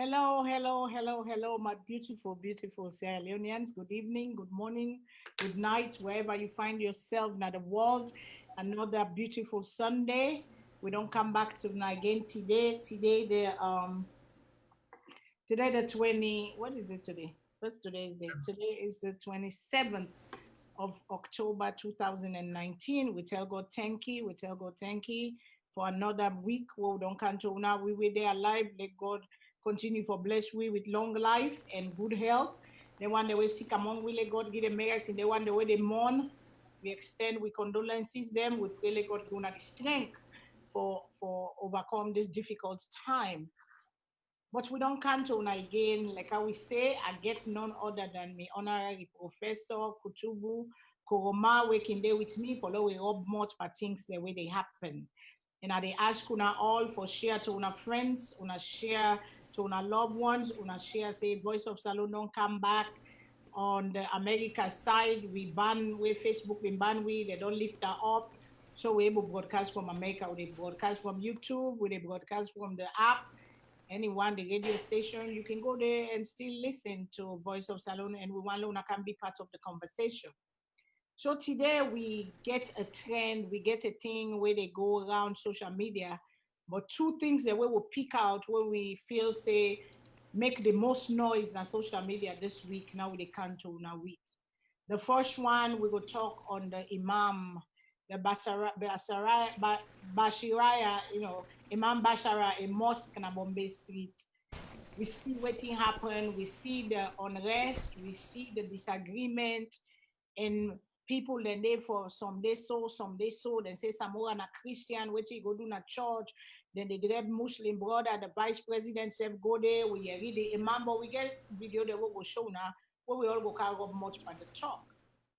Hello, hello, hello, hello, my beautiful, beautiful Sierra Leoneans. Good evening, good morning, good night, wherever you find yourself in the world. Another beautiful Sunday. We don't come back to again today. Today the 20. What is it today? What's today's date? Today is the 27th of October 2019. We tell God thank you. We tell God thank you for another week where we don't come to now. We were there alive. Let God continue for bless we with long life and good health. The one that we sick among we let God give them mercy. The one the way they mourn, we extend we condolences them. We pray let God give them the strength for overcome this difficult time. But we don't count on again, like I will say, I get none other than me honorary professor Kutubu Koroma working there with me for the way up much for things the way they happen. And I they ask una all for share to una friends, una share to una loved ones, una share say Voice of Salon don't come back. On the America side, we ban where Facebook we ban we, they don't lift her up. So we able broadcast from America, we broadcast from YouTube, we broadcast from the app anyone, the radio station, you can go there and still listen to Voice of Salon and we want Luna can be part of the conversation. So today we get a trend, we get a thing where they go around social media, but two things that we will pick out where we feel say make the most noise on social media this week now they can to now with. The first one we will talk on the Imam, the Basharia, Imam Bashara, a mosque in Bombay Street. We see what thing happen, we see the unrest, we see the disagreement, and people then they for some they so, then say some more a Christian, which he go do na church, then they grab Muslim brother, the vice president self go there, we read the imam, but we get video that we will show now, where we all go carry up much by the talk.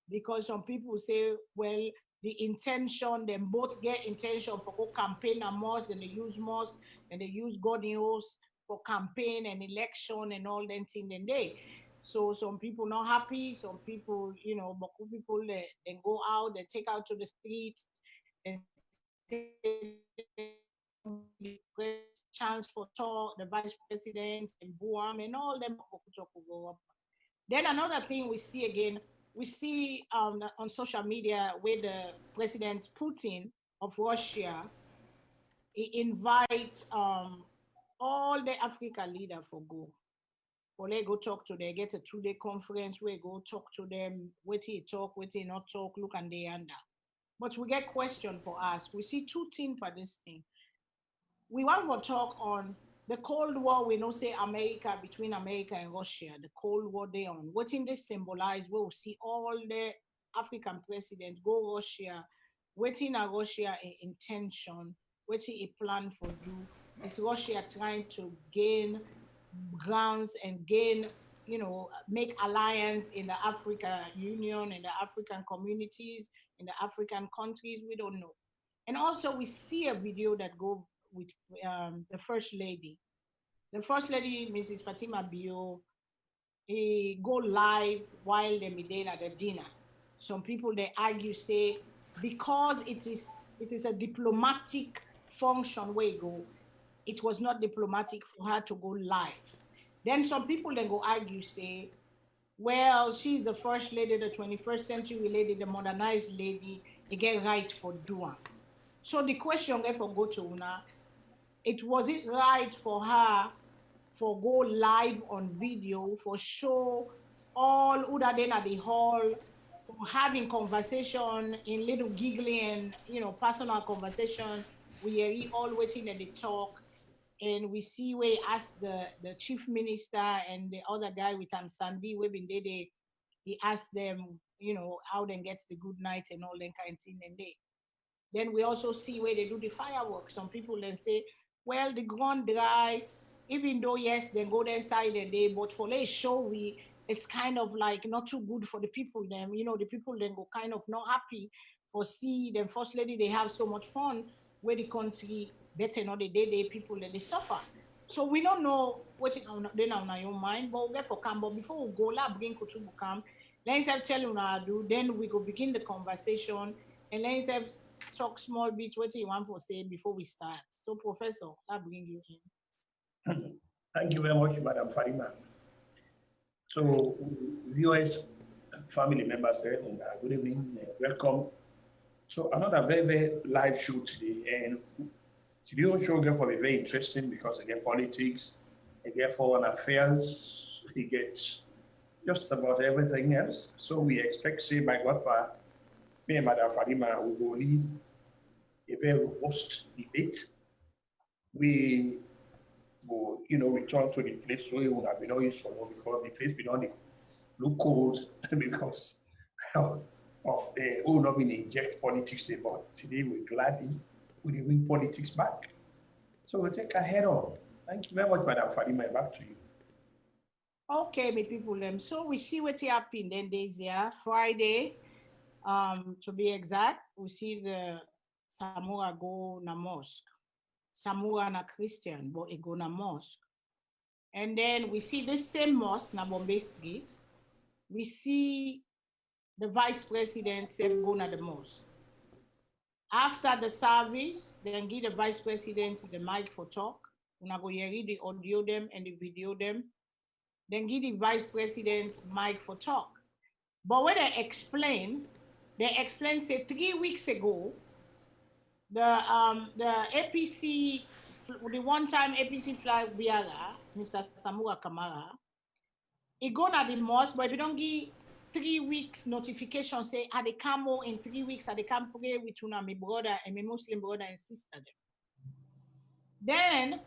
Because some people say, well, the intention, them both get intention for go campaign a mosque, and they use mosque, and they use God news for campaign and election and all that thing then they. So some people not happy, some people, Baku people they go out, they take out to the street and say chance for talk, the vice president and Buam and all them go up. Then another thing we see again, we see on social media where the President Putin of Russia he invite all the African leader for go. For they go talk to them, get a 2 day conference where go talk to them, what he talk, what he not talk, look and they under. But we get question for us. We see two things for this thing. We want to talk on the Cold War. We know say America between America and Russia, the Cold War they on. What in this symbolize? We will see all the African presidents go Russia, waiting at Russia intention, waiting a plan for do. Is Russia trying to gain grounds and gain, make alliance in the Africa Union, in the African communities, in the African countries? We don't know. And also we see a video that go with the first lady. The first lady, Mrs. Fatima Bio, he go live while they be there at the dinner. Some people they argue say because it is a diplomatic function where you go, it was not diplomatic for her to go live. Then some people then go argue say, well, she's the first lady, the 21st century lady, the modernized lady, they get right for doing. So the question therefore go to Una, it was it right for her for go live on video for show all who that then at the hall for having conversation in little giggling and personal conversation. We are all waiting at the talk and we see where he asked the chief minister and the other guy with him Sandy we been there he asked them how they get the good night and all that kind of thing and they then we also see where they do the fireworks. Some people then say, well, the ground dry, even though yes, they go there inside the day, but for they show we it's kind of like not too good for the people them. The people then go kind of not happy for see them first lady they have so much fun where the country better not the day people then they suffer. So we don't know what it then on your mind, but we get for come. But before we go, la bring Kutubu come. Let's have tell you now do. Then we go begin the conversation and let's have talk small bit what you want to say before we start. So, Professor, I'll bring you in. Thank you very much, Madam Farima. So, viewers, family members, good evening, welcome. So, another very, very live show today. And today's show going to be very interesting because again, politics, again, foreign affairs, he gets just about everything else. So, we expect, say, by God, me and Madam Farima will lead a very robust debate. We will, return to the place where we will have been always from because the place we don't look cold because we will not be inject politics there, but today we're gladly we bring politics back. So we'll take a head on. Thank you very much, Madam Fadima. Back to you. Okay, my people, so we see what happened then days here. Friday, to be exact, we see the Samura go na mosque. Samura na Christian, but he go na mosque. And then we see this same mosque na Bombay Street. We see the vice president go na the mosque. After the service, then give the vice president the mic for talk. Una go hear the audio them and the video them. Then give the vice president mic for talk. But when they explain say 3 weeks ago, the APC, the one-time APC flag bearer, Mr. Samura Kamara, he go to the mosque, but if you don't give 3 weeks notification, say, I they come in 3 weeks, I they come pray with una, my brother and my Muslim brother and sister. Then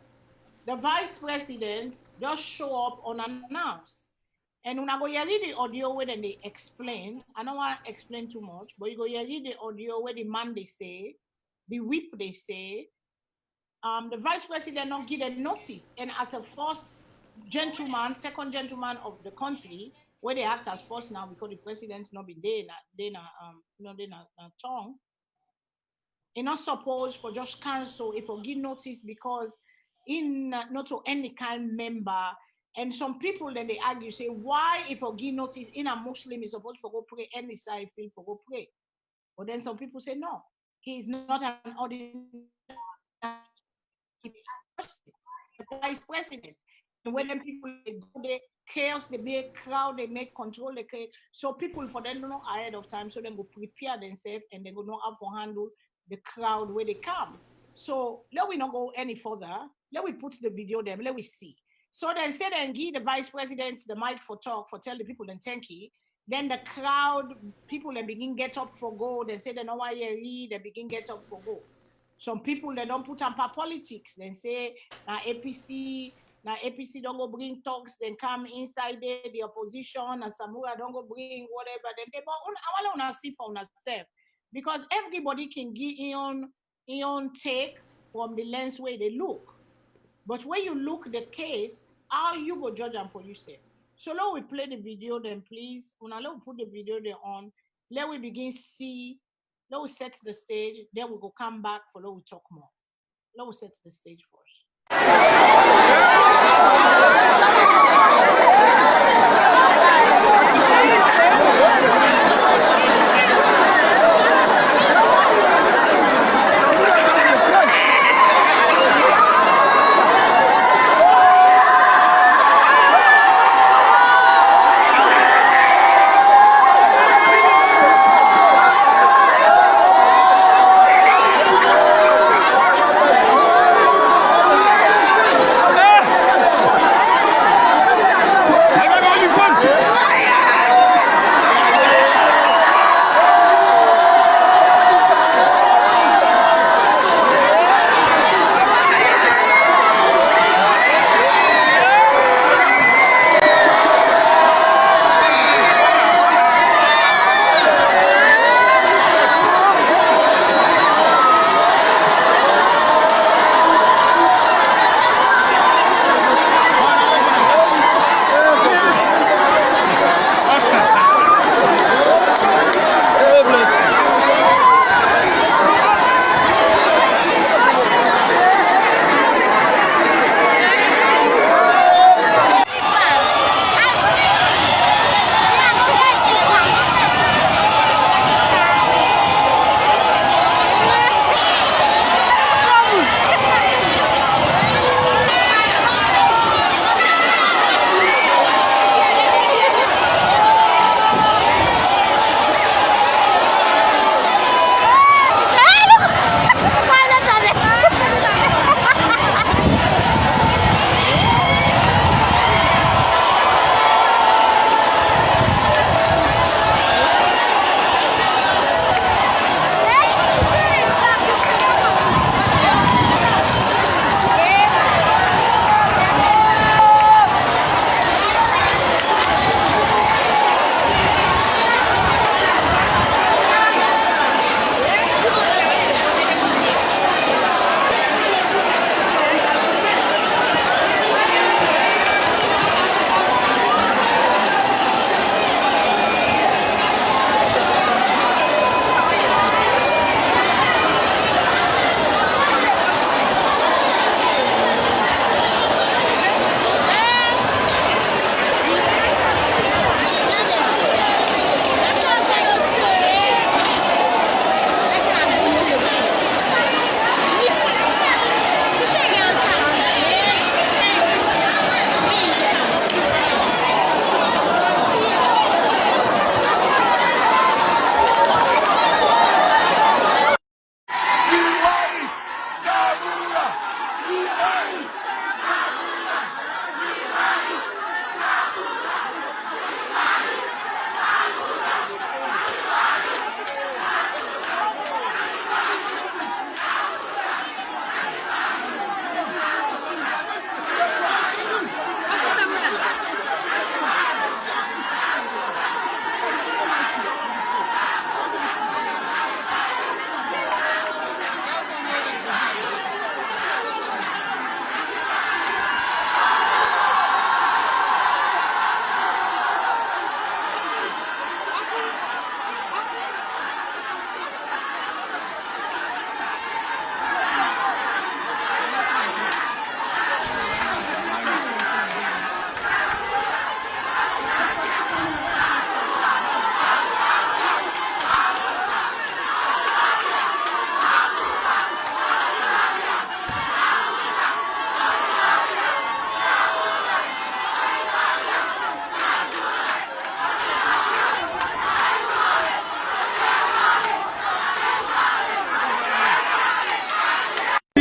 the vice president just show up unannounced. And when I go read the audio where then they explain, I don't want to explain too much, but you go read the audio where the man they say, the whip they say, the vice president not give a notice. And as a first gentleman, second gentleman of the country, where they act as first now because the president's not been there, tongue. You're not supposed for just cancel if you give notice because in not to any kind member. And some people then they argue, say, why if you give notice in a Muslim is supposed to go pray any side field for go pray? But then some people say, no, he is not an ordinary vice president. And when them people they go there, chaos, they make crowd, they make control the chaos. So people for them don't know ahead of time, so they go prepare themselves and they go know how to handle the crowd where they come. So let we not go any further. Let we put the video there, let we see. So then say then give the vice president the mic for talk, for tell the people then thank you. Then the crowd, people then begin get up for go. They say they know why you read, they begin get up for go. Some people they don't put on politics. They say now APC don't go bring talks, then come inside there, the opposition, and Samura don't go bring whatever. Then they I want to see for yourself. Because everybody can give your own take from the lens where they look. But when you look the case, how you go judge them for yourself. So let we play the video then, please. When I let we put the video there on, let we begin see, let we set the stage, then we go come back for let we talk more. Let we set the stage first.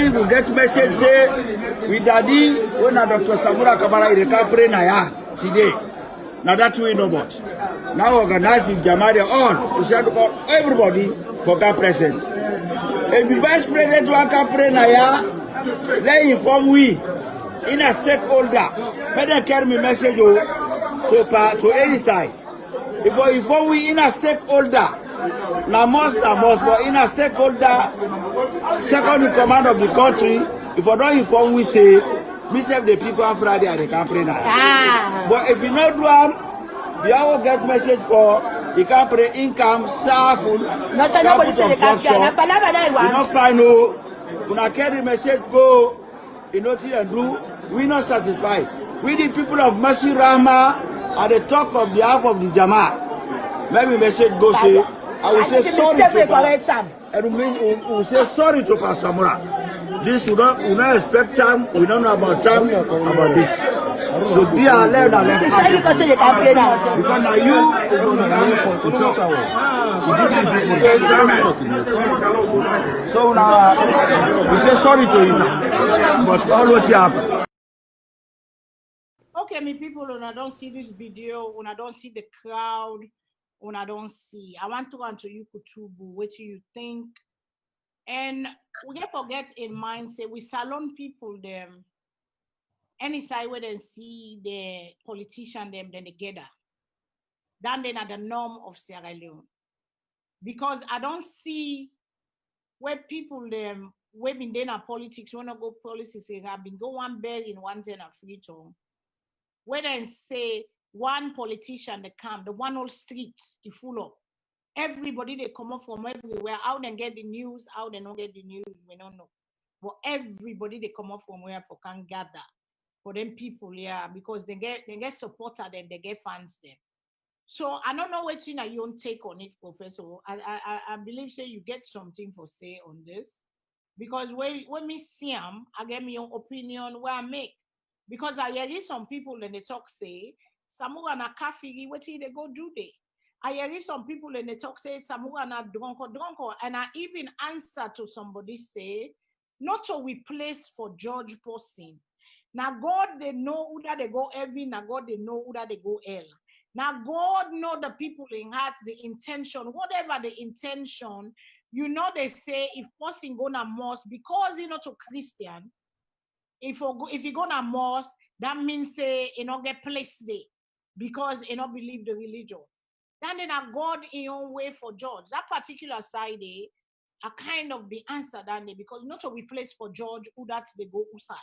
Daddy will get message say, with Daddy, when Dr. Samura Kamara is recovering today. Now that we know about. Now organize the Jamari on. We shall call everybody for that present. If the vice president want to pray let inform we in a stakeholder. Let them carry me message to any side. If we inform we in a stakeholder, na must, but in a stakeholder, second in command of the country, if we don't inform we say, we save the people on Friday and they can pray now. But if you not do one, you will get message for you can pray income, powerful, construction. You not find no, when I carry message go, you know what you do, we not satisfied. We the people of Mercy Rama at the talk of behalf of the Jama. Maybe message go say, I will say sorry to Pastor. And we will say sorry to Pastor Samura. This we don't expect time, we don't know about time, about this. So be alert and let because now you so now we say sorry to you, but always happen. Okay, me people, when I don't see this video, when I don't see the crowd, when I don't see, I want to answer you, Kutubu, what do you think? And we have to get in mind, say, we salon people, them, any side where they see the politician, them, then they gather. Then they are the norm of Sierra Leone. Because I don't see where people, them, where been there in politics, want to go politics, they have been go one bag in one ten and free tongue. Where they say one politician they come, the one whole street is full of. Everybody they come up from everywhere. How they get the news, how they don't get the news, we don't know. But everybody they come up from where for can gather for them people, yeah, because they get supporter them, they get fans them. So I don't know what you know you don't take on it, Professor. I believe say you get something for say on this. Because when me see them, I get my own opinion where I make. Because I hear some people in the talk say, Samura na kafiri, what they go do they? I hear some people in the talk say, Samura na drunko, and I even answer to somebody say, not to replace for George person. Now God, they know who that they go heaven, now God, they know who that they go hell. Now God know the people in hearts, the intention, whatever the intention, you know they say, if person go to mosque, because you know to Christian, if you go to mosque, that means say you know get place there because you know believe the religion. Then a God in your way for George. That particular side a kind of the answer that day because not to replace for George who that they go outside.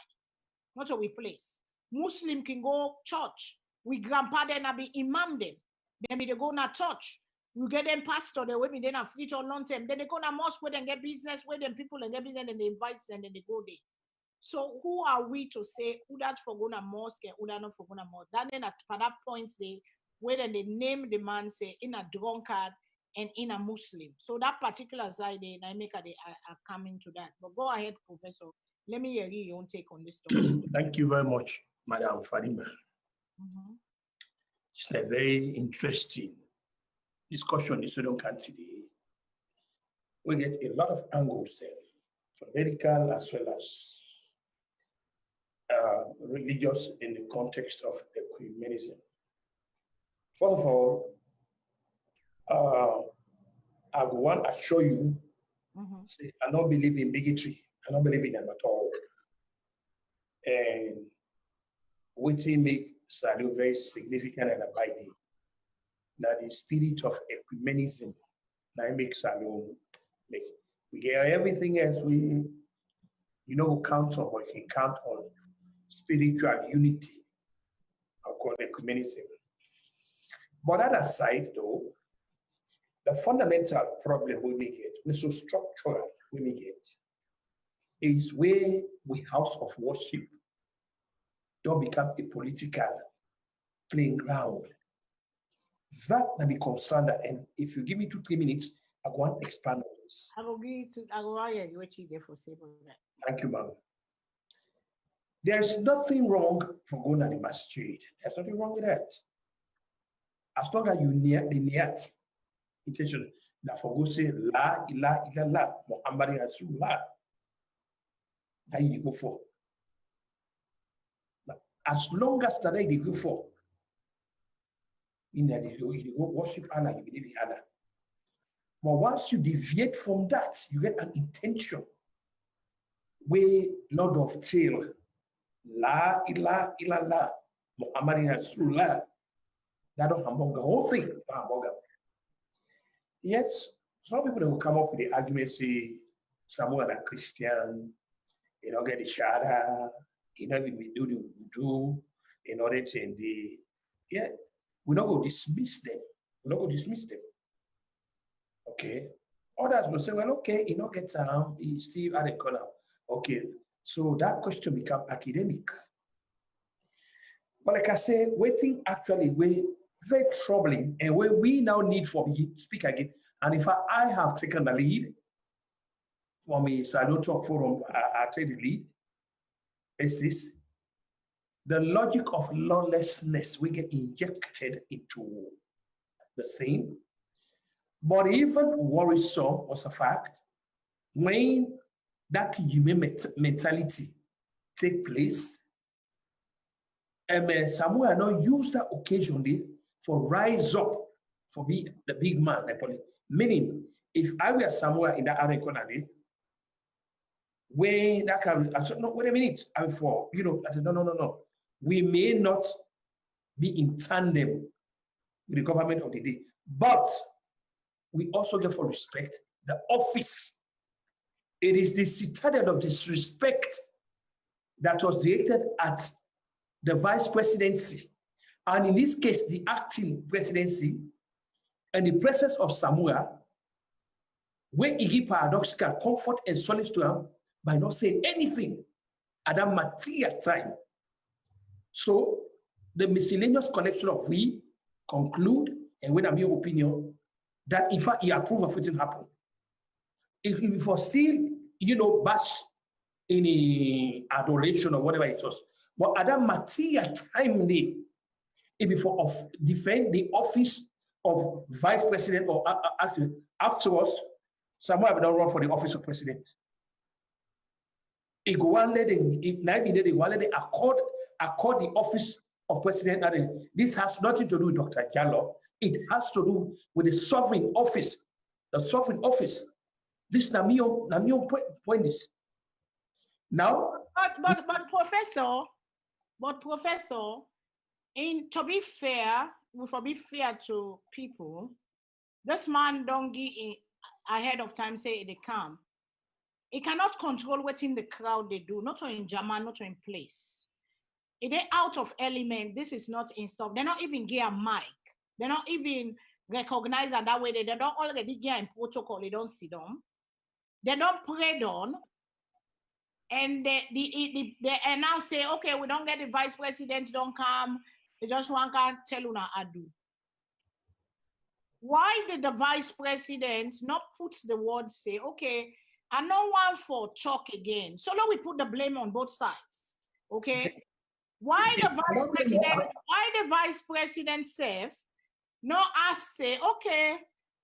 Not to replace. Muslim can go church. We grandpa then be imam them. Then they go na church. We get them pastor, they will be then a free or long term. Then they go to mosque where they get business, where them people and get business and they invite them and then they go there. So who are we to say who that for going to mosque and who that not for going to mosque? Then at that point they where then they name the man say in a drunkard and in a Muslim. So that particular side they make are coming to that. But go ahead, Professor. Let me hear your own take on this topic. Thank you very much, Madam Fadima. It's a very interesting discussion in Sudan today. We get a lot of angles there, from medical as well as religious in the context of ecumenism. First of all, I want to assure you, say, I don't believe in bigotry. I don't believe in them at all. And which make SALONE very significant and abiding. That the spirit of ecumenism that makes SALONE make. We get everything else we count on, but we can count on spiritual unity. I'll call ecumenism. But that aside, though, the fundamental problem we may get, we're so structural we may get, is where we house of worship don't become a political playing ground. That may be concerned, and if you give me 2-3 minutes, I want to expand on this. I will hear you what you get for say that. Thank you, ma'am. There's nothing wrong for going to the masjid. There's nothing wrong with that. As long as you near the niyat intention, that for go say La ilaha illallah Muhammadin Rasulullah. how you go for. But as long as that they go for, in that you go worship Allah, you believe in Allah. But once you deviate from that, you get an intention where Lord of Tail, La ilaha illallah, Muhammadin Rasulullah, that don't hamburger, the whole thing, hamburger. Yes, some people will come up with the argument, say, someone a Christian, you know, get the shahada, you know, we do the wudu, in order to the, yeah, we're not going to dismiss them. We're not going to dismiss them. Okay. Others will say, well, okay, you know, get he's still at the corner. Okay. So that question becomes academic. But like I say, waiting actually very troubling, and where we now need for me to speak again. And in fact, I have taken the lead for me, so I don't talk forum, I take the lead. Is this the logic of lawlessness we get injected into the scene? But even worrisome was the fact when that human mentality take place, and Samuel not use that occasionally for rise up for be the big man. Meaning, if I were somewhere in that area corner, when that can, I said, no, wait a minute, I'm for, you know, I said, no. We may not be in tandem with the government of the day, but we also get for respect the office. It is the citadel of disrespect that was created at the vice presidency, and in this case, the acting presidency, and the presence of Samuel, where he give paradoxical comfort and solace to him by not saying anything at that material time. So the miscellaneous collection of we conclude, and when I'm your opinion, that in fact he approved of what happened. If he was still, you know, bash in adoration or whatever it was, but at that material time, it before of defend the office of vice president or afterwards, someone have not run for the office of president. It go one let it accord the office of president. This has nothing to do with Dr. Jallo. It has to do with the sovereign office. The sovereign office. This Namio point is now. But Professor, to be fair, be fair to people, this man don't give ahead of time say they come. He cannot control what in the crowd they do, not in German, not in place. If they're out of element, this is not in stuff. They're not even get a mic. They're not even recognize that way. They don't already get in protocol. They don't sit down. They don't pray on. And they now say, okay, we don't get the vice president, don't come. They just want to tell you now I do. Why did the vice president not put the word say, okay, I no one for talk again. So now we put the blame on both sides. Okay. Why the vice president say, no us say, okay,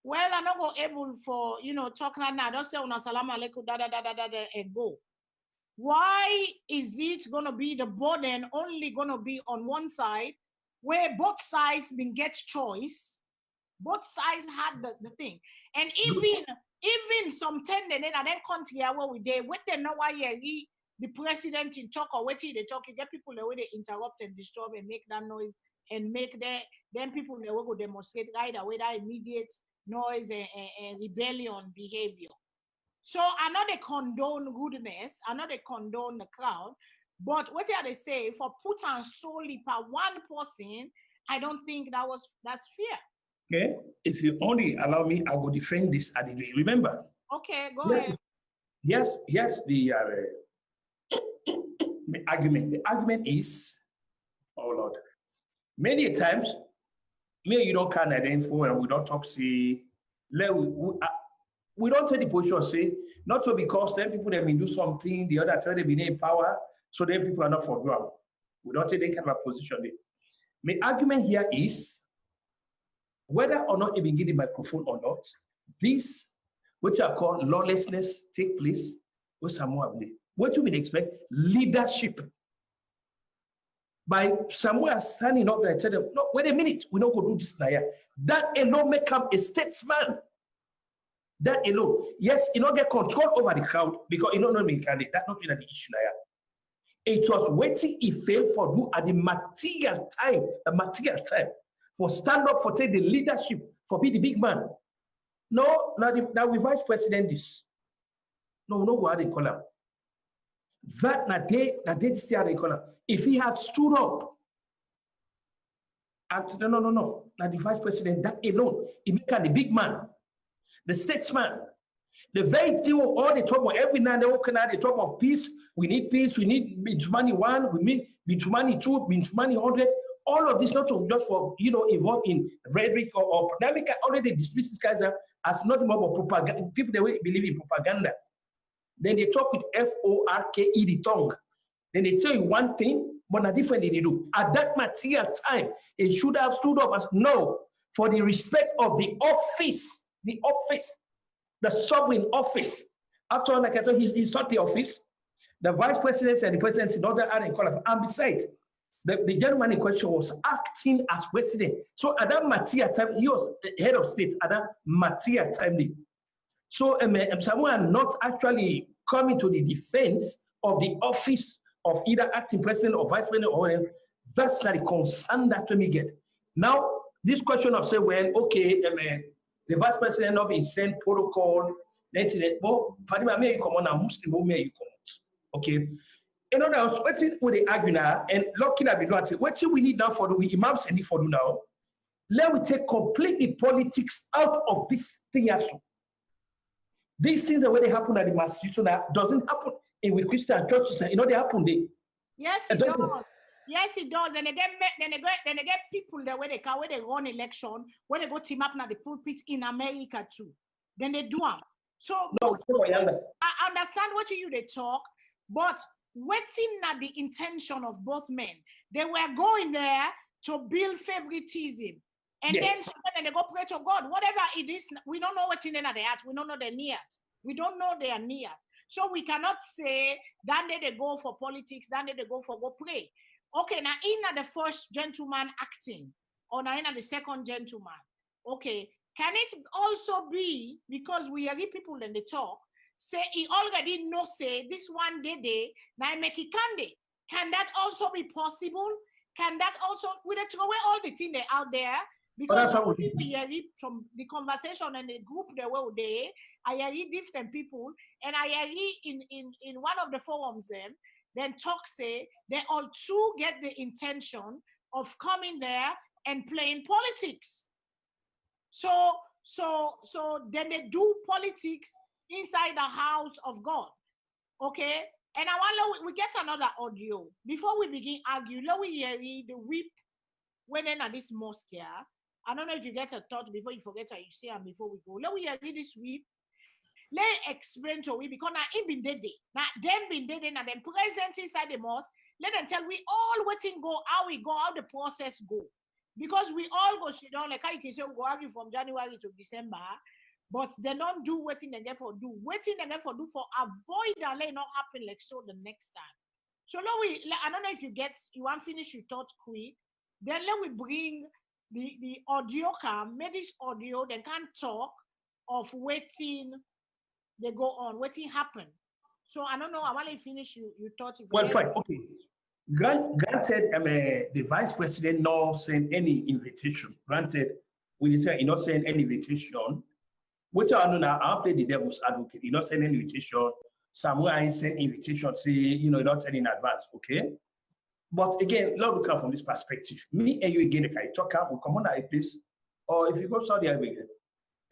well, I'm not going able for, you know, talk now, don't say salaam alaikum, and go. Why is it gonna be the burden only gonna be on one side where both sides been get choice? Both sides had the thing. And even some tendon in that country where we there, when they know why the president in talk or what they talk, you get people the way they interrupt and disturb and make that noise and make then people they will go demonstrate right away that immediate noise and rebellion behavior. So I know they condone goodness, I know they condone the crowd, but what they say for put on solely per one person, I don't think that's fair. Okay, if you only allow me, I will defend this at the day. Remember? Okay, go ahead. Yes, the argument. The argument is, oh Lord, many times, me you don't can info and we don't talk. See, we don't take the position say not so because then people that may do something, the other try to be in power, so then people are not for drama. We don't take that kind of a position there. My argument here is whether or not even get the microphone or not, this which are called lawlessness take place with Samuel. What do we expect? Leadership. By somewhere standing up there and tell them, no, wait a minute, we don't go do this now. That alone make him a statesman. That alone. Yes, you don't get control over the crowd because you don't know me candidate. That's not really the issue now. It was waiting he failed for do at the material time, for stand up, for take the leadership, for be the big man. No, now we vice president this. No, what they call him. That na they stay they call him. If he had stood up, and no, now the vice president, that alone, he became the big man, the statesman. The very thing all they talk about every night, they talk of peace. We need peace. We need Bintumani 1. We need Bintumani 2. Bintumani 100. All of this not just for involved in rhetoric or polemic. Already dismiss these guys as nothing more but propaganda. People they believe in propaganda. Then they talk with FORKE, the tongue. Then they tell you one thing, but not different they do. At that material time, it should have stood up as no for the respect of the office, the sovereign office. After all, like I told you, he sought the office. The vice president and the president in order and qualified. And besides, the gentleman in question was acting as president. So at that material time, he was the head of state at that material time. So someone not actually coming to the defense of the office of either acting president or vice president or whatever. That's not the concern that we get. Now, this question of say, well, okay, the vice president not being sent protocol, then well, Fadima may come on a Muslim may you come out. Okay. In other words, what with the argument and looking at the what we need now for the imams and for now, let we take completely politics out of this thing as well. These things the way they happen at the masjid, so that doesn't happen with Christian churches. They happen there. Yes, it does. Yes, it does. And they get people there where they run election, where they go team up now the pulpit in America too. Then they do them. So no, I understand what they talk, but waiting at the intention of both men. They were going there to build favoritism. And yes. Then they go pray to God. Whatever it is, we don't know what's in their heart. We don't know their near. We don't know their near. So we cannot say that they go for politics, that they go for go pray. Okay, now in the first gentleman acting, or now in the second gentleman, okay, can it also be because we hear people in the talk, say he already know say this one day, now make it candy. Can that also be possible? Can that also, we throw away all the things out there? Because we hear from the conversation and the group they were there, I hear different people, and I hear in one of the forums then talk say they all too get the intention of coming there and playing politics. So then they do politics inside the house of God. Okay? And I want we get another audio. Before we begin argue, let we hear the whip when in at this mosque here. I don't know if you get a thought before you forget what you say and before we go. Let we hear this whip. Let explain to we because now it been dead. Now them been dead and then present inside the mosque. Let them tell we all waiting go, how we go, how the process go. Because we all go sit down, like how you can say we go argue from January to December, but they don't do waiting they get for do. Waiting they get for do for avoid that let not happen like so the next time. So I don't know if you want to finish your thought quick. Then let we bring the audio come, make this audio, they can talk of waiting, they go on, waiting happen. So I don't know, I want to finish you thought. Well, fine, okay. Granted, the vice president not send any invitation. Granted, we say he not send any invitation. Which I know now, I'll play the devil's advocate. He not send any invitation. Somewhere I send invitation, say, not send in advance, okay? But again, let's look at from this perspective. Me and you again, if I talk out, we come on a place, or if you go Saudi Arabia,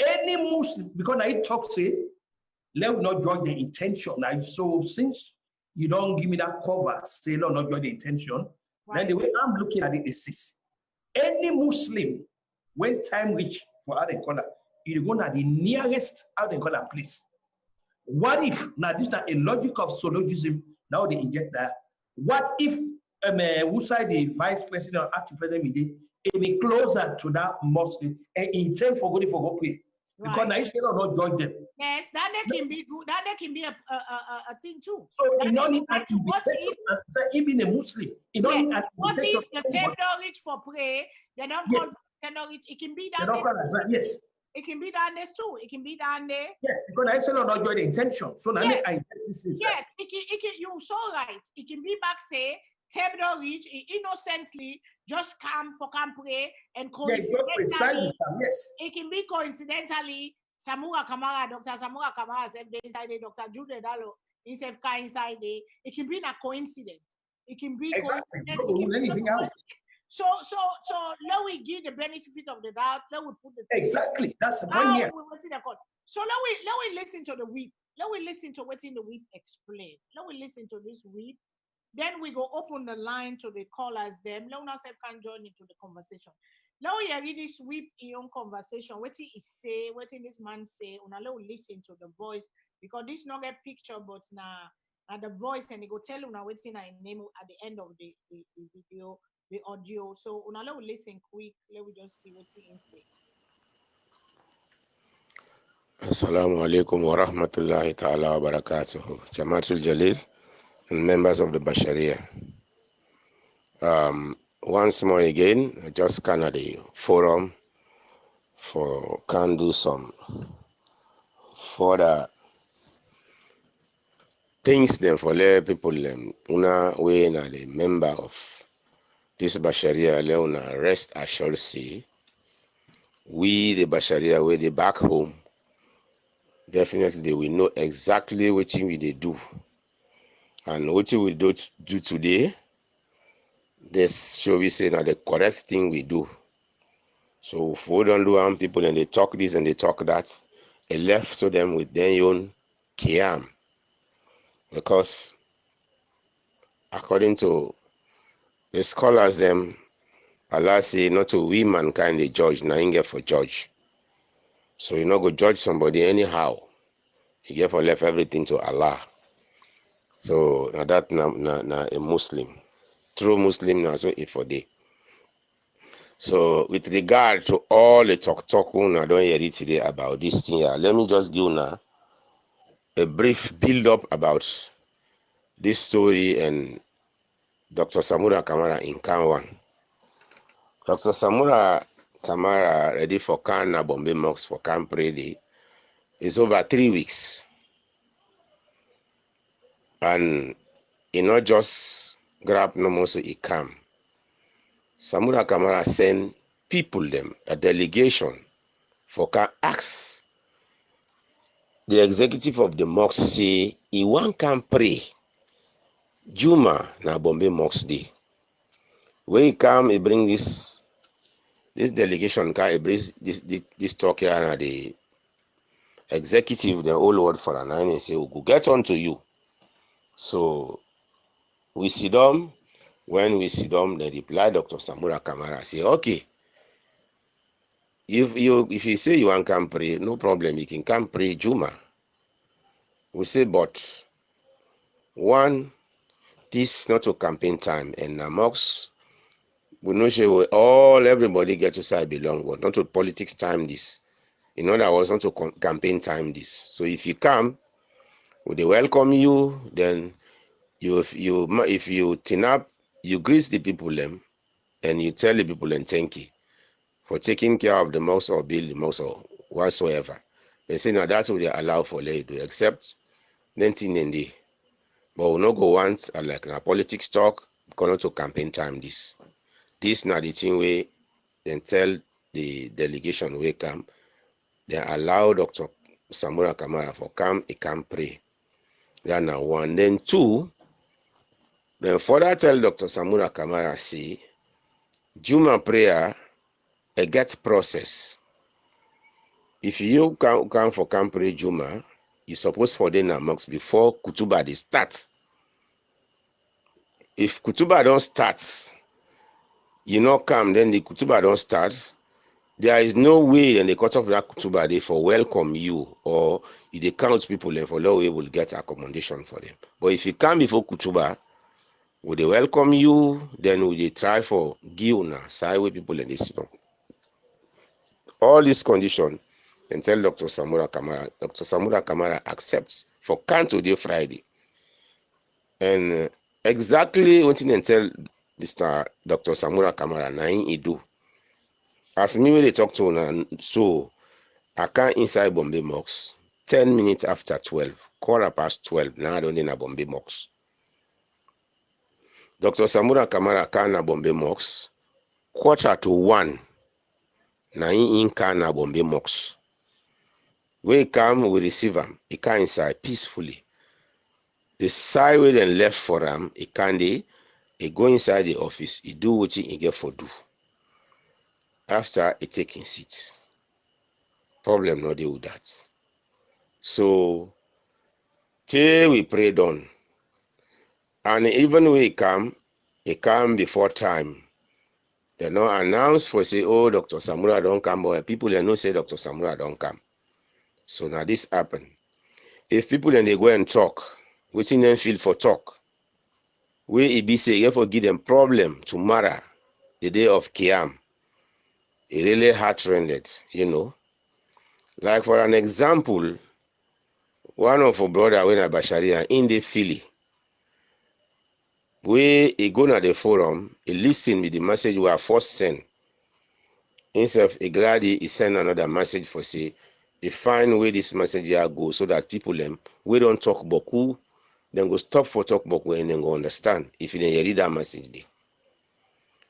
any Muslim, because I talk say, let me not judge the intention. Now, so since you don't give me that cover, say, no, not judge the intention, right. Then the way I'm looking at it is this. Any Muslim, when time reach for Aden Kola, you go to the nearest Aden Kola place. What if, now this is a logic of syllogism, now they inject that. What if who side the vice president or acting president may be closer to that mosque and intend for going for go pray? Because now if you not join them. Yes, that they can be good. That they can be a thing too. So That you don't need an what invitation. if, He being a Muslim, you don't need an what invitation. if the time don't reach for pray? They don't call. They don't reach. It can be They done. don't call us that. Yes. It can be done there too. It can be done there. Yes, because I said not join the intention. So now I this is yes. It can. You so right. It can be back say. Time don't reach. Innocently just come pray and coincidentally. Yes. It can be coincidentally. Samura Kamara, Dr. Samura Kamara said inside the Dr. Jude Dalo inside inside the. It can be a coincidence. It can be coincidence. Anything else. So let we give the benefit of the doubt. Let we put the exactly. That's the point here. So let we listen to the whip. Let we listen to what in the whip explain. Let we listen to this whip. Then we go open the line to the callers. Them. Let us can join into the conversation. Now we are reading this whip in your conversation. What he say, what this man say, una let listen to the voice because this not a picture, but now the voice and they go tell una what I name at the end of the video, the audio. So una let listen quick. Let we just see what he say. Assalamu alaikum wa rahmatullahi ta'ala wa barakatuhu. Jamaatul Jalil and members of the Basharia. Once more again, I just kind of the forum can do some further things then for let people una way na the member of this Basharia leuna rest assured see we the Basharia way the back home definitely we know exactly what we they do and what we do today. This show we say now the correct thing we do. So if we don't do people and they talk this and they talk that, it left to them with their own kiam. Because according to the scholars, them Allah say not to we mankind they judge, now you get for judge. So you not go judge somebody anyhow. You get for left everything to Allah. So now that na a Muslim. True Muslim now so if for day. So with regard to all the talk I don't hear it today about this thing here, let me just give now a brief build up about this story and Dr. Samura Kamara in Kanwan. Dr. Samura Kamara ready for Kana Bombay Mosque for Camp Ready. It's over 3 weeks. And he not just grab no more so he come. Samura Kamara send people them, a delegation for can ask the executive of the mosque say he want can pray Juma na Bombay Mosque day. When he come, he bring this delegation can he bring this talk here and the executive the whole word for an and say we go get on to you. So we sit down. When we sit down, they reply Dr. Samura Kamara say okay. If you say you want can pray, no problem, you can come pray Juma. We say, but one, this not a campaign time, and amongst we know everybody get to say belong, but not to politics time this. In other words, not to campaign time this. So if you come, would they welcome you? Then if you turn up, you greet the people them, and you tell the people and thank you for taking care of the mosque or build the mosque or whatsoever. They say now that's what they allow for they do, except 1990. But we no go want like a politics talk, going to campaign time this. This now the thing we then tell the delegation we come, they allow Dr. Samura Kamara for come, he can pray. That now one. Then two, then further tell Dr. Samura Kamara see Juma prayer a get process. If you come for camp pray Juma, you supposed for then amongst before Kutuba they start. If Kutuba don't start, you not come, then the Kutuba don't start. There is no way then they cut off that Kutuba they for welcome you or if they count people then for low way will get accommodation for them. But if you come before Kutuba, will they welcome you? Then will they try for give na sideway people and they sit down. All this condition and tell Dr. Samura Kamara. Dr. Samura Kamara accepts for can today Friday. And exactly what he tell Mr. Dr. Samura Kamara, na he do. As me when they talk to una, so I can inside Bombay Mosque, 10 minutes after 12, quarter past 12, now I don't in a Bombay Mosque. Dr. Samura Kamara can na Bombay Mosque, quarter to 1, na in can na Bombay Mosque. We come, we receive him, he can inside peacefully. The side way then left for him, he can he go inside the office, he do what he get for do. After he taking seats. Problem no deal with that. So till we pray done. And even when he come before time. They no announce for say, oh, Dr. Samura don't come, but people they no say Dr. Samura don't come. So now this happen. If people then they go and talk, we see them feel for talk. We be say you for give them problem tomorrow, the day of Qiyam. It really heart-rended, you know. Like for an example, one of our brother when a Basharia in the Philly, we he go to the forum, he listen with the message we are first sent. Instead of glad he send another message for say, he find where this message here go so that people them we don't talk boku, then go stop for talk boku and then go understand if you didn't read that message there.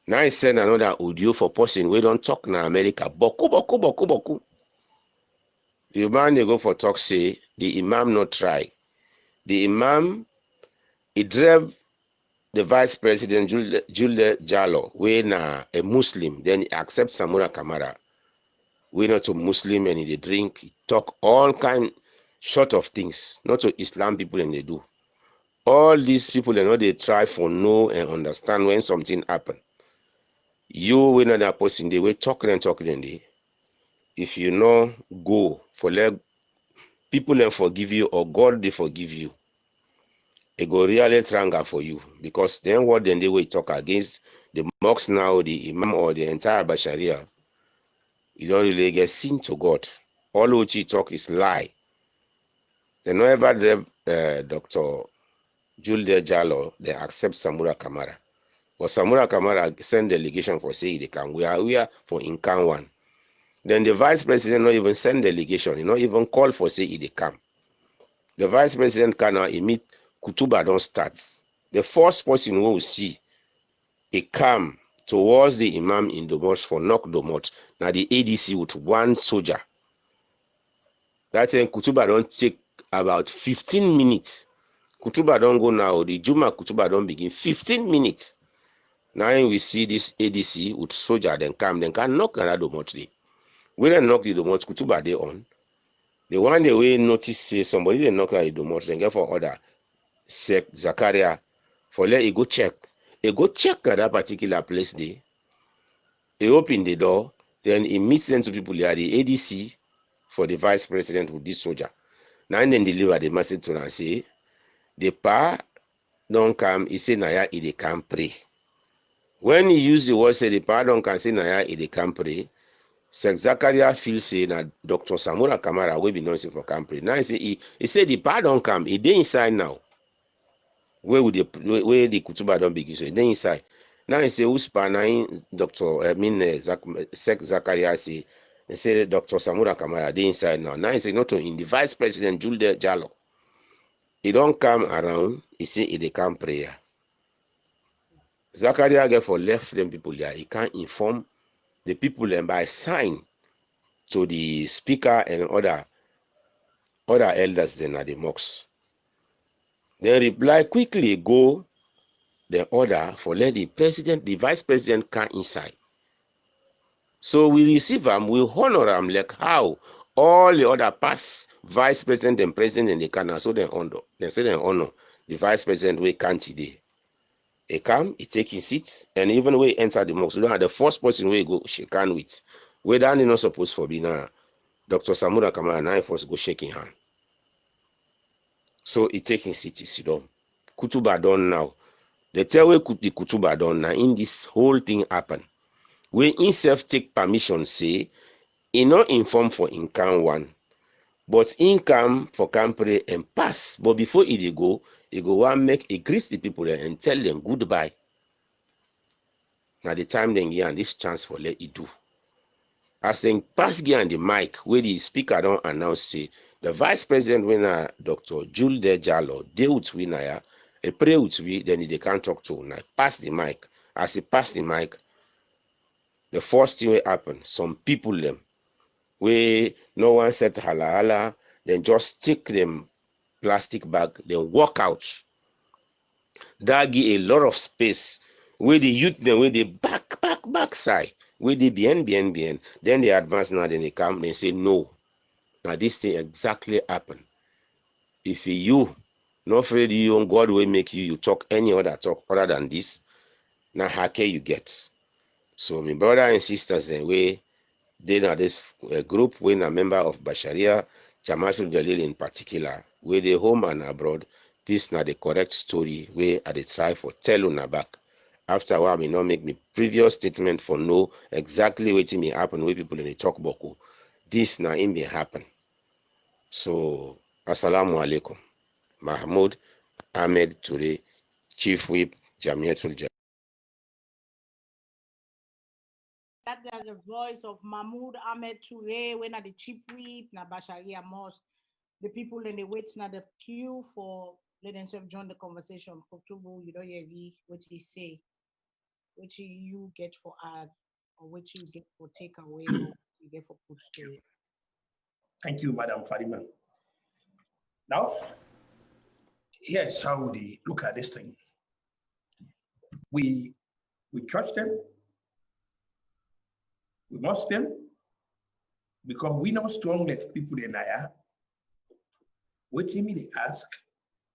Now he send another audio for person we don't talk na America boku. The man they go for talk say the Imam not try. The Imam he drive the Vice President Julia Jallo, we na a Muslim, then he accept Samura Kamara. We not a Muslim and he drink, he talk all kind short of things, not to Islam people and they do. All these people they know they try for know and understand when something happen. You we not that person they were talking and they. If you know go for let people and forgive you or God they forgive you. It go really stronger for you because then what then they will talk against the mosque now, the Imam or the entire Basharia, you don't really get seen to God. All what you talk is lie. They never Dr. Julia Jallo, they accept Samura Kamara. But Samura Kamara send delegation for say they can. We are for Incan one. Then the vice president not even send delegation, he not even call for say they come. The vice president cannot emit Kutuba don't start. The first person who will see a come towards the Imam in the mosque for knock the mosque. Now the ADC with one soldier. That time Kutuba don't take about 15 minutes. Kutuba don't go now. The Juma Kutuba don't begin 15 minutes. Now we see this ADC with soldier then come, then can knock another mosque. When they knock the mosque, Kutuba they on. The one they will notice say somebody they knock at the mosque, then get for order. Zakaria for let he go check. He go check at that particular place there. He open the door, then he meets them to people here, the ADC for the vice president with this soldier. Now and then deliver the message to them say, the pa don't come, he say Naya he can pray. When he use the word say the pa don't come say Naya he can pray, Sheikh Zakaria feels say na Dr. Samura Kamara will be known for can pray. Now he say the pa don't come, he dey inside now. Where the Kutuba don't begin, so he dey inside. Now he say who's panning Dr. Sheikh Zakaria say Dr. Samura Kamara dey inside now. Now he say not in the vice president Julia Jallo. He don't come around, he say he dey come prayer. Zakaria get for left them people here. He can't inform the people and by sign to the speaker and other elders then at the mosque. Then reply quickly go the order for let the vice president come inside. So we receive them, we honor them like how all the other past vice president and president in the can so they honor. They say they honor the vice president we can't today. He come, he take his seat, and even when he enter the mosque, you know, the first person we go shake hand with. We don't not supposed for be now. Dr. Samura Kamara now first go shaking hand. So he take his seat, he sit down. Kutuba done now. They tell we the Kutuba done now in this whole thing happen. We himself take permission say he not inform for income one, but income for company and pass. But before he go one make he greet the people there and tell them goodbye. Now the time then give this chance for let it do. As then pass give the mic where the speaker don't announce say the vice president winner Dr. Jules De Jallo deal with winner a pray with we then they can't talk to now. Pass the mic. As he pass the mic, the first thing will happen. Some people them where no one said hala, then just take them plastic bag, then walk out. That give a lot of space where the youth then where they back side, where they behind, then they advance now, then they come, they say no. Now this thing exactly happen. If you not afraid you on God will make you talk any other talk other than this, now how can you get? So my brother and sisters then we they are this group when a member of Basharia, Jamatul Jalil in particular, where they home and abroad, this now the correct story where I try for tell on back. After a while, I may not make me previous statement for know exactly what may happen where people in the talk boku. This now it may happen. So Assalamu alaikum. Mahmoud Ahmed Toure, Chief Whip, Jamiatul Jalil. That's the voice of Mahmoud Ahmed Toure when at the chief whip na Basharia Mosque. The people in the wait na the queue for let themselves join the conversation. Oktober, you don't hear what he say, what you get for ad, or what you get for takeaway, or what you get for put to it. Thank you, Madam Farima. Now, here's how they look at this thing. We trust them, we must them, because we know strong like people in Naya. Wait till me they ask,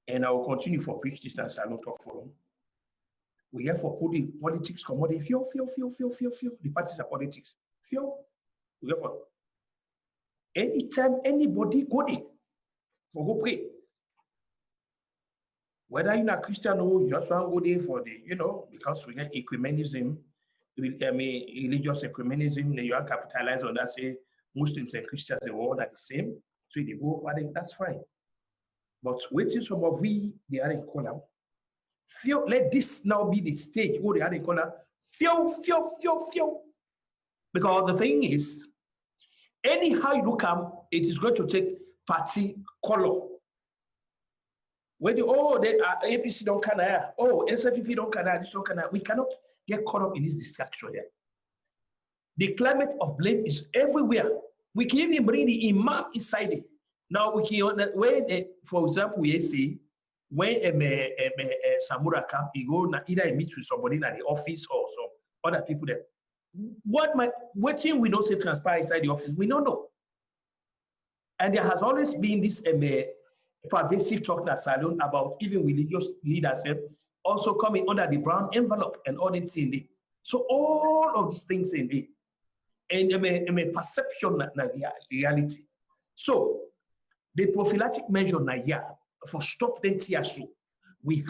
and I will continue for preach this and SALONE talk forum. We have for politics commodity, fear. The parties are politics. Fear. We have for anytime anybody go there, for go pray. Whether you're not Christian or you just want to go there for the, because we get ecumenism, religious ecumenism, then you are capitalized on that, say Muslims and Christians, they all are the same. So they go, that's fine. But waiting some of we, they are in corner. Fear, let this now be the stage where they are in corner. Fear. Because the thing is, anyhow you look at it is going to take party color. When the APC don't can SFPP don't can this don't can we cannot get caught up in this distraction here. The climate of blame is everywhere. We can even bring the imam inside it. Now we can for example we see when Samura camp he go either he meets with somebody in the office or some other people there. What thing we don't say transparent inside the office, we don't know. And there has always been this pervasive talk at SALONE about even religious leaders also coming under the brown envelope and all that in there. So all of these things in there. And a perception na reality. So the prophylactic measure na for stop them TSU. We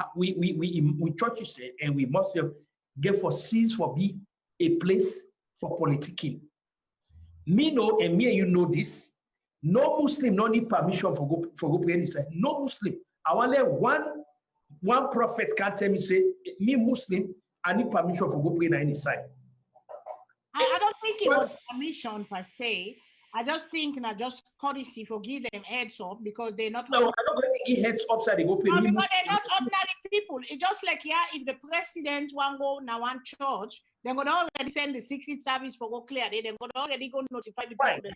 churches and we must get for cease for be a place for politicking. Me know and me and you know this. No Muslim no need permission for go pray inside. No Muslim. I want let one prophet can't tell me say me Muslim I need permission for go pray inside. I don't think it was permission per se. I just think just courtesy for give them heads up because they're not. No, I'm not going to give heads up so they go pray. No, because they're not ordinary people. It's just like if the president want go now one church, they're gonna already send the secret service for go clear. They're gonna already go notify the people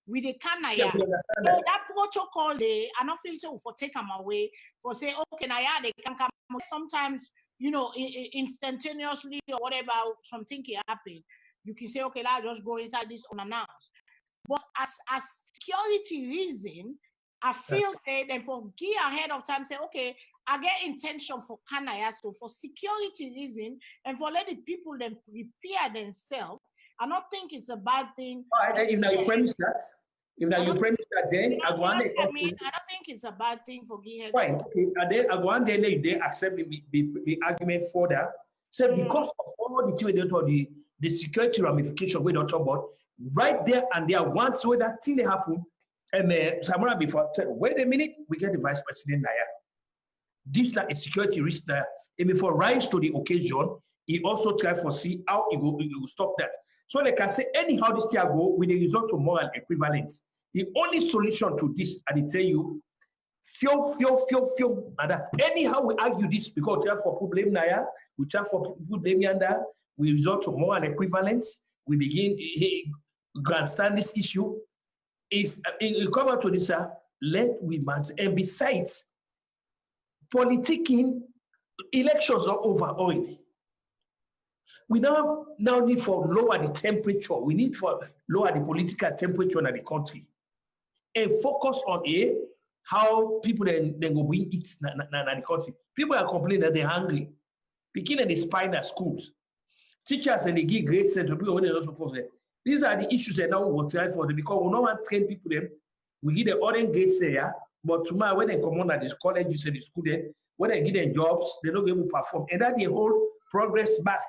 with the canna So that protocol they I not feel so for take them away for say okay now they can come sometimes instantaneously or whatever something can happen. You can say okay, I'll just go inside this unannounced. But as security reason, I feel that and for give ahead of time say, okay, I get intention for Kanaya, so for security reason and for letting people then prepare themselves, I don't think it's a bad thing. If now you premise that, then I don't think it's a bad thing for give. Fine, okay. And then I want they accept the argument for that. So because of all the the security ramification we don't talk about, right there and there, once where that thing happen, and Samora before, wait a minute, we get the vice president Naya. This is a security risk there. And before rise to the occasion, he also try for see how he go stop that. So like I say, anyhow this thing go with the result to moral equivalence. The only solution to this, I tell you, few, and that anyhow we argue this because we try for people blame Naya, we try for people blame Yanda, we resort to moral equivalence, we begin grandstand this issue. Is it come out to this, let we match, and besides, politicking, elections are over already. We now need for lower the temperature. We need for lower the political temperature in the country and focus on how people then go bring it in the country. People are complaining that they're hungry. Beginning the spine at schools. Teachers and they give grades to people when they're not supposed to. These are the issues that now we will try for them because we don't want to train people them. We give the other grades there, but tomorrow when they come on at this college, you say the school then, when they give them jobs, they don't be able to perform. And that the whole progress back.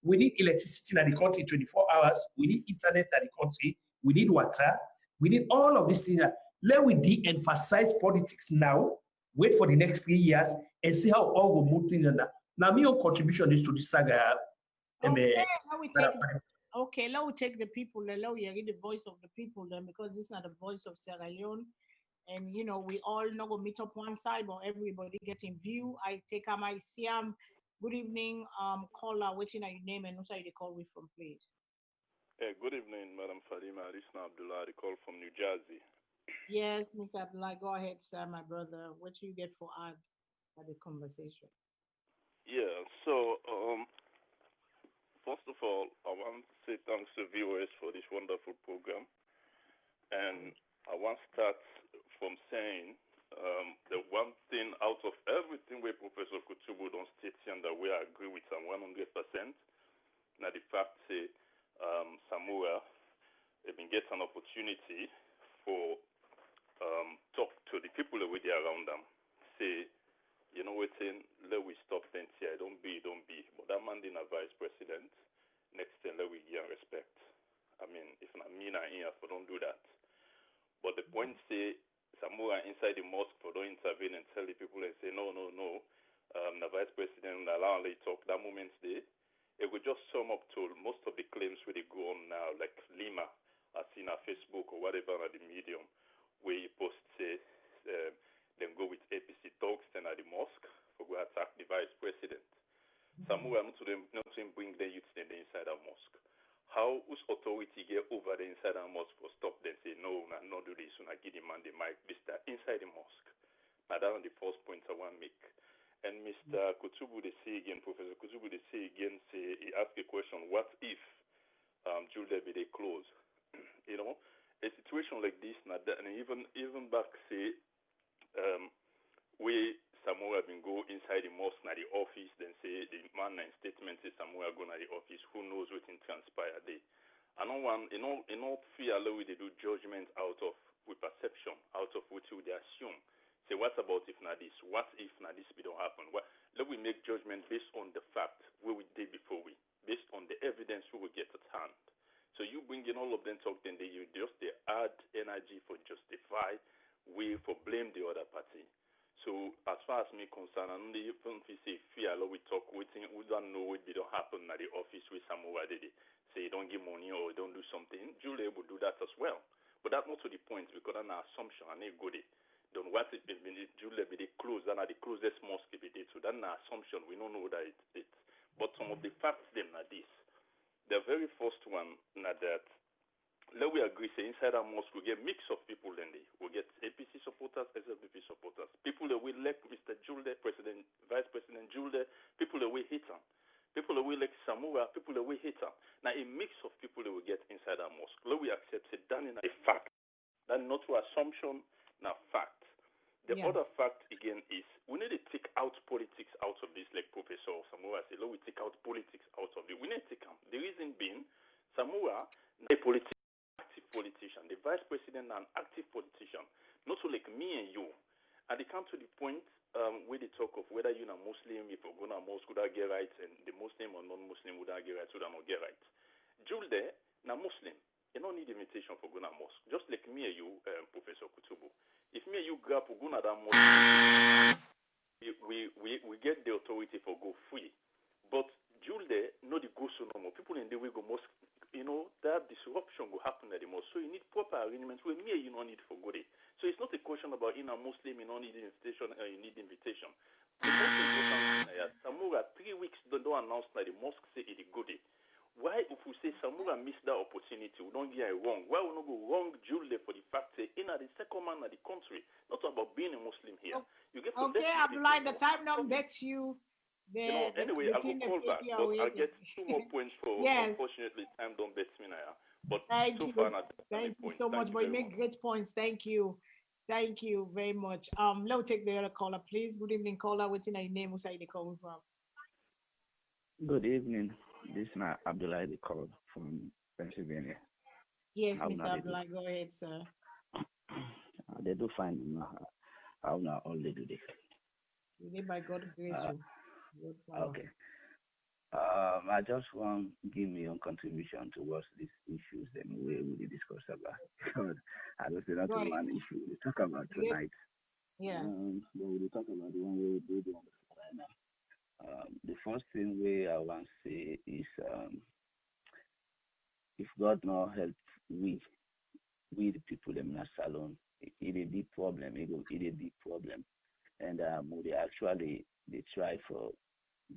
We need electricity in the country 24 hours. We need internet in the country. We need water. We need all of these things. Let we de-emphasize politics now, wait for the next 3 years, and see how all will move things. Now, my own contribution is to this saga. Okay, let me take the people, let me hear the voice of the people then, because this is not the voice of Sierra Leone. And we all not gonna meet up one side, but everybody getting view. I take my Siam. Good evening, caller. Waiting at your name and also they call me from, please. Hey, good evening, Madam Fadima. This is Abdullah. I call from New Jersey. Yes, Mr. Abdullah, go ahead, sir, my brother. What you get for add at the conversation? Yeah. So, first of all, I want to say thanks to viewers for this wonderful program, and I want to start from saying. The one thing out of everything where Professor Kutubu don't state here that we agree with him 100%. Now the fact say Samura been get an opportunity for talk to the people with there around them. Say, what thing, let we stop things here. Don't be. But that man being a vice president, next thing let we give respect. I mean, if not me not here, for don't do that. But the point say Samura inside the mosque for don't intervene and tell the people and say no. The vice president allow they talk that moment there. It would just sum up to most of the claims where they go on now, like Lima, I seen on Facebook or whatever on the medium, where you post say then go with APC talks then at the mosque for go attack the vice president. Samura not to them bring the youth then inside the mosque. How whose authority get over the inside the mosque for stop them say no, not do this, not give the man the mic, this that inside the mosque. Now that's the first point I want to make. And Mr. Kutubu they say again, Professor Kutubu they say again, say he asked a question, what if Julia be they close? A situation like this, not that, and even back say we Samoa been go inside the mosque na the office, then say the man in statement say Samoa go na the office, who knows what in transpire there. I don't want fear allow they do judgment out of with perception, out of what you they assume. Say what about if not this? What if not this be don't happen? Let we make judgment based on the fact where we did before based on the evidence we will get at hand. So you bring in all of them talk, then you just they add energy for justify, we for blame the other party. So as far as me concerned, I don't even say fear. We talk, we don't know what don't happen at the office with Samoa did it. Say don't give money or don't do something. Julia will do that as well. But that's not to the point because that's an assumption and they good. Don't want it Julia be the close and at the closest mosque be it. So that's an assumption. We don't know that it. But some of the facts them are this. The very first one not that. Let we agree, say inside our mosque we get mix of people then we get APC supporters, SLPP supporters, people that we elect Mr. Julde, President, Vice President Julde, people that we hate him, people that we elect Samura, people that we hate him. Now a mix of people that we get inside our mosque. Let we accept it done in a fact. That not to assumption, now fact. The other fact again is we need to take out politics out of this, like Professor Samura said, let we take out politics out of it. We need to take them. The reason being Samura, a politician, the vice president, an active politician, not so like me and you. And they come to the point where they talk of whether you're a Muslim, if you're going to mosque, would I get rights, and the Muslim or non-Muslim would I get rights, would I not get rights. Julde, na Muslim, you don't need invitation for going to mosque. Just like me and you, Professor Kutubu. If me and you grab for going to that mosque, we get the authority for go free. But Jule, no the go so no more. People in the way go mosque, that disruption will happen at the mosque. So you need proper arrangements where me and you don't need for go there. So it's not a question about in a Muslim, you don't need invitation, you need invitation. The most important thing is Samura 3 weeks don't announce that the mosque say it is good. Why if we say Samura missed that opportunity, we don't get it wrong. Why we not go wrong Jule for the fact that in the second man of the country, not about being a Muslim here. You get okay, Abdullah, the time now bet you. Anyway, I'll go call back, but I'll get 2 more points for yes. Unfortunately, time don't bet me now. But thank so you. far, Thank you so much, but you make great points. Thank you. Thank you very much. Let's take the other caller, please. Good evening, caller. What's your name? Who's you calling from? Good evening. This is Abdullah call from Pennsylvania. Yes, Mr. Abdullah, go ahead, sir. They do find how now all they do this. May by God grace you. Okay. I just want to give my own contribution towards these issues that we discuss about. Because I don't say that's one issue we talk about tonight. Yes. But we talk about the one we do right now. The first thing I want to say is if God not help we the people in a salon, it a big problem. It a big problem. And they try for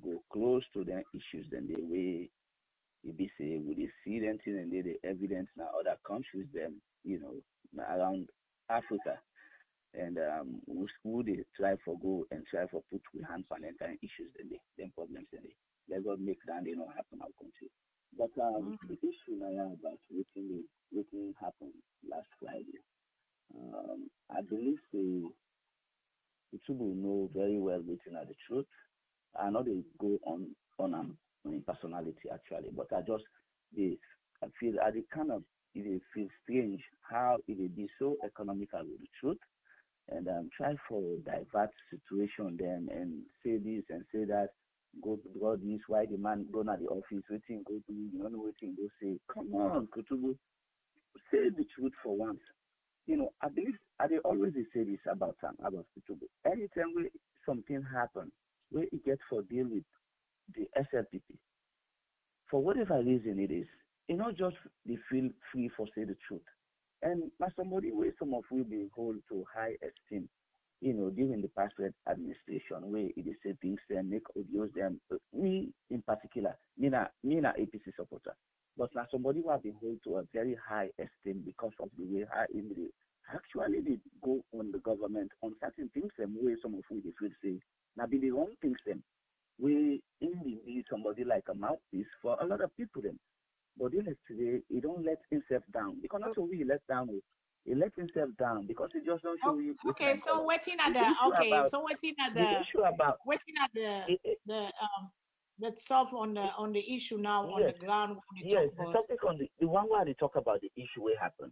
go close to the issues, then the way it be say we see them thing and the evidence now other countries them, around Africa. And we they try for go and try for put with hands on entire issues then them problems then let God make that they not happen our country. But the issue now about what happened last Friday. I believe the people know very well waiting at the truth. I know they go on personality actually, but I feel it feel strange how it be so economical with the truth and try for divert situation then and say this and say that go this why the man go to the office waiting go do you don't know waiting go say come on Kutubu say the truth for once. I believe I always say this about Kutubu. Anytime where something happen where it gets for deal with the SLPP. For whatever reason it is, not just they feel free for say the truth. And as somebody where some of we be hold to high esteem, during the past administration where it is say things and make audios them me in particular, me na APC supporter. But now somebody who have been hold to a very high esteem because of the way how actually they go on the government on certain things and way some of we they feel say now be the wrong things then we indeed somebody like a mouthpiece for a lot of people then. But then today he don't let himself down. Because not only he let down he let himself down because he just don't show you. Okay, so waiting at the issue about the stuff on the issue now on the ground. Yes, the topic on the one where they talk about the issue will happen.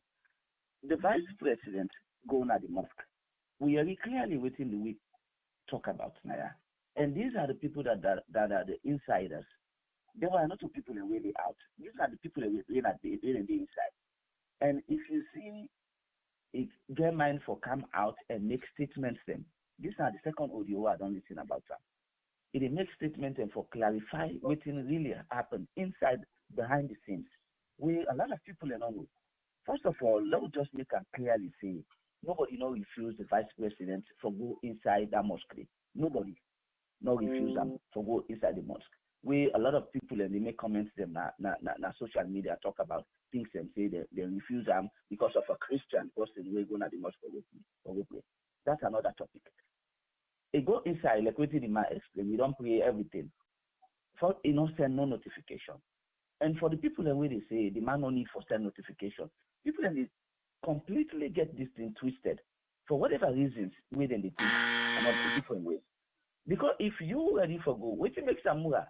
The vice president going at the mosque. We are clearly within the week talk about Naya. And these are the people that are the insiders. There are not two people that really out. These are the people that really at the inside. And if you see it get mind for come out and make statements then, these are the second audio I don't listen about them. It makes statements and for clarify what really happened inside behind the scenes. A lot of people don't know. First of all, let's just make it clearly say nobody refuse the vice president for go inside that mosque. Nobody refuse them for go inside the mosque. A lot of people and they make comments them na social media talk about things and say they refuse them because of a Christian person who go to the mosque for go pray. That's another topic. They go inside like what the man explain. We don't pray everything. For send no notification. And for the people that way they say the man no need for send notification. People and they completely get this thing twisted for whatever reasons within the thing and of different ways. Because if you ready for go, what you make Samura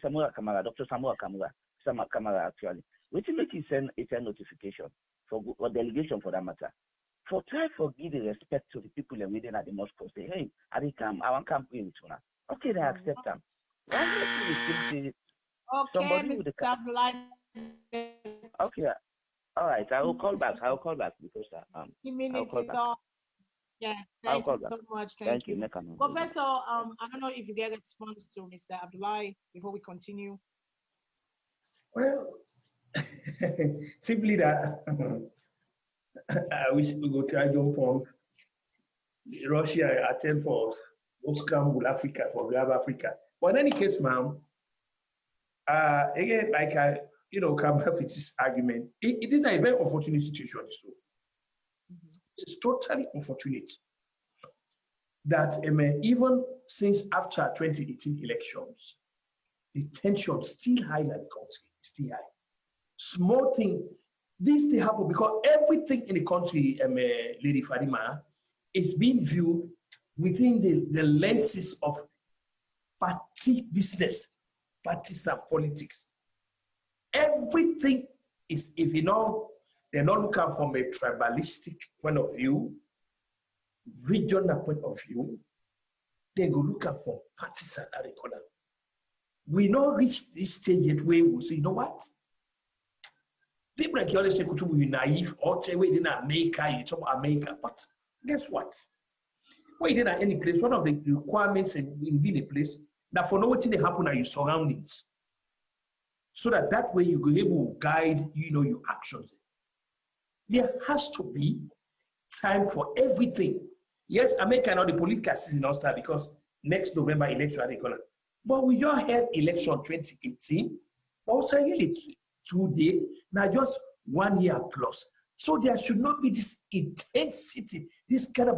Kamara, Dr. Samura Kamara actually, what you make you send a notification for delegation for that matter. For try for give the respect to the people that within at the mosque say, hey, I want to come pray with you now. Okay, they accept them. Why do you still say somebody with the Mr. okay. All right, I will call back. I will call back because I'll minutes call is back. all. Yeah, I'll thank call you back. so much. Thank Thank you. you. Professor, I don't know if you get a response to Mr. Abdullahi before we continue. Well, simply that I wish we go try jump on Russia attempt for Mosque Africa for grab Africa. But in any case, ma'am, again, like I, come up with this argument. It is a very unfortunate situation. So it's totally unfortunate that even since after 2018 elections, the tension still high in the country, still high. Small thing, this still happen because everything in the country, Lady Fadima, is being viewed within the lenses of party business, partisan politics. Everything is, if they're not looking from a tribalistic point of view, regional point of view, they go look at from partisan at the corner. We not reach this stage yet where we say, you know what? People like you always say, Kutubu, you're naive, or say, we didn't America, you talk about America. But guess what? When you didn't any place, one of the requirements in being a place, that for nothing to happen at your surroundings. So that way you go able to guide, your actions. There has to be time for everything. Yes, America now the political season now start because next November election are going. But we just had election 2018. Also, really today, now just 1 year plus. So there should not be this intensity, this kind of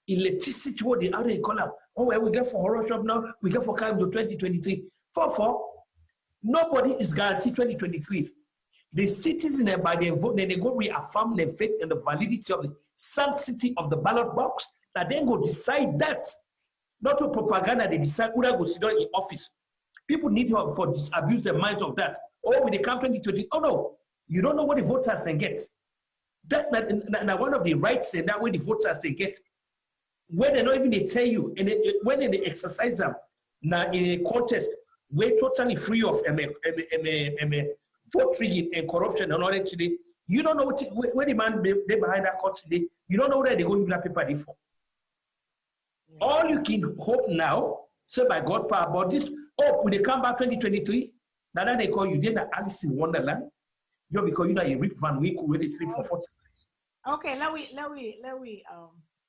electricity, what the other call up. Oh, well, we get for horror shop now, we get for kind of 2023. For nobody is guaranteed 2023. The citizens, by their vote, then they go reaffirm their faith in the validity of the sanctity of the ballot box, that then go decide that. Not to propaganda, they decide who go sit down in office. People need help for disabuse their minds of that. Oh, when they come 2020, oh no, you don't know what the voters can get. That one of the rights and that way the voters they get. When they not even they tell you, and when they exercise them, now in a contest, we're totally free of vote rigging and corruption and all that today. You don't know where the man they behind that court today. You don't know where they go use that paper for. All you can hope now, so by God power, about this, when they come back 2023, now they call you, then Alice in Wonderland, just because you know a Rip Van Winkle where they sleep for 40 days. Okay, let we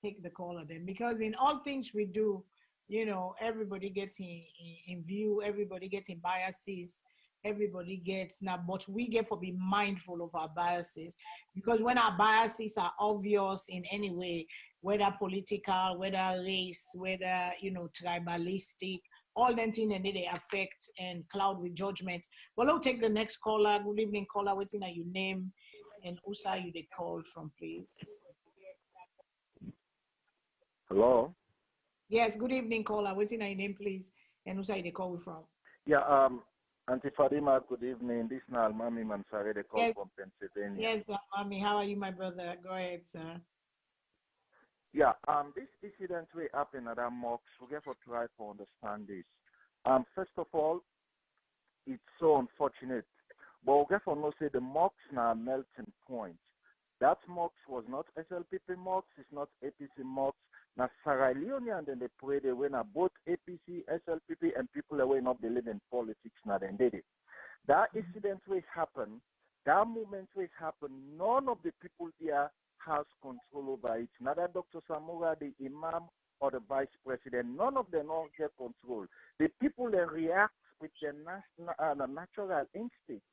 take the caller then, because in all things we do, everybody gets in view, everybody gets in biases, everybody gets now, but we get to be mindful of our biases, because when our biases are obvious in any way, whether political, whether race, whether tribalistic, all them things, and they affect and cloud with judgment. Well, we'll take the next caller. Good evening, caller. Waiting at your name and USA you they call from, please. Hello. Yes, good evening, caller. Waiting at your name, please, and USA they call from. Yeah, Auntie Fadima, good evening. This is Mami Mansare, they call from Pennsylvania. Yes, Mami, how are you, my brother? Go ahead, sir. Yeah, this incident will happen at our mosque. We have to try to understand this. First of all, it's so unfortunate, but we have to know say the mosque now melting point. That mosque was not SLPP mosque, it's not APC mosque. Now Sierra Leone and then they pray they win both APC, SLPP, and people that will not believe in politics now then did it. That incident will happen, that moment will happen, none of the people there has control over it. Neither Dr. Samura, the Imam, or the Vice President, none of them all get control. The people that react with their natural instincts.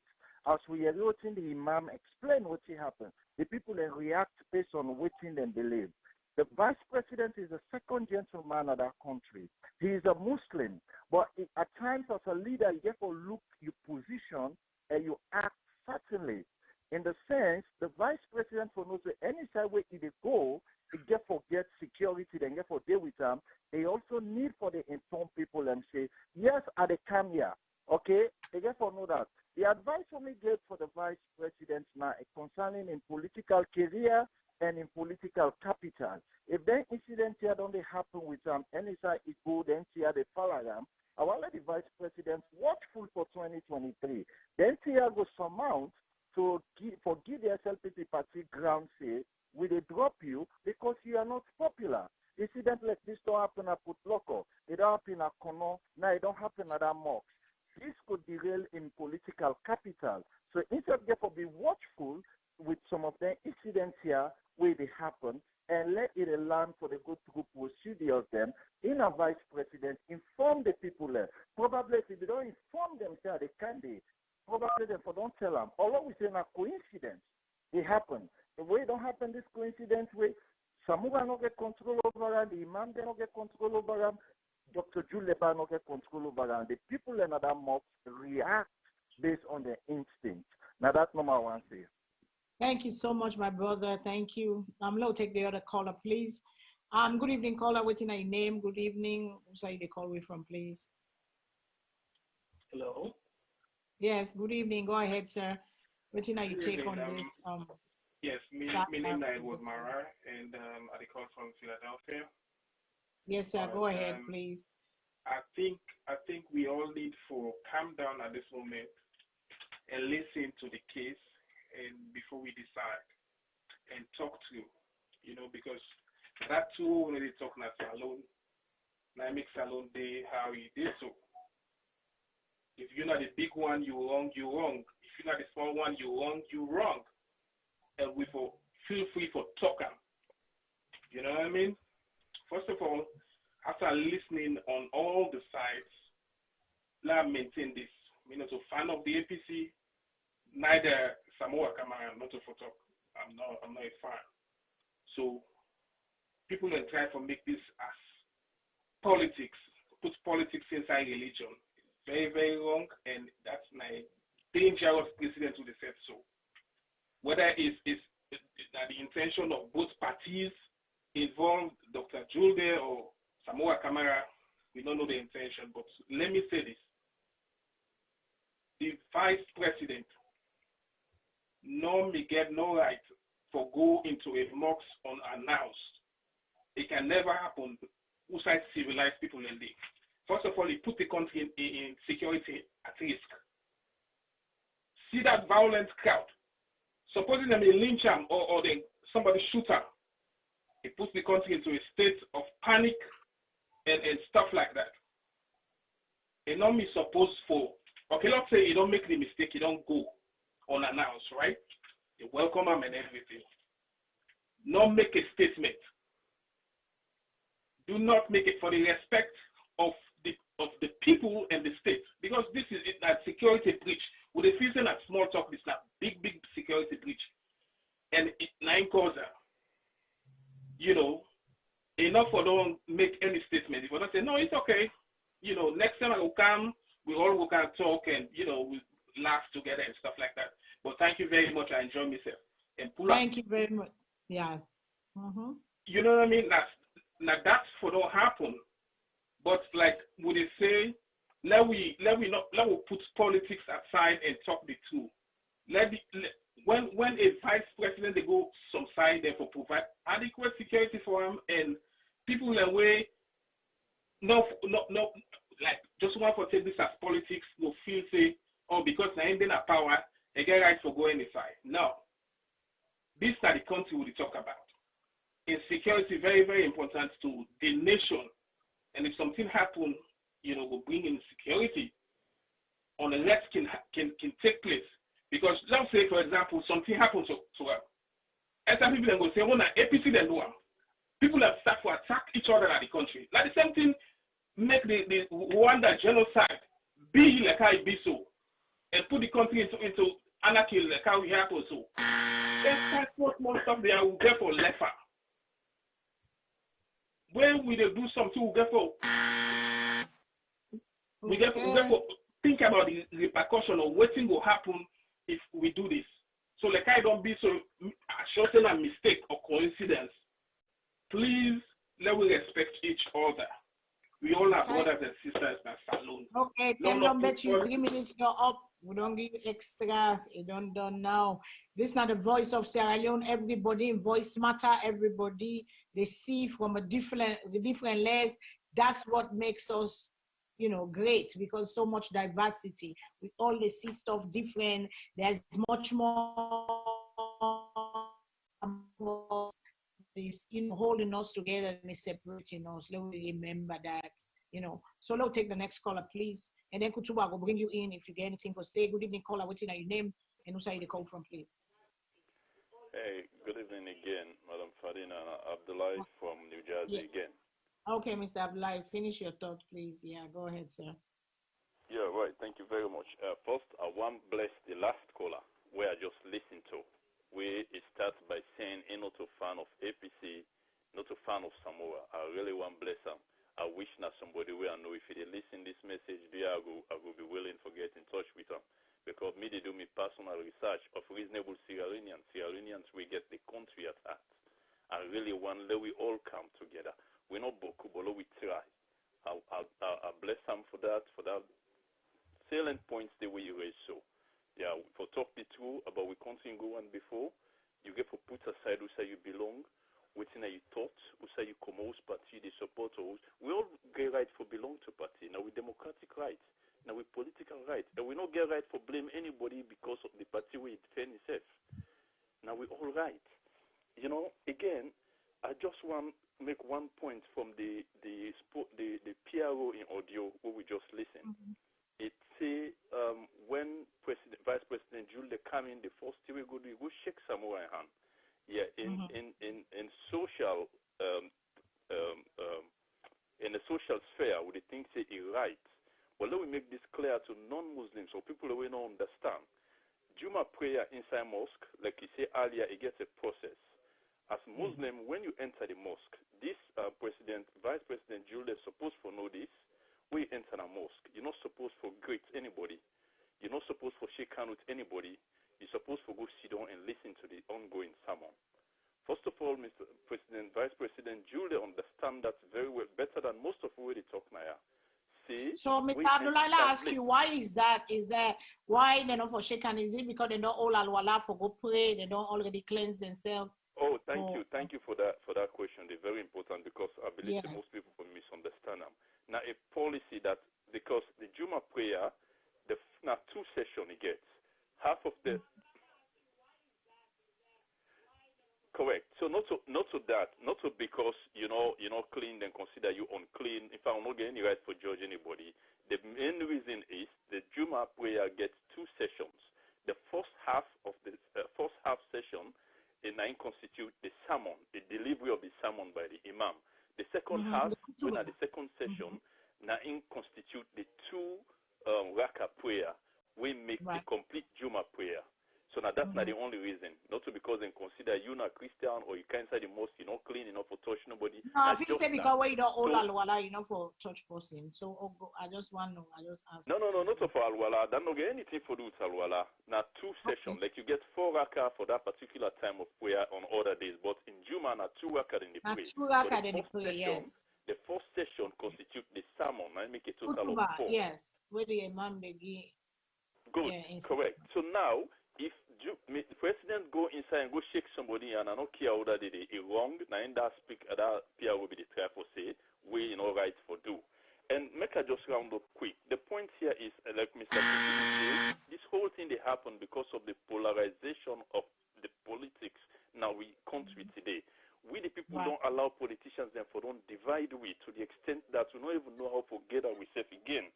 As we are watching the Imam explain what happened, the people that react based on what they believe. The Vice President is the second gentleman of that country. He is a Muslim, but at times as a leader, you have to look your position and you act certainly. In the sense, the Vice President for knows any side where he go, he get forget security, then get for deal with them. They also need for the inform people and say, yes, I come here. Okay? They get for know that. The advice for me get for the Vice President now concerning in political career and in political capital. If that incident here don't happen with any side it go, then here they follow them. I want the Vice President watchful for 2023. Then here go surmount to give the SLPP party ground say, will they drop you because you are not popular? Incident like this don't happen at Putloko, it don't happen at Kono, now it don't happen at that Mosque. This could derail in political capital. So instead, therefore, be watchful with some of the incidents here where they happen and let it allow for the go through procedure of them. In a vice president, inform the people there. Probably if they don't inform themselves, they can be. Probably therefore don't tell them. Although we say a coincidence, it happened. The way it don't happen, this coincidence way, Samura no get control over them, the Imam they don't get control over them, Dr. Juleba no get control over them. The people in that mosque react based on their instinct. Now that's number one thing. Thank you so much, my brother. Thank you. Now take the other caller, please. Good evening, caller. What's your name? Good evening. Who's the call away from, please? Hello. Yes. Good evening. Go ahead, sir. What's your take on this? Yes, my name is Mara, and I call from Philadelphia. Yes, sir. Go ahead, please. I think we all need to calm down at this moment and listen to the case, and before we decide and talk to, because that too when they talk at SALONE, I make SALONE day how he did so. If you're not the big one, you're wrong. If you're not the small one, you're wrong. And we feel free for talking. You know what I mean? First of all, after listening on all the sides, let me maintain this. To fan of the APC, neither Samoa Kamara, not to talk. I'm not a fan. So people can try to make this as politics, put politics inside religion. It's very, very wrong, and that's my dangerous precedent to the said so. Whether it's the intention of both parties involved, Dr. Julde or Samoa Kamara, we don't know the intention, but let me say this. The vice president may get no right for go into a mosque unannounced. It can never happen outside civilized people in the. First of all, it put the country in security at risk. See that violent crowd. Supposing them in lynch him or somebody shoot him, it puts the country into a state of panic and stuff like that. It not me supposed for, okay, let's say you don't make the mistake, you don't go unannounced, right? You welcome him and everything. Not make a statement. Do not make it for the respect of the people and the state, because this is a security breach. With the facing at small talk, this is a big security breach. And it nine causes, enough for don't make any statement. If I don't say, no, it's okay. Next time I will come, we all will can talk and, we laugh together and stuff like that. But thank you very much. I enjoy myself. And thank you very much. Yeah. Mm-hmm. You know what I mean? That's for don't happen. But like would they say, let we put politics aside and talk the truth. When a vice president they go some side there for provide adequate security for him and people in a way no like just want to take this as politics, no feel say, oh, because I ain't in a power, they get right for going inside. No. This is the country we talk about. Insecurity very, very important to the nation. And if something happens, will bring insecurity on the left can take place. Because let's say, for example, something happens to her. And some people then go say, well, now APC then do them. People have started to attack each other in the country. Like the same thing make the Rwanda genocide be like how it be so. And put the country into anarchy like how we happen so. There's more stuff there will get for left. When we do something, we get for think about the repercussion of what will happen if we do this. So like I don't be so shorten a mistake or coincidence. Please let we respect each other. We all are brothers and sisters at SALONE. Okay, don't bet you 3 minutes you're up. We don't give you extra. You don't now. This is not the voice of Sierra Leone. Everybody in voice matter. Everybody they see from a different lens. That's what makes us great, because so much diversity. We all see stuff different. There's much more this, holding us together and separating us. Let me remember that. So let's take the next caller, please. And then Kutuba will bring you in if you get anything for say. Good evening, caller. What's your name and who's you call from, please? Hey, good evening again, Madam Fadina Abdullah from New Jersey again. Okay, Mr. Abdullah, finish your thought, please. Yeah, go ahead, sir. Yeah, right. Thank you very much. First, I want to bless the last caller where I just listened to, where it starts by saying, not a fan of APC, not a fan of Samoa. I really want to bless him. I wish now somebody where I know if they listen this message, I will be willing to get in touch with them. Because me, they do me personal research of reasonable Sierra Leoneans. Sierra Leoneans, we get the country at heart. I really want that we all come together. We're not boku, but we try. I bless them for that salient points the way you raise so. Yeah, for talk the truth about we country go on before, you get for put aside who say you belong, waiting that you thought, who say you come host party, the supporters. We all get right for belong to party. Now we democratic right. Now we political right. And we don't get right for blame anybody because of the party we defend itself. Now we all right. Again, I just want to make one point from the PRO in audio where we just listened. Mm-hmm. It say when Vice President Julia come in the first day we go shake Samoa hand. Yeah, in social in the social sphere, we think say it right. Well, let me make this clear to non-Muslims or people who don't understand. Juma prayer inside mosque, like you say earlier, it gets a process. As Muslim, when you enter the mosque, this Vice President Julia is supposed to know this. When you enter a mosque, you're not supposed to greet anybody. You're not supposed to shake hands with anybody. You're supposed to go sit down and listen to the ongoing sermon. First of all, Mr. President, Vice President Julia understand that very well, better than most of where they talk now. See? So, Mr. Abdullah, I ask you, why is that? Is that why they don't for shake hands? Is it because they don't all al-wala for go pray? They don't already cleanse themselves? Oh, thank you for that question. They're very important because I believe that most people will misunderstand them. Now, a policy that, because the Juma prayer, now 2 sessions it gets. Half of the... Correct. So not because you're not clean and consider you unclean. If I'm not getting right for judge anybody, the main reason is the Juma prayer gets 2 sessions. The first half of the first half session, it constitute the sermon, the delivery of the sermon by the Imam. The second half, when at the second session, now constitute the 2 raka prayer. We make the complete Juma prayer. So now that's not the only reason. Not because they consider you not Christian or you can't inside the mosque, you're not clean enough for touch nobody. No, I think say because we don't all al-wala, for touch person. So I just want to, I just ask. No, not for al-wala. That not get anything for do with al-wala. Now 2 sessions, like you get 4 raka for that particular time of prayer on other days. But in Juma, now 2 raka in the prayer. 2 raka in the prayer, yes. The first session constitute the sermon. I make a total of 4. Yes, where the Imam begin. Good, correct. So now, if the president go inside and go shake somebody and I don't care whether they wrong, now in that speak that Pierre will be the try for say we right for do. And make I just round up quick. The point here is like Mr. said, this whole thing they happen because of the polarization of the politics now we country today. We the people don't allow politicians them for don't divide we to the extent that we don't even know how to get ourselves again.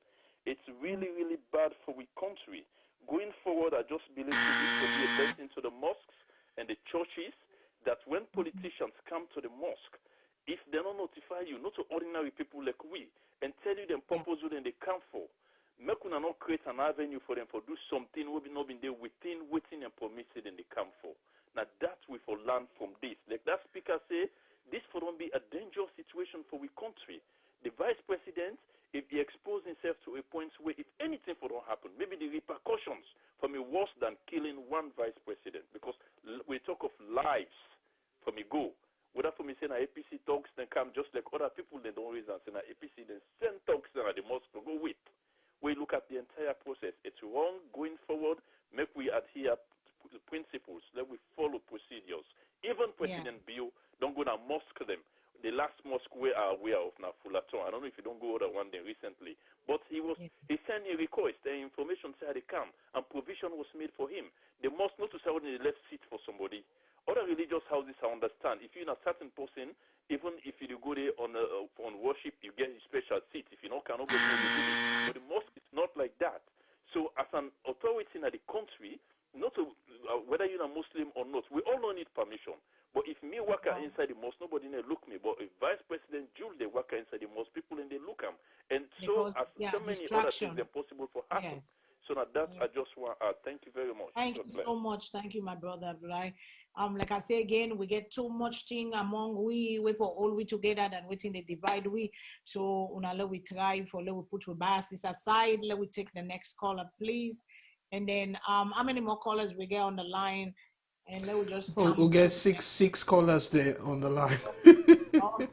It's really, really bad for we country. Going forward, I just believe this will be a blessing to the mosques and the churches that when politicians come to the mosque, if they don't notify you, not to ordinary people like we, and tell you the purpose when they come for, make una not create an avenue for them for do something will be not been there within, waiting and permitted and they come for. Now that we for learn from this. Like that speaker say, this for don't be a dangerous situation for we country. The vice president, if he exposes himself to a point where if anything for don't happen, maybe the repercussions from a worse than killing one vice president, because we talk of lives from a go. Whether for me saying APC talks then come just like other people they don't raise and say APC then send talks then at the mosque to go with. We look at the entire process. It's wrong going forward. Make we adhere to the principles. Let we follow procedures. Even President Bio don't go to mosque them. the last mosque we are aware of now, Fulaton. I don't know if you don't go over one day recently, but he sent a request, the information said they come, and provision was made for him. The mosque not to say only left seat for somebody. Other religious houses, I understand. If you're a certain person, even if you go there on worship, you get a special seat. If you cannot go to the but the mosque is not like that. So as an authority in the country, not to, whether you're a Muslim or not, we all don't need permission. But if me work inside the mosque, nobody may look me. But if Vice President Jules they work inside the mosque, people in they look him. And so as so many other things are possible for happen. Yes. So now that I just want thank you very much. Thank you so much. Thank you, my brother. Right? Like I say again, we get too much thing among we for all we together than waiting they divide we. So let we try for let we put our biases aside. Let we take the next caller, please. And then how many more callers we get on the line? And let we just we'll get six callers there on the line. Okay.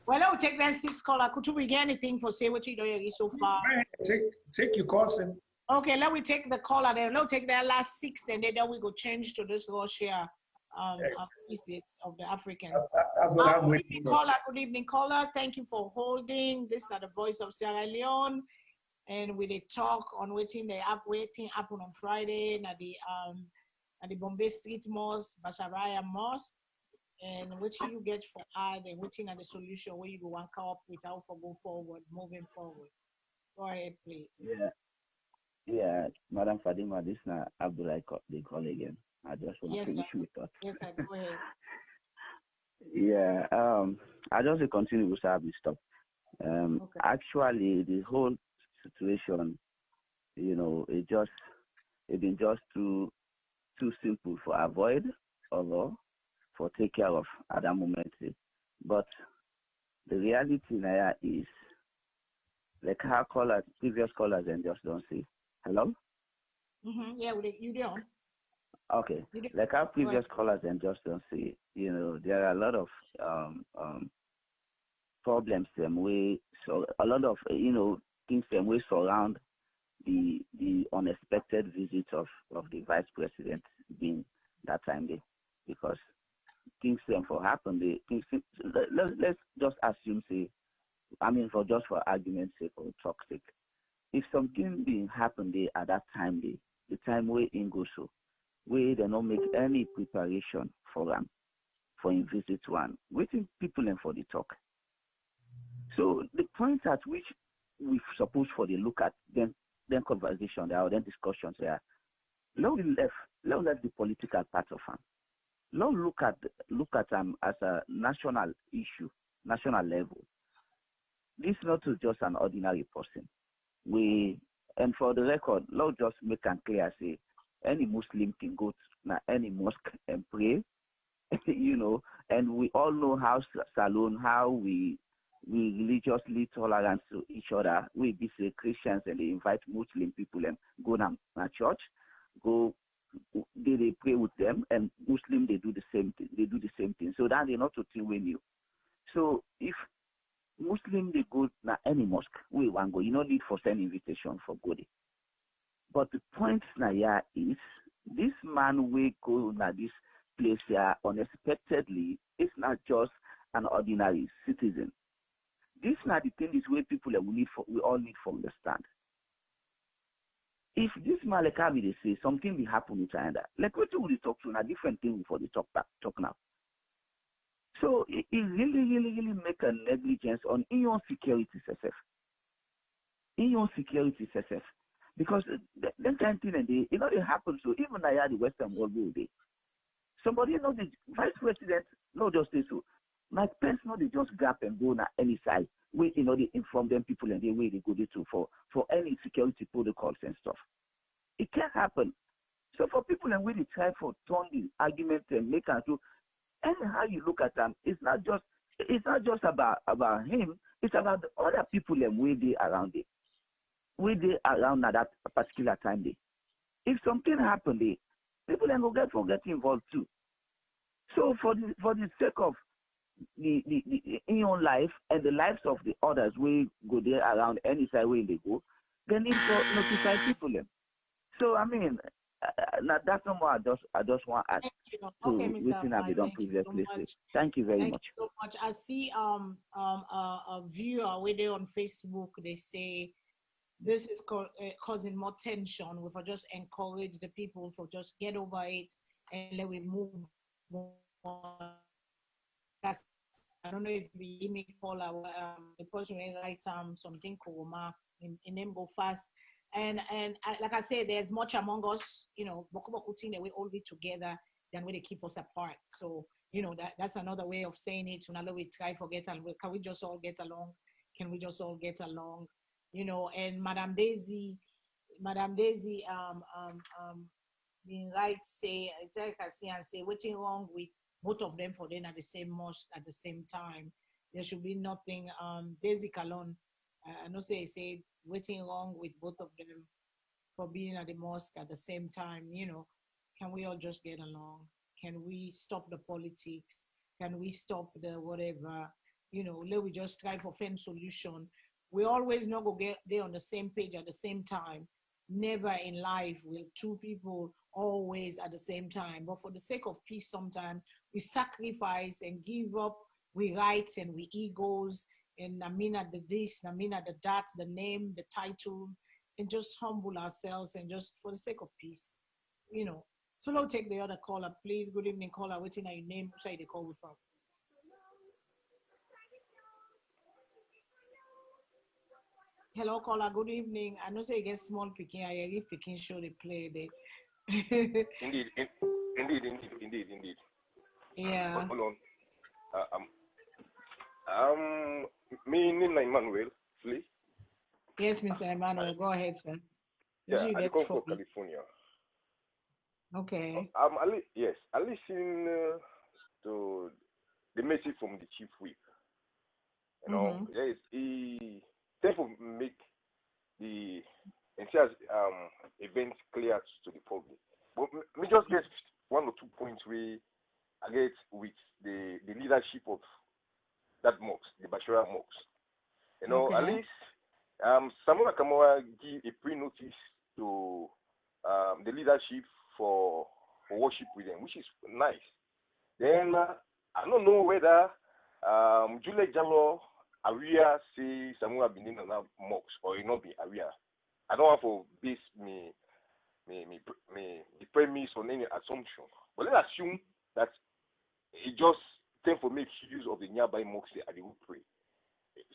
Well, let we take that 6 caller. Could we get anything for say what you do so far? Take your calls and okay, let we take the caller there. Let we take that last 6, and then we go change to this Russia states of the Africans. Good evening, caller. Good evening, caller. Thank you for holding. This is the voice of Sierra Leone. And we they talk on waiting happen on Friday at the Bombay Street Mosque, Basharia Mosque, and what you get for ad and waiting at the solution where you go one come up without for go forward, moving forward. Go ahead, please. Yeah, Madam Fadima, this is not Abdullah they call again. I just want to finish with that. Yes, sir, go ahead. I just continue with service stop. Okay. Actually, the whole situation, it been just too simple for avoid or for take care of at that moment. But the reality now is like how previous callers and just don't see. Hello? Mm-hmm. Yeah, you don't. Okay. Like our previous callers and just don't see, there are a lot of problems so a lot of things we surround the unexpected visit of the vice president being that time day, because things for happen let's just assume for argument's sake or talk sake, if something being happened there at that time day, the time where in go so where they don't make any preparation for them for in visit one, waiting people and for the talk. So the point at which we supposed for the look at then conversation there or then discussions there, let the political part of them. Now look at as a national issue, national level. This is not just an ordinary person. And for the record, let's just make it clear, say any Muslim can go to any mosque and pray, and we all know how SALONE, how we religiously tolerant to each other. We be say Christians and they invite Muslim people and go to church, they pray with them, and Muslim they do the same thing. They do the same thing. So that they not to think we new. So if Muslim they go to any mosque, we want go. You don't need for send invitation for go there. But the point now here is this man will go to this place here unexpectedly. It's not just an ordinary citizen. This now the thing is where people we all need to understand. If this man like they say something will happen with another, like what we talk to a different thing before the talk now. So it really make a negligence on your security self. In your security self. Because that kind of thing it happens so even I had the Western world go there. Somebody the vice president not just say so. My parents they just grab and go on any side. We they inform them people and the way they go there to for any security protocols and stuff. It can't happen. So for people and we try for turn the argument and make and so anyhow you look at them, it's not just about him, it's about the other people and way they around it. Way they around at that particular time day. If something happened there, people then go get involved too. So for the sake of the in your life and the lives of the others, we go there around any side way they go, they need to notify people. So Now that's no more. I just want to add Thank you. Okay, to Mr. written have Amai, been done thank you so previously. much. Thank you very Thank much. you so much. I see a viewer with it on Facebook. They say this is causing more tension. We for just encourage the people for just get over it and let we move on. That's, I don't know if we may call our the person will write something Kuruma in name go fast. Like I said, there's much among us, boku boku thing that we all be together than where they keep us apart. So, that's another way of saying it. Now we try forget and can we just all get along? Can we just all get along? And Madam Daisy being right say it's like I see and say what's wrong with both of them for them at the same mosque at the same time. There should be nothing Daisy Kalon. I know say what's wrong with both of them for being at the mosque at the same time, can we all just get along? Can we stop the politics? Can we stop the whatever? Let we just try for find solution. We always not go get there on the same page at the same time. Never in life will two people always at the same time. But for the sake of peace, sometimes we sacrifice and give up we rights and we egos and Namina the this, Namina the that, the name, the title, and just humble ourselves and just for the sake of peace, So we'll take the other caller, please. Good evening, caller. What's your name? Who say they call from? Hello, caller. Good evening. I know say you get small picking. I hear picking show they play there. Indeed. Yeah. Hold on. Me name na Emmanuel, please. Yes, Mr. Emmanuel. Go ahead, sir. Yeah, I come from California. Okay. I listen to the message from the chief whip. Yes, he tend to make the entire event clear to the public. But me just get 1 or 2 points where I get with the leadership of that mosque, the Basharia mosque. Okay. At least Samura Kamara give a pre-notice to the leadership for worship with them, which is nice. Then I don't know whether Juliet Jallo Aria say Samura been in another mosque or it not be Aria. I don't want to base me premise on any assumption. But let's assume that it just tend to make use of the nearby mosque and they will pray.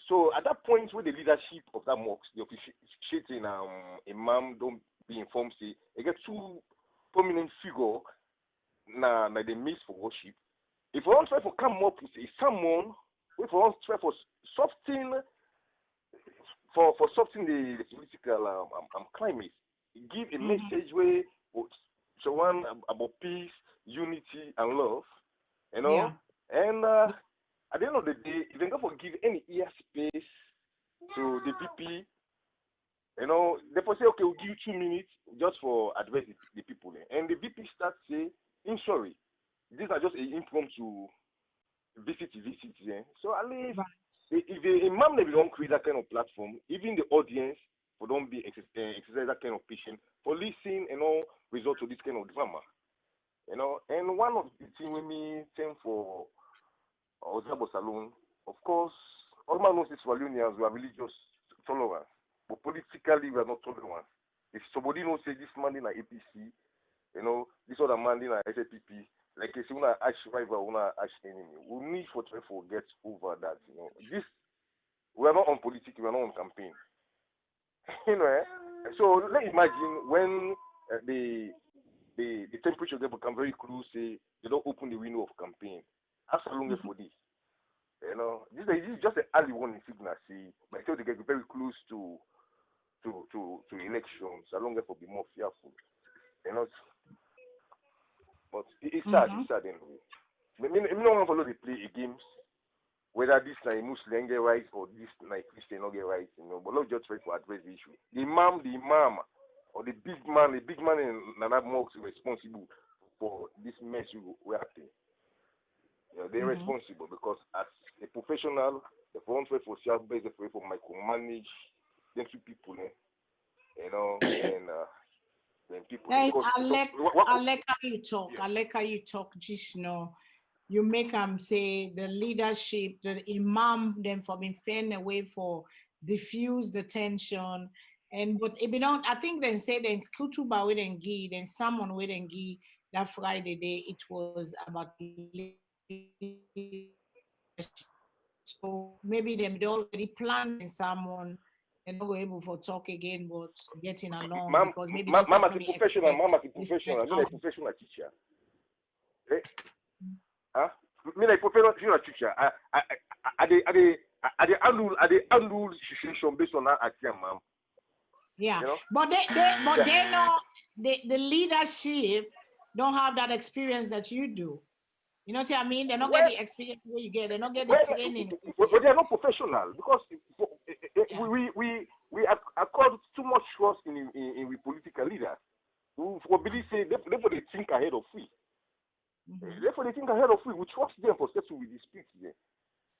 So at that point where the leadership of that mosque, the officiating imam don't be informed, say they get 2 prominent figure na they miss for worship. If we want to try to come up with someone, if we want to try for something for something the political climate, give a message where so one about peace, unity, and love, Yeah. And at the end of the day, if they don't give any ear space to the VP, they say, okay, we'll give you 2 minutes just for address the people. And the VP starts say, I'm sorry, these are just an impromptu visit. Yeah. So at least if the imam never don't create that kind of platform, even the audience for don't be exercise that kind of patience for listening and all result to this kind of drama. And one of the things we me think for Ozabo Salone, of course, all man knows is Walloonians we are religious tolerant, but politically we are not tolerant. If somebody knows say this man in a APC, this other man in a SAPP, like if you want to ash rival, want to ash enemy, we need to try to get over that. This we are not on politics, we are not on campaign. So let's imagine when the temperature get become very close, say they don't open the window of campaign. How long for this? This is just an early warning signal. See, by the time they get very close to elections, how long for be more fearful? But it's sad. It's sad anyway. I don't want to follow the play games. Whether this na a Muslim get right or this na a Christian not get right, but let's just try to address the issue. The imam, or the big man in Nana Mosque is responsible for this mess we are in. They're responsible because as a professional, the front way for self-based, the way for micromanage them 2 people, and then people. Hey, Because, I like how you talk. Yeah. I like how you talk. Just you make them say the leadership, the imam, them for being fair away for diffuse the tension. And but if you don't, I think they say then kutuba with and gi, then someone with and gi that Friday day it was about leadership. So maybe them they already planned and someone they're not able for talk again, but getting along because maybe that's Mama what is we professional. Mama is expect. professional. I mean, a professional teacher. Eh? Huh? I mean, a professional teacher. Are they handle situation based on that action, ma'am? Yeah, You know? but they know the leadership don't have that experience that you do. You know what I mean? They don't get the experience where you get. They don't get the training. Well, they are not professional because we accord too much trust in political leaders. Who believe say therefore they think ahead of we. Therefore they think ahead of we. We trust them for settle with disputes there.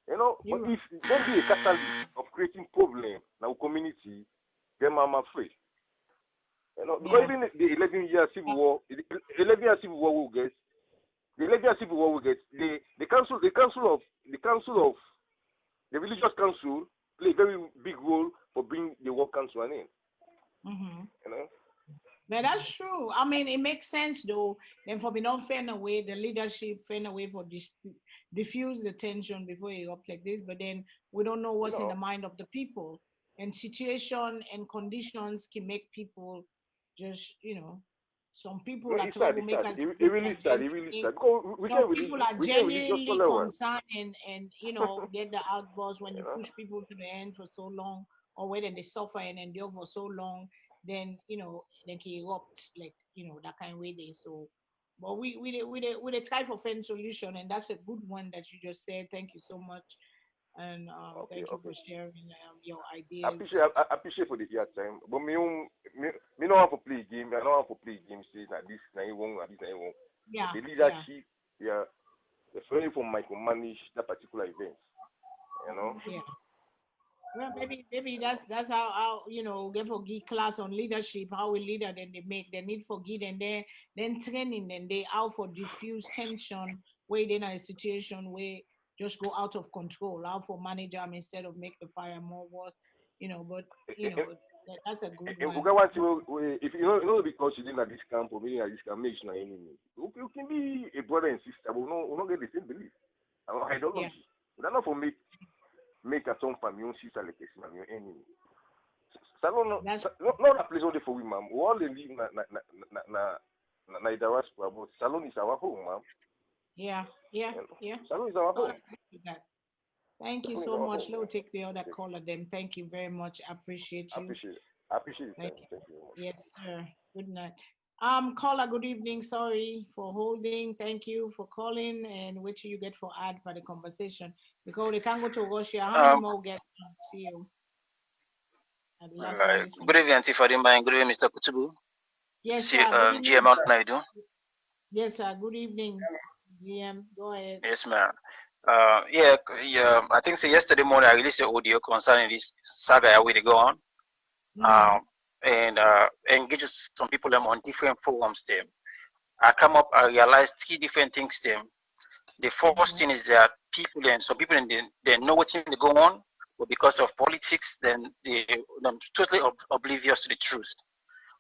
You know, but if they be a catalyst of creating problem in our community, then I'm afraid. You know, because even the 11-year civil war, the 11-year civil war will get. The 11-year civil war will get. The religious council play a very big role for bringing the war council an end. You know. But that's true. I mean, it makes sense though. Then for being not fair away, the leadership fair away for diffuse the tension before it erupt like this. But then we don't know what's in the mind of the people, and situation and conditions can make people just some people are troublemakers. It really sad. Because people are genuinely concerned and get the outburst when you push people to the end for so long, or whether they suffer and endure for so long, then they can erupt like that kind of way they so. But we try for find solution, and that's a good one that you just said. Thank you so much, and thank you for sharing your ideas. I appreciate for the year time, but me don't have to play game. I don't have to play games. Say that this na won't, this na won't. Yeah. The leadership, they're referring for micromanage that particular event. You know. Yeah. Well, maybe that's how get for give class on leadership, how we leader, then they need for give and then training, then they out for diffuse tension where they in a situation where just go out of control, out for manage them instead of make the fire more worse, but that's a good one. If you know because you didn't at this camp or meaning at this camp, make no enemy. You can be a brother and sister, but we not get the same belief. I don't know. That's not for make a song from your sister like your enemy. Salon not a place only for we, ma'am. We all live na diaspora, but Salon is our home, ma'am. Yeah. Salon is our home. Thank you so much. Let me take the other caller then. Thank you very much. I appreciate you. I appreciate it. Thank you. Yes, sir. Good night. Caller, good evening. Sorry for holding. Thank you for calling, and what you get for add for the conversation because they can't go to Russia. How many more get see you? Good evening, Auntie Fadimba, and good evening, Mr. Kutubu. Yes, sir. GM, how can I do? Yes, sir. Good evening, GM. Go ahead. Yes, ma'am. Yeah. I think yesterday morning I released an audio concerning this saga where they go on. And engage some people them on different forums them. I realized 3 different things them. The first thing is that some people they know what's going to go on, but because of politics, then they're totally oblivious to the truth.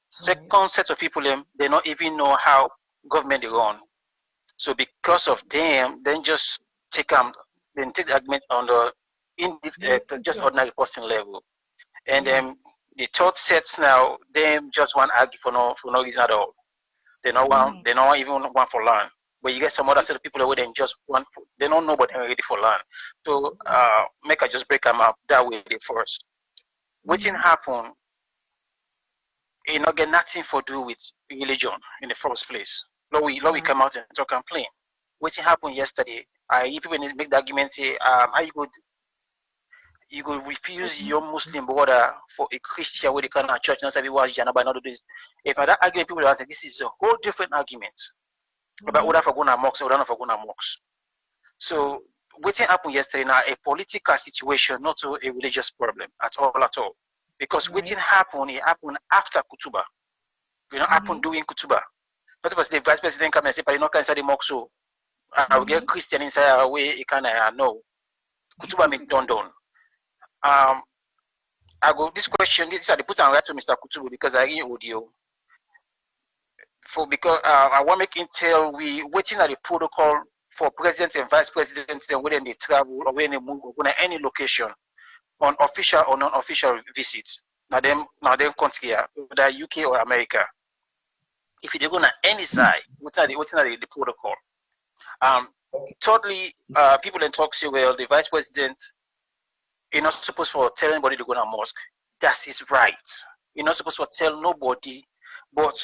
Second set of people them, they don't even know how government is run. So because of them, then just take the argument on the just ordinary person level. And then the third sets now, them just want to argue for no reason at all. They don't even want for land. But you get some other set of people where they just want, they don't know what they're ready for land. So make I just break them up that way first. What happen, it not get nothing to do with religion in the first place. We come out and talk and complain. What happened yesterday, people make the argument say, you could refuse your Muslim brother for a Christian where they come to church and say, "Watch Janaba and all this." If that argument, people are saying this is a whole different argument about whether for going to mosque or not for going to mosque. So what happened yesterday now a political situation, not a religious problem at all. Because what happened, it happened after Kutuba. We don't happen doing kutuba. Not because the vice president come and say, but you know, can inside the mosque, so I will get Christian inside our way. You can know kutuba me done. I go this question. This are the put on right to Mr. Kutubu because I hear audio. Because I want to make intel we waiting at the protocol for presidents and vice presidents and when they travel or when they move or go to any location on official or non-official visits. Now them country here, whether UK or America. If you go on any side, what's the protocol? Thirdly, people then talk say, well, the vice president you're not supposed to tell anybody to go to a mosque. That is right. You're not supposed to tell nobody, but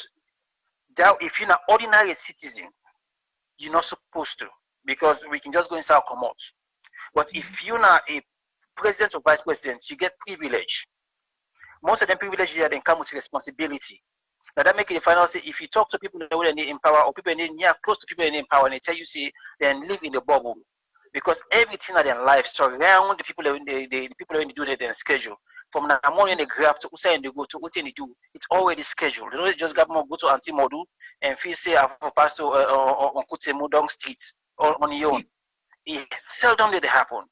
that if you're an ordinary citizen, you're not supposed to, because we can just go inside our out. But if you're not a president or vice president, you get privilege. Most of them privileges here then come with responsibility. Now that make it the final say if you talk to people that are in power or people near close to people in power and they tell you say then live in the bubble. Because everything in their life surround the people the people when they do their schedule. From the morning they grab to Usa and they go to what they do, it's already scheduled. They don't just grab more go to Anti Modu and feel say I have pastor on Kute Mudong Street or on your own. It seldom did it happen.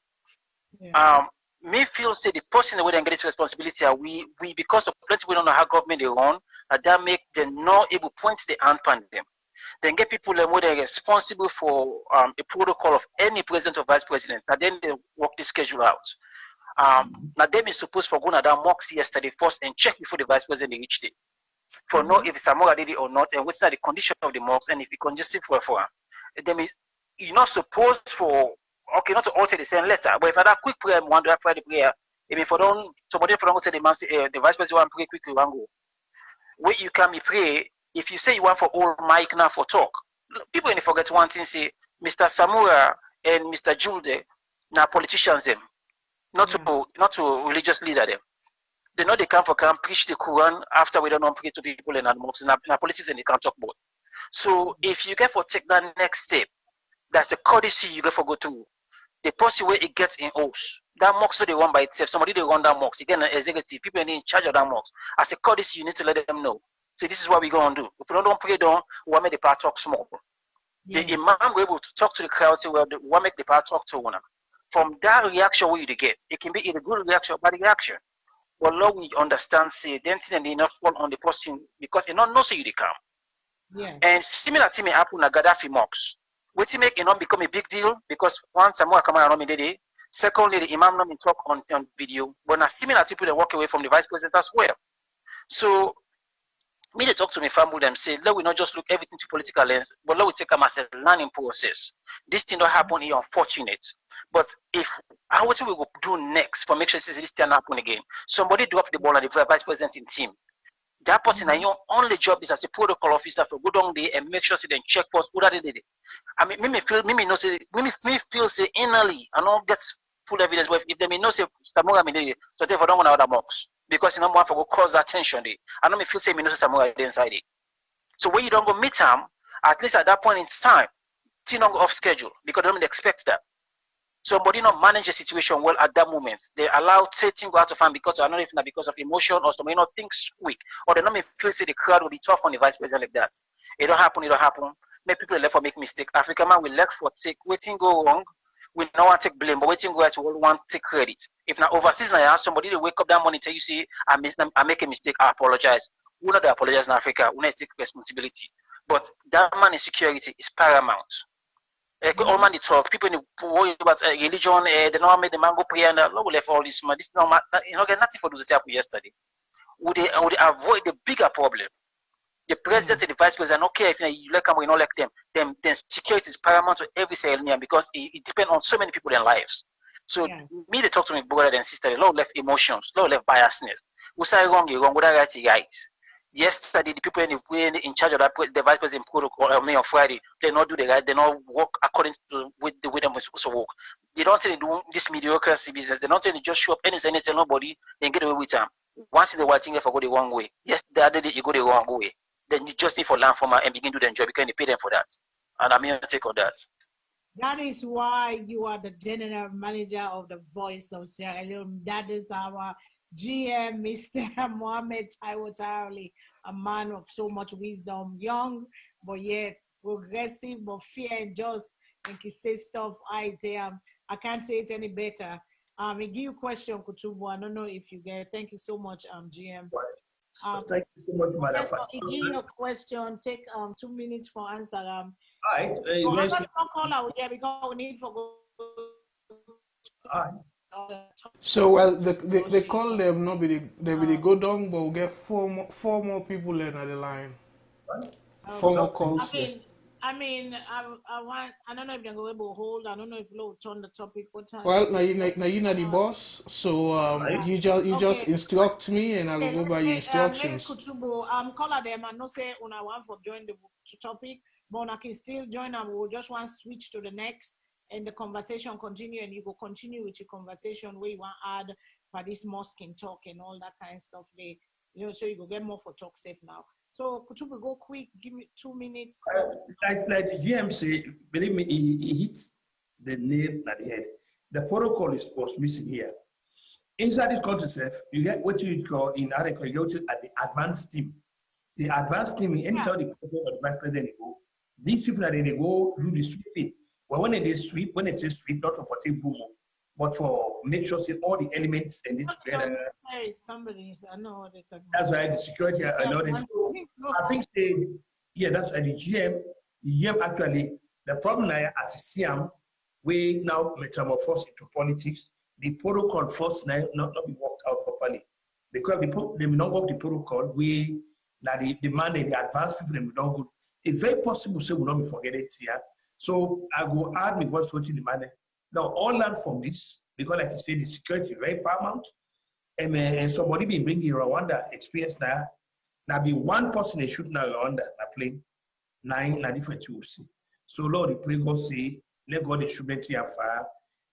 Yeah. Me feel say the person that would get this responsibility are we because of plenty we don't know how government they run, that make them not able to point the hand on them. Then get people that are responsible for a protocol of any president or vice president. Now then they work the schedule out. Now they be supposed for going to that mosque yesterday first and check before the vice president reached it. For know if Samora did it or not and what's the condition of the mosque and if it congested for then you're not supposed for okay not to alter the same letter, but if I had a quick prayer, one do I pray the prayer. If for don't somebody for don't say the man say the vice president want pray quickly one go. Where you can be pray. If you say you want for all mic now for talk, people only forget one thing. Say Mr. Samura and Mr. Julde, now politicians them, not to religious leader them. They know they come preach the Quran after we don't know pray to people in mosques. Now politics and they can't talk about. So if you get for take that next step, that's a courtesy you get for go to. The person where it gets in house. That mosque they run by itself. Somebody they run that mosque. Again, an executive, people in charge of that mosque. As a courtesy, you need to let them know. So this is what we're going to do. If we don't pray down, we'll make the part talk small. Yes. The imam will be able to talk to the crowd, say, well, we'll make the part talk to one. From that reaction, what you get, it can be either good reaction or bad reaction. But Lord, we understand, say, then they not fall on the person because they don't know so you they come. Yes. And similar to me happen at Gaddafi mosques. What make it not become a big deal because once someone come around me today, secondly, the imam not talk on video, but now similar people that walk away from the vice president as well. So me they talk to me family them say let we not just look everything to political lens, but let we take them as a learning process. This thing don't happen is unfortunate. But if what we will do next for make sure this thing happen again, somebody drop the ball at the vice president in team. That person and your only job is as a protocol officer for go down there and make sure they check first what they did. I mean me feel say innerly and all gets full evidence but if they may not say Samora me so therefore don't want other mocks. Because you know one for go cause attention there. I know me feel say me no say Samuel inside it. So when you don't go meet him, at least at that point in time, thing don't go off schedule because they don't expect that. Somebody not manage the situation well at that moment. They allow things go out of hand because I don't know if not because of emotion or somebody not thinks quick. Or they not me feel say the crowd will be tough on the vice president like that. It don't happen. Make people left for make mistake. African man will left for take waiting go wrong. We don't want to take blame, but waiting go to all want to take credit. If now overseas now somebody to wake up that morning tell you say I make a mistake, I apologize. We not apologize in Africa, we not take responsibility. But that man in security is paramount. All man they talk, people worry about religion, they don't make the man go pray and we left all this man. This no you know get nothing for those that happened yesterday. Would they avoid the bigger problem? The president and the vice president, okay, if you like them or you don't like them, then security is paramount to every Sahelian because it depends on so many people in lives. So me, they talk to me brother and sister, a lot left emotions, a lot left biasness. We say wrong, you're wrong, what I right. Yesterday, the people in charge of that the vice president protocol on Friday, they not do the right, they not work according to the way they're supposed to work. They don't say they do this mediocrity business, they don't say they just show up anything, tell nobody, then get away with them. Once in the white thing, if I go the wrong way, yes, the other day you go the wrong way. Then you just need for land farmer and begin to do their job because you pay them for that. And I'm here to take on that. That is why you are the general manager of the Voice of Sierra Leone. That is our GM, Mr. Mohammed Taiwo Taoli. a man of so much wisdom, young, but yet progressive, but fair and just, and he says stuff I can't say it any better. I give you a question, Kutubu. I don't know if you get it. Thank you so much, GM. Thank you so much, Madam. Give you a question. Take 2 minutes for answer. All right. Let's not call out here because we need for go. So well, they call them nobody. They will go down, but we'll get four more people in at the line. Four more calls. I don't know if they're going to hold. I don't know if we'll turn the topic. What time? Well, now you know the boss. So you just instruct me, and I will go by your instructions. Kutubu, call them and not say una want for join the topic, but I can still join and we'll just want to switch to the next and the conversation continue, and you go continue with your conversation where you want to add for this mosque and talk and all that kind of stuff. So you go get more for talk safe now. So Kutubu, go quick, give me 2 minutes. Like the GM say, believe me, he hits the nail at the head. The protocol was missing here. Inside this country, you get what you call in Africa, you go to at the advanced team. The advanced team, anytime the president or the vice president they go, these people that they go do the sweeping. Well, when they sweep, when it says sweep, not for take boom, but for make sure see all the elements and it together. Hey, somebody, I know what they're talking about. That's why the security and all that. I think that's why the GM actually, the problem now as you see them, we now metamorphose into politics. The protocol first now not be worked out properly. Because they will not work the protocol, we now the man and the advanced people they will not go. It's very possible say we will not be forget it here. So I go add my voice to the man. Now all learn from this because like you say, the security is very paramount. And somebody been bringing Rwanda experience now. Now be one person they shoot now Rwanda a plane, 9 na different you see. So Lord, the pray God say, let God the shoot here fire.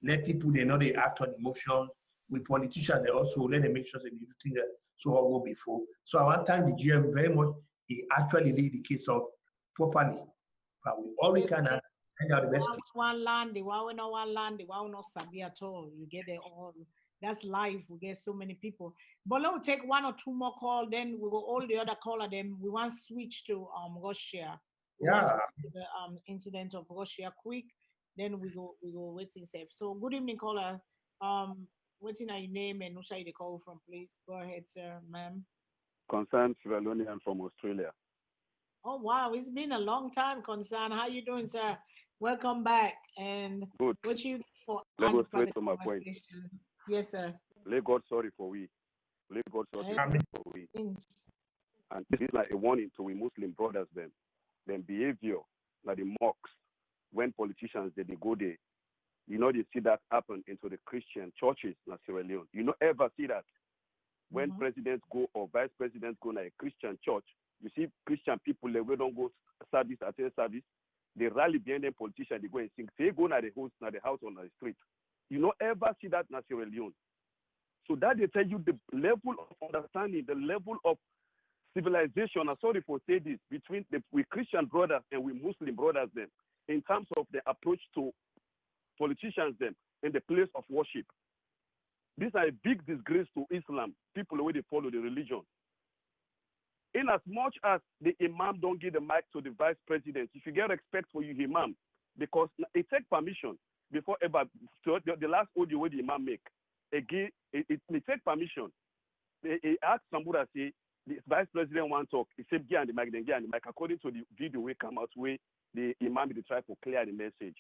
Let people they know they act on emotion. With politicians they also let them make sure they do things so all go before. So I want to thank the GM very much. He actually laid the case out properly. But we all we can find out the best case. One land, the one no one land, the one no sabi at all. You get it all. That's life. We get so many people. But let's take 1 or 2 more calls. Then we will all the other caller. Then we want to switch to Russia. The incident of Russia quick. Then we go waiting safe. So good evening, caller. What's your name and who's the call from, please? Go ahead, sir, ma'am. Concern Civilonian from Australia. Oh wow, it's been a long time, Concern. How you doing, sir? Welcome back. And good. What you for? Let's go straight to my point. Yes, sir. Let God sorry for we. Let God sorry for we. And this is like a warning to we Muslim brothers them behavior, like the mosques, when politicians they go there. You know, they see that happen into the Christian churches in Sierra Leone. You don't ever see that. When presidents go or vice presidents go to a Christian church, you see Christian people, they don't go service, attend service. They rally behind them politicians, they go and sing. They go to the house on the street. You don't ever see that in Sierra Leone. So that they tell you the level of understanding, the level of civilization, I'm sorry for saying this, between we Christian brothers and we Muslim brothers them, in terms of the approach to politicians them in the place of worship. These are a big disgrace to Islam, people who they follow the religion. In as much as the imam don't give the mic to the vice president, if you get respect for your imam, because it takes permission before ever, the last audio where the imam make, again, it takes permission. He asked somebody, say, the vice president want to talk, he said, get on the mic, then get on the mic, according to the video we come out where the imam will try to clear the message.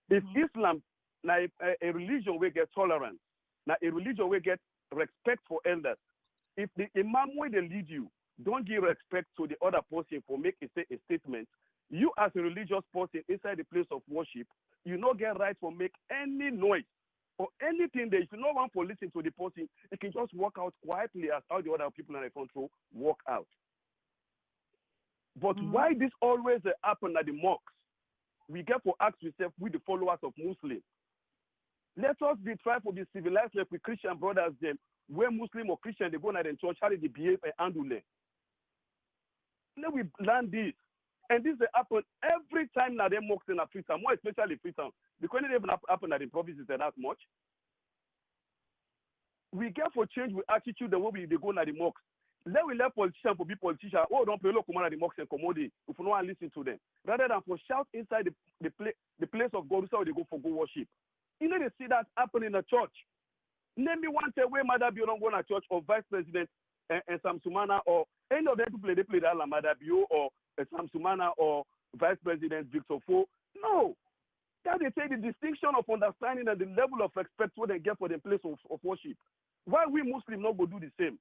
If Islam, now a religion will get tolerance, now a religion will get respect for elders. If the imam where they lead you, don't give respect to the other person for making a statement, you as a religious person inside the place of worship, you not get right for make any noise or anything there. If you don't want to listen to the person, you can just walk out quietly as all the other people in the control walk out. But why this always happen at the mosques? We get to ask ourselves with the followers of Muslims. Let us be try to be civilized like with Christian brothers them, where Muslim or Christian they go to the church, how they behave and handle them. Let we learn this. And this happen every time now they mosques in Africa, more especially Freetown. Because it even happen at the provinces that much. We get for change with attitude the way they go to the mosques. Then we let politicians to be politicians. Oh, don't play local man at the mosque and commodity if we don't want to listen to them. Rather than for shout inside the place of God, so they go for good worship. You know, they see that happen in a church. Name me one way Mother Bio don't go to church or vice president and Samsumana or any of them people they play that la Mother Bio or Samsumana or vice president Victor Fo. No. That they say the distinction of understanding and the level of respect what they get for the place of worship. Why we Muslims not go do the same?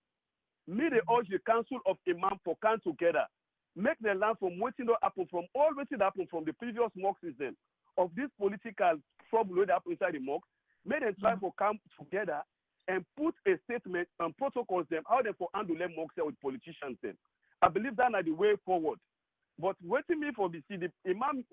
Me they urge the council of imam for come together, make the land from waiting to happen from all waiting happen from the previous mosque season of this political trouble that happen inside the mosque. May them try to come together and put a statement and protocols them how they for handle them mosque with politicians then. I believe that is the way forward. But waiting me for the imam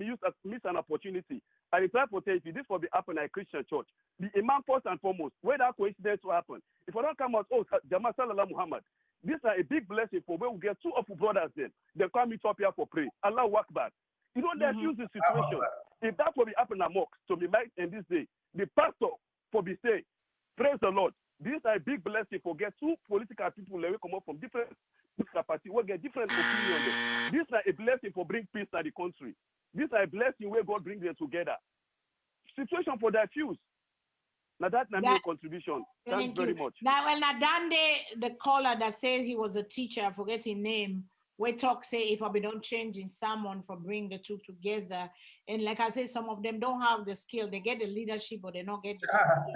miss an opportunity. I try to tell you this for the happen at Christian church. The imam first and foremost, where that coincidence will happen. If I don't come out, oh Jama Sallallahu Muhammad. This is a big blessing for where we get two of our brothers then. They come meet up here for prayer. Allah Akbar. You don't diffuse the situation. If that will be happen at mosque to be like in this day, the pastor for be say, praise the Lord. This is a big blessing for get two political people that will come up from different parties, will get different opinions. This is a blessing for bring peace to the country. This is a blessing where God brings them together. Situation for diffuse. Now that's not your contribution. Thanks very much. Now, well, Nadande, the caller that says he was a teacher, I forget his name, we talk say if I don't change in someone for bring the two together. And like I said, some of them don't have the skill. They get the leadership, but they don't get the skill.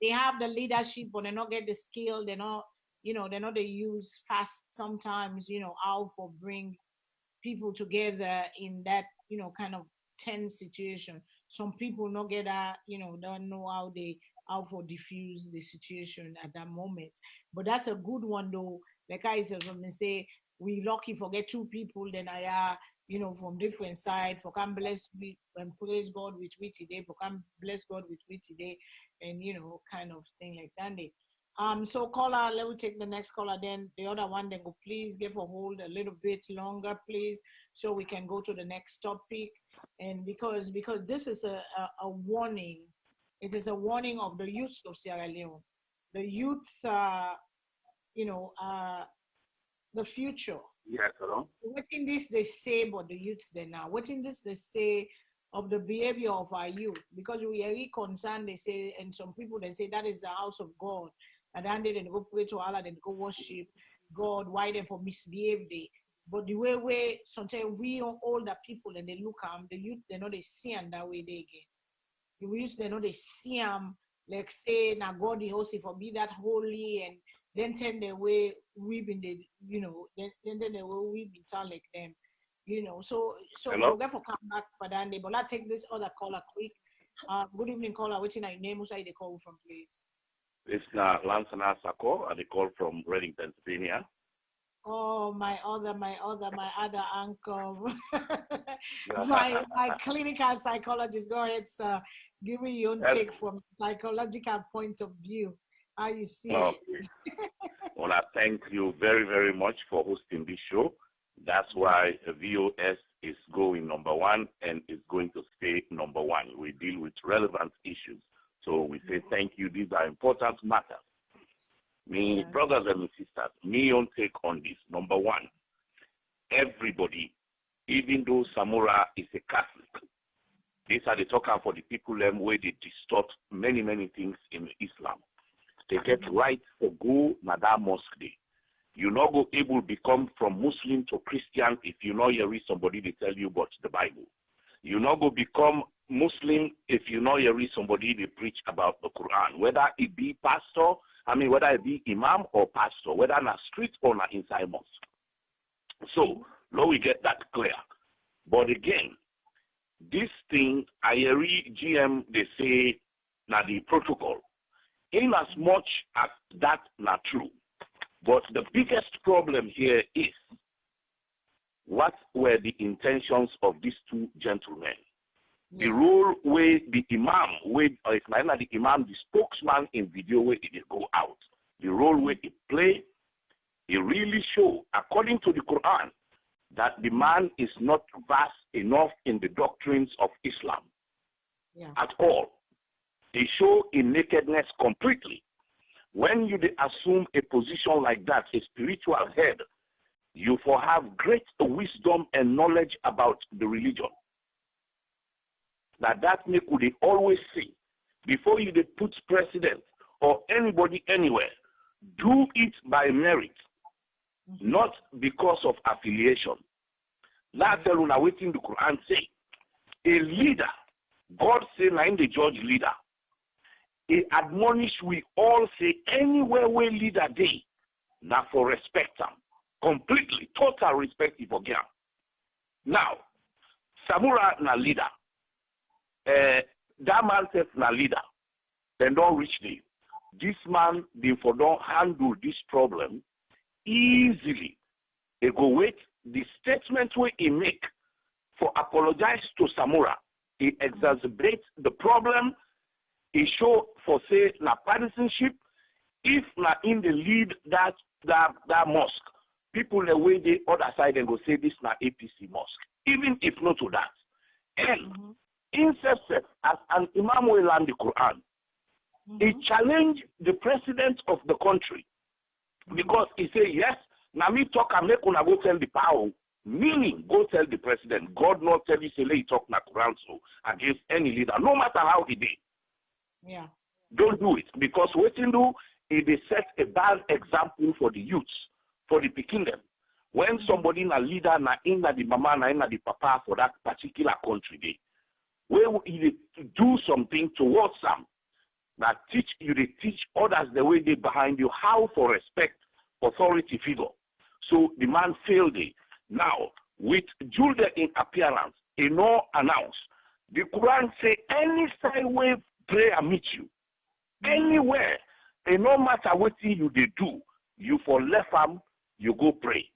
They have the leadership, but they don't get the skill. They not, they use fast sometimes, how for bring people together in that, kind of tense situation. Some people not get that, don't know how for diffuse the situation at that moment. But that's a good one though. Like I said, when they say we lucky for get two people, then I from different side for come bless we and praise God with we today, for come bless God with we today, and kind of thing like that. So caller, let me take the next caller. Then the other one, then go please give a hold a little bit longer, please, so we can go to the next topic. And because this is a warning, it is a warning of the youth of Sierra Leone. The youths, the future. Yes, hello. What in this they say about the youths then now? What in this they say of the behavior of our youth? Because we are really concerned, they say, and some people they say that is the house of God. And then they go pray to Allah, then go worship God, why they for misbehave they. But the way sometimes we are older people and they look at the youth, they know they see them that way they again. The youth, they know they see them, like say, now God the host for be that holy, and then turn the way we've been, then the way we've been taught like them, So we'll get for come back for that day. But let's take this other caller quick. Good evening, caller. What's your name? Who's they call from, please? It's Lansana Sako. I call from Reading, Pennsylvania. Oh, my other uncle, my clinical psychologist. Go ahead, sir. Give me your take from psychological point of view. How you see it? Well, I thank you very, very much for hosting this show. That's why VOS is going number one and is going to stay number one. We deal with relevant issues. So we say thank you. These are important matters. Me, brothers and sisters, me own take on this. Number one, everybody, even though Samura is a Catholic, these are the talker for the people where they distort many, many things in Islam. They get right to go na that mosque day. You not go able to become from Muslim to Christian if you know you read somebody they tell you about the Bible. You not go become Muslim if you know you read somebody they preach about the Quran. Whether it be pastor, whether it be imam or pastor, whether on a street or on inside mosque. So now we get that clear. But again, this thing I read GM they say na the protocol. In as much as that not true. But the biggest problem here is what were the intentions of these two gentlemen? Yes. The role where the imam, if not the imam, the spokesman in video where it go out, the role where it play, it really show, according to the Quran, that the man is not vast enough in the doctrines of Islam at all. They show in nakedness completely. when you assume a position like that, a spiritual head, you for have great wisdom and knowledge about the religion. That make they always say, before you put president or anybody anywhere, do it by merit, not because of affiliation. That's what waiting the Quran say. A leader, God say, na in the judge leader. He admonish we all say anywhere where leader day, now for respect them. Completely, total respect for them. Now, Samura na leader. That man says na leader. Then don't reach the. This man, therefore, don't handle this problem easily. They go wait. The statement we he make for apologize to Samura, he exacerbates the problem. He show for say na partisanship. If na in the lead that mosque, people the way the other side and go say this na APC mosque. Even if not to that, and himself as an Imam will learn the Quran, he challenged the president of the country because he say yes. Now me talk and make una go tell the power. Meaning, go tell the president. God not tell you say he talk na Quran so against any leader, no matter how he did. Yeah. Don't do it because what you do is they set a bad example for the youths, for the kingdom. When somebody na leader na in the mama na in the papa for that particular country, they where you do something towards them that teach others the way they behind you how to respect authority figure. So the man failed it. Now, with Judah in appearance, a no announce, the Quran say any side wave prayer meet you. Anywhere, and no matter what you they do, you for left arm, you go pray.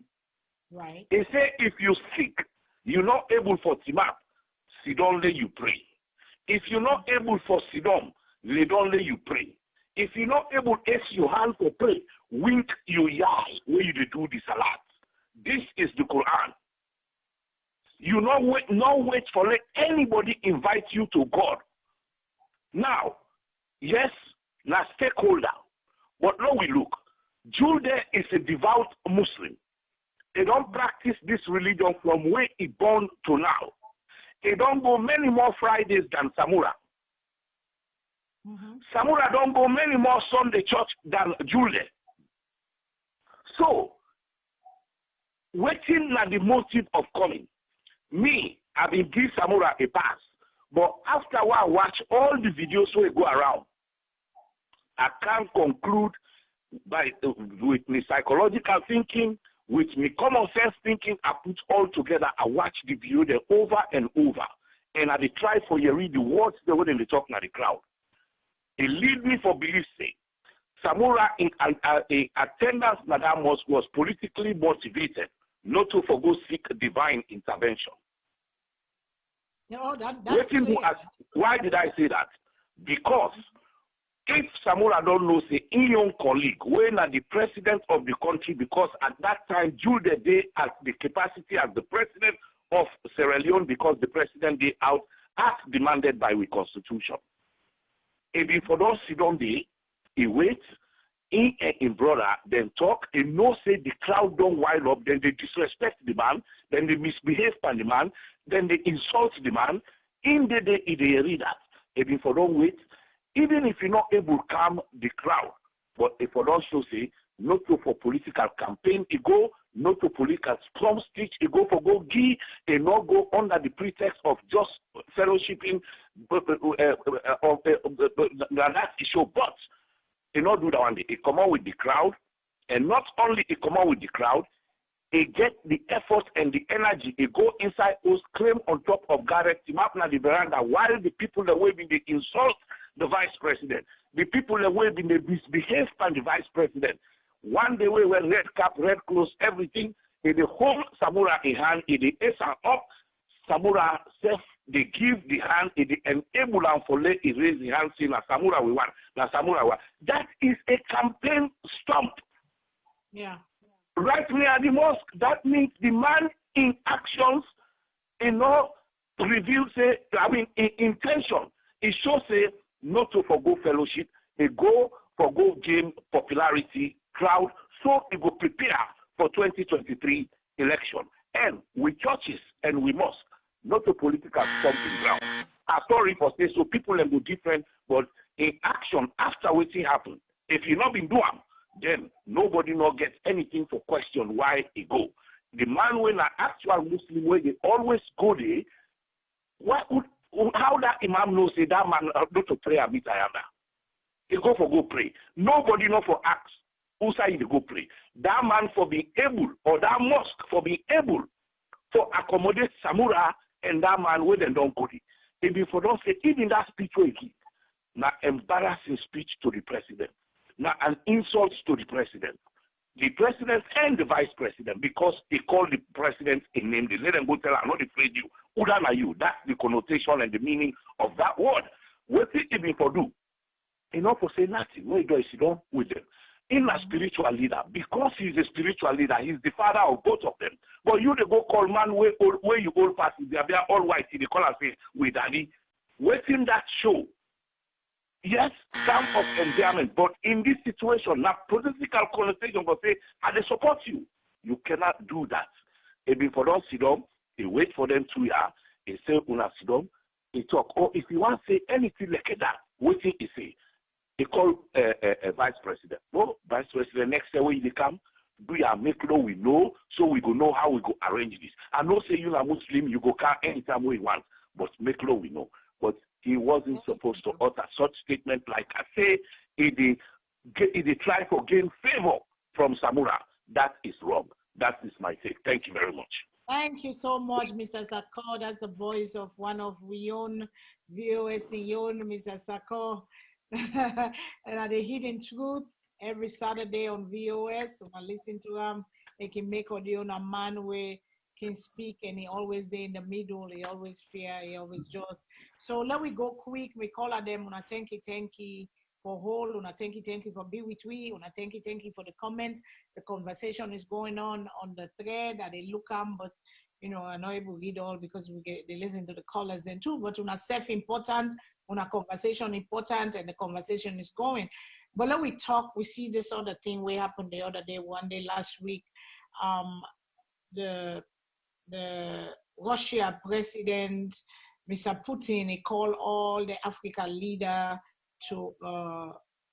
Right. They say if you sick, you're not able for timap, sit down let you pray. If you're not able for sit down, they don't let you pray. If you're not able to ask your hand to pray, wink your eye where you do the salat. This is the Quran. You not wait for let anybody invite you to God. Now, yes, na stakeholder, but now we look. Judah is a devout Muslim. They don't practice this religion from where he born to now. They don't go many more Fridays than Samura. Samura don't go many more Sunday church than Judah. So, waiting at the motive of coming. Me, I've been give Samura a pass. But after a while, watch all the videos we go around. I can't conclude with my psychological thinking, with my common sense thinking. I put all together. I watch the video there over and over. And I try for you read the words the way they talk at the crowd. It lead me for belief say. Samura in attendance at that mosque was politically motivated, not to forgo seek divine intervention. No, that's clear. Why did I say that? Because if Samura don't know, say, in your colleague, when are the president of the country, because at that time, Judah Day has the capacity as the president of Sierra Leone, because the president day out as demanded by the constitution. If for those sit down there, he waits, in brother, then talk, and no say the crowd don't wind up, then they disrespect the man, then they misbehave by the man, then they insult the man. In the day, they read that. If for don't wait, even if you're not able to calm the crowd, but if for don't show say, not to for political campaign, it go, not to political strong stitch, it go for go give, and not go under the pretext of just fellowshipping, that issue, but he not do that one day. He come out with the crowd, and not only he come out with the crowd, he get the effort and the energy. He go inside host, claim on top of Garrett, team up na the veranda, while the people that way they insult the vice president, the people that way they misbehave by the vice president. One day we wear red cap, red clothes, everything. He the hold Samura in hand, he the ace up. Samura self, they give the hand, he the enable him for let he raise the hand, saying, "Na Samura we want, na Samura we want." That is a campaign stump. Yeah. Right near the mosque, that means the man in actions, reveal say, in intention, it shows say not to forgo fellowship, they go for go gain popularity, crowd, so it will prepare for 2023 election. And with churches and with mosques, not a political stomping ground. I'm sorry for say so people will be different, but in action after what's happened, if you not been doing, then nobody not get anything for question why he go. The man when an actual Muslim where they always go there, how that imam knows say that man go to pray and meet Ayana? He go pray. Nobody know for ask who say they go pray. That man for being able, or that mosque for being able for accommodate Samura and that man where they don't go there. If you for don't say even that speech we give, now embarrassing speech to the president, now an insult to the president and the vice president, because they call the president a name. They let them go tell, I'm not afraid you. Who are you? That's the connotation and the meaning of that word. What did even for do? Enough for say nothing. No, he does sit down with them. In a spiritual leader, because he's a spiritual leader, he's the father of both of them. But you they go call man where you all pass, they are all white, they call and say, with daddy, waiting that show. Yes, some of endearment, but in this situation, now political connotation will say, and they support you. You cannot do that. If for don't sit down, they wait for them to hear, they say, una sit down, they talk. Or if you want to say anything like that, what thing he say? They call a vice president. No, vice president, next day when they come, we are make law we know, so we go know how we go arrange this. I know say you are Muslim, you go come anytime we want, but make law we know. But he wasn't supposed to utter such statement like I say, he try to gain favor from Samura. That is wrong. That is my take. Thank you very much. Thank you so much, Mr. Sako. That's the voice of one of we own VOS in Mr. Sako. And the Hidden Truth every Saturday on VOS. When I listen to him, they can make audio on a man where can speak and he always there in the middle, he always fair, he always just. So let me go quick. We call at them on thank you for hold, on thank you for be with we, on thank you for the comments. The conversation is going on the thread that they look at, but you know, I'm not able to read all because they listen to the callers then too, but on a self important, on a conversation important, and the conversation is going. But let we talk, we see this other thing we happened the other day, one day last week. The Russia president, Mr. Putin, he called all the African leaders to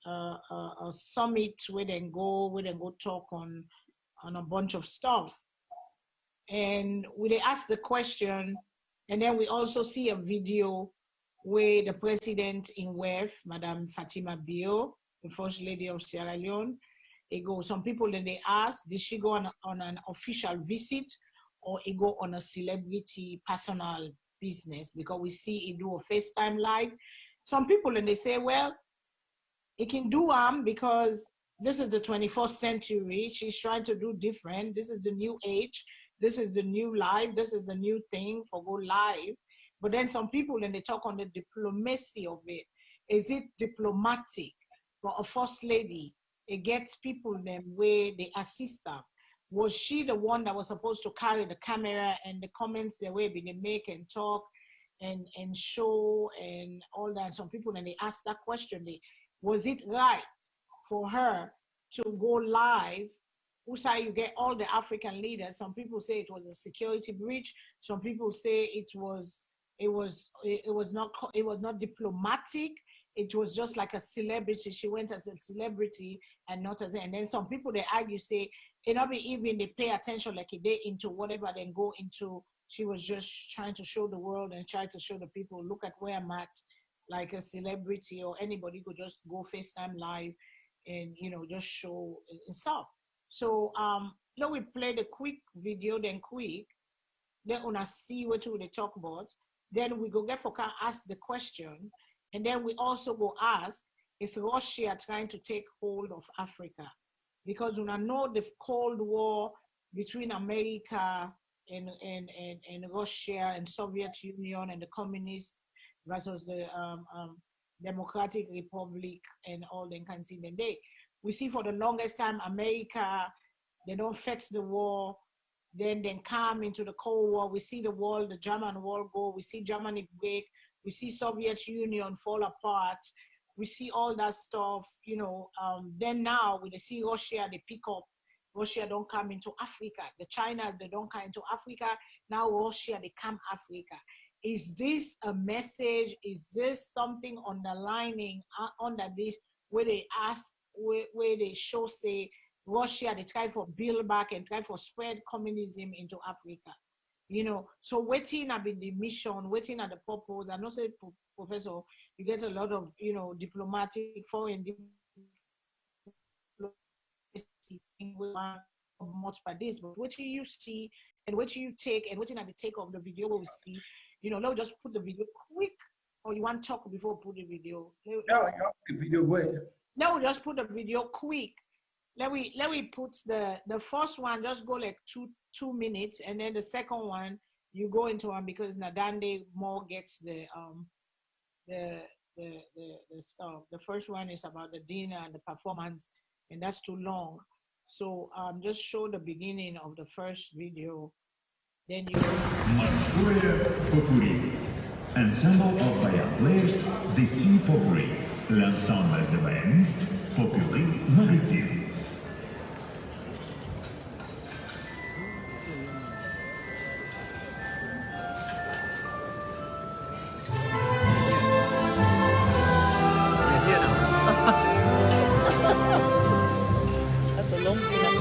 a summit where they go talk on a bunch of stuff. And they ask the question, and then we also see a video where the president in WEF, Madame Fatima Bio, the First Lady of Sierra Leone, some people then they ask, did she go on an official visit or he go on a celebrity personal business? Because we see he do a FaceTime live. Some people and they say, well, he can do because this is the 21st century. She's trying to do different. This is the new age. This is the new life. This is the new thing for go live. But then some people and they talk on the diplomacy of it. Is it diplomatic for a first lady? It gets people them where they assist her. Was she the one that was supposed to carry the camera and the comments the way they make and talk and show and all that? Some people and they ask that question. Was it right for her to go live? Usa, you get all the African leaders. Some people say it was a security breach. Some people say it was not diplomatic. It was just like a celebrity. She went as a celebrity and not as and then some people they argue say it not be even they pay attention like they into whatever they go into. She was just trying to show the world and try to show the people, look at where I'm at, like a celebrity or anybody could just go FaceTime live and just show and stuff. So now we play the quick video, then una see what they talk about. Then we go get for ask the question, and then we also go ask, is Russia trying to take hold of Africa? Because we know the Cold War between America and Russia and Soviet Union and the communists versus the Democratic Republic and all the countries. And we see for the longest time America, they don't fight the war, then come into the Cold War. We see the German wall go, we see Germany break, we see Soviet Union fall apart, We see all that stuff, then now we see Russia, they pick up. Russia don't come into Africa. The China, they don't come into Africa. Now Russia, they come Africa. Is this a message? Is this something underlining under this where they ask, where they show, say, Russia, they try for build back and try for spread communism into Africa? So waiting at the mission, waiting at the purpose. I know, say, Professor, you get a lot of, diplomatic, foreign much by this, but what you see and what you take and what you take of the video we see, let's just put the video quick, or you want to talk before we put the video? No, the video, go ahead. No, we just put the video quick. Let me put the first one, just go like two minutes, and then the second one you go into one because Nadande more gets the stuff. The first one is about the dinner and the performance, and that's too long. So just show the beginning of the first video. Then you. Mosque Popuri. Ensemble of Bayan players, the Sea Popuri. L'ensemble de bayanistes, Popuri Maritime. That's a long dinner.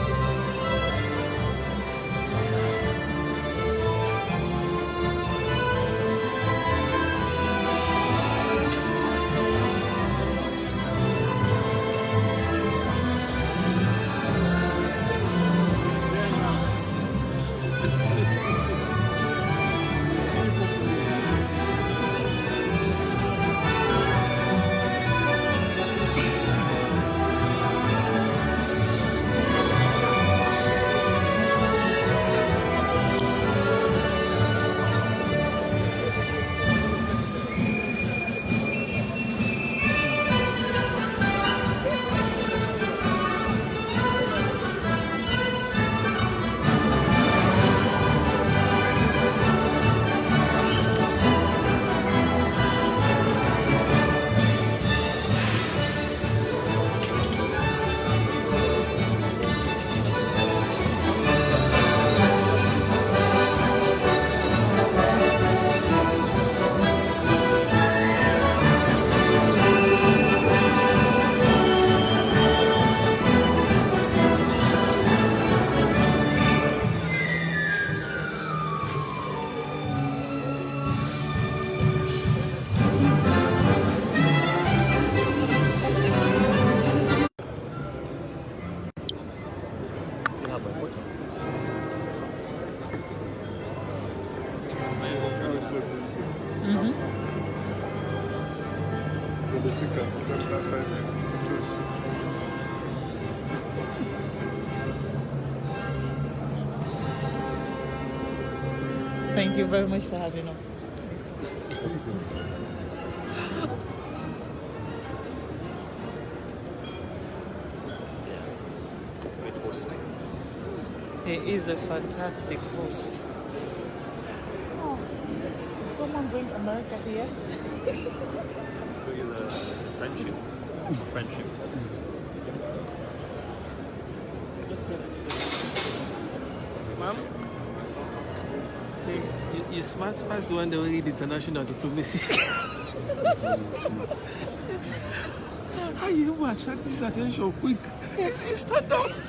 Thank you very much for having us. He is a fantastic host. Oh, did someone bring America here? Show you the friendship. Friendship. Ma'am? See, you smart the one that read international diplomacy. How you even attract this attention quick? Yes. You stand out.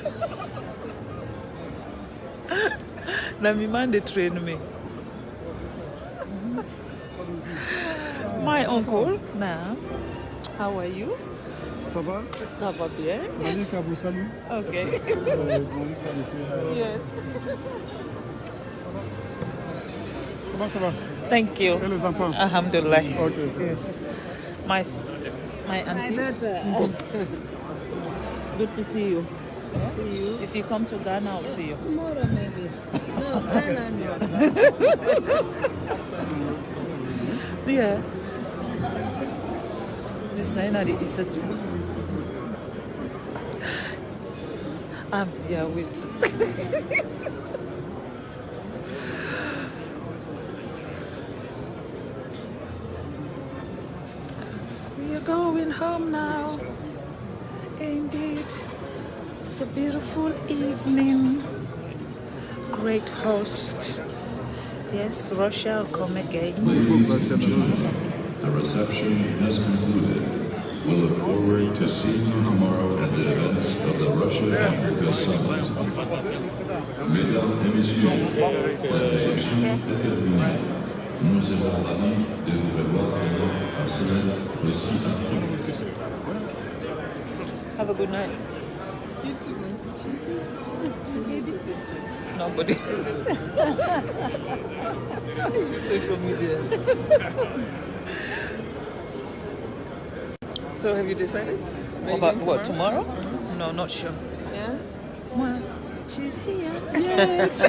Now, my man, they train me. My uncle, now, how are you? Ça va? Ça va bien. Malika vous salue. Okay. Yes. Comment ça va? Thank you. Et les enfants? Alhamdulillah. Okay. Yes. My auntie. It's good to see you. Yeah? See you. If you come to Ghana, I'll see you. Tomorrow maybe. No, Ghana no. Yeah. This is not the Isatu. Yeah, with. We're going home now. Indeed. It's a beautiful evening. Great host. Yes, Russia will come again. Ladies and gentlemen, the reception has concluded. We look forward to seeing you tomorrow at the events of the Russia-Africa Summit. Mesdames et messieurs, la réception est terminée. Nous serons ravis de vous revoir à cela aussi après. Have a good night. You too, my sister. Nobody. Social media. So have you decided? About what, tomorrow? No, not sure. Yeah? Well, she's here. Yes.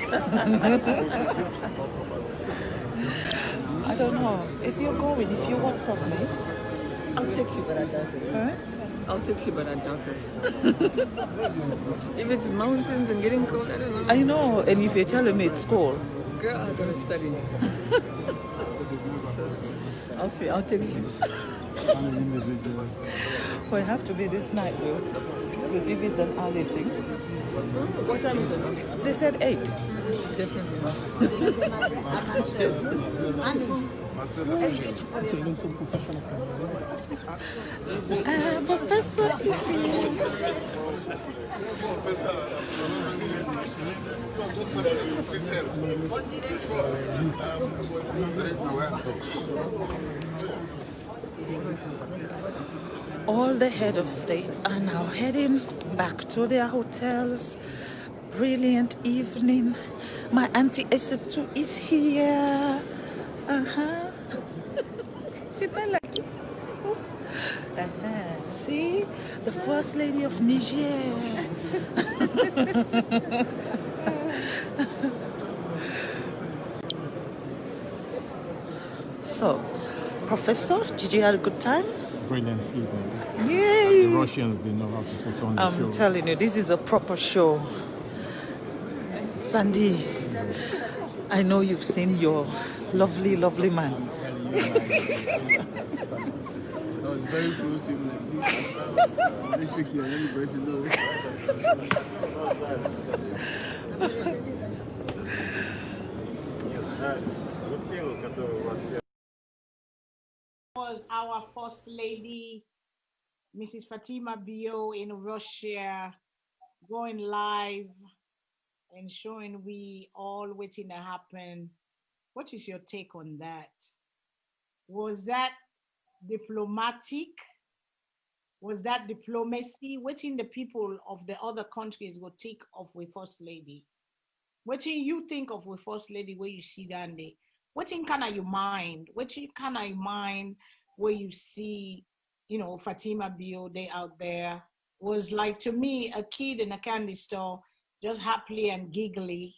I don't know. If you're going, if you WhatsApp me, I'll text you, but I doubt it. huh? I'll text you, but I doubt it. If it's mountains and getting cold, I don't know. I know, and if you're telling me it's cold. Girl, I gotta study. So, I'll see. I'll text you. Well, it have to be this night though, because if it's an early thing. What time is it? They said 8. Definitely not. Professor is here. All the head of states are now heading back to their hotels. Brilliant evening. My auntie Esetu is here. Did I like it? See, the first lady of Niger. So, Professor, did you have a good time? Brilliant evening. Yay! The Russians, they know how to put on the show. I'm telling you, this is a proper show. Sandy, I know you've seen your lovely, lovely man. I was very close to him like this. Very shaky and every person knows. Was our First Lady, Mrs. Fatima Bio, in Russia, going live and showing we all waiting to happen. What is your take on that? Was that diplomatic? Was that diplomacy? Waiting the people of the other countries will take of with First Lady. What do you think of with First Lady where you see that day? What in kind of your mind? What in kind of your mind where you see, you know, Fatima Bio, they out there? Was like, to me, a kid in a candy store, just happily and giggly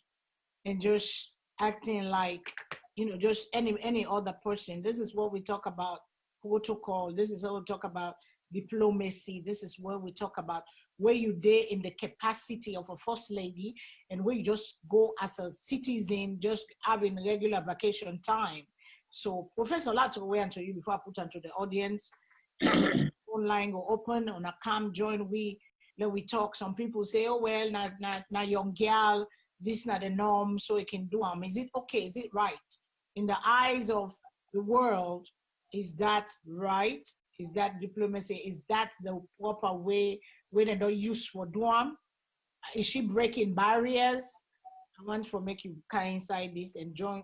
and just acting like, you know, just any other person. This is what we talk about protocol. This is what we talk about diplomacy. This is where we talk about where you there in the capacity of a First Lady and where you just go as a citizen, just having regular vacation time. So Professor Lato, wait until you before I put onto the audience. Online or open on a cam join we talk. Some people say, oh well, na young girl, this not the norm, so it can do them. Is it okay? Is it right? In the eyes of the world, is that right? Is that diplomacy? Is that the proper way when they don't use for doing? Is she breaking barriers? I want to make you kind inside this and join,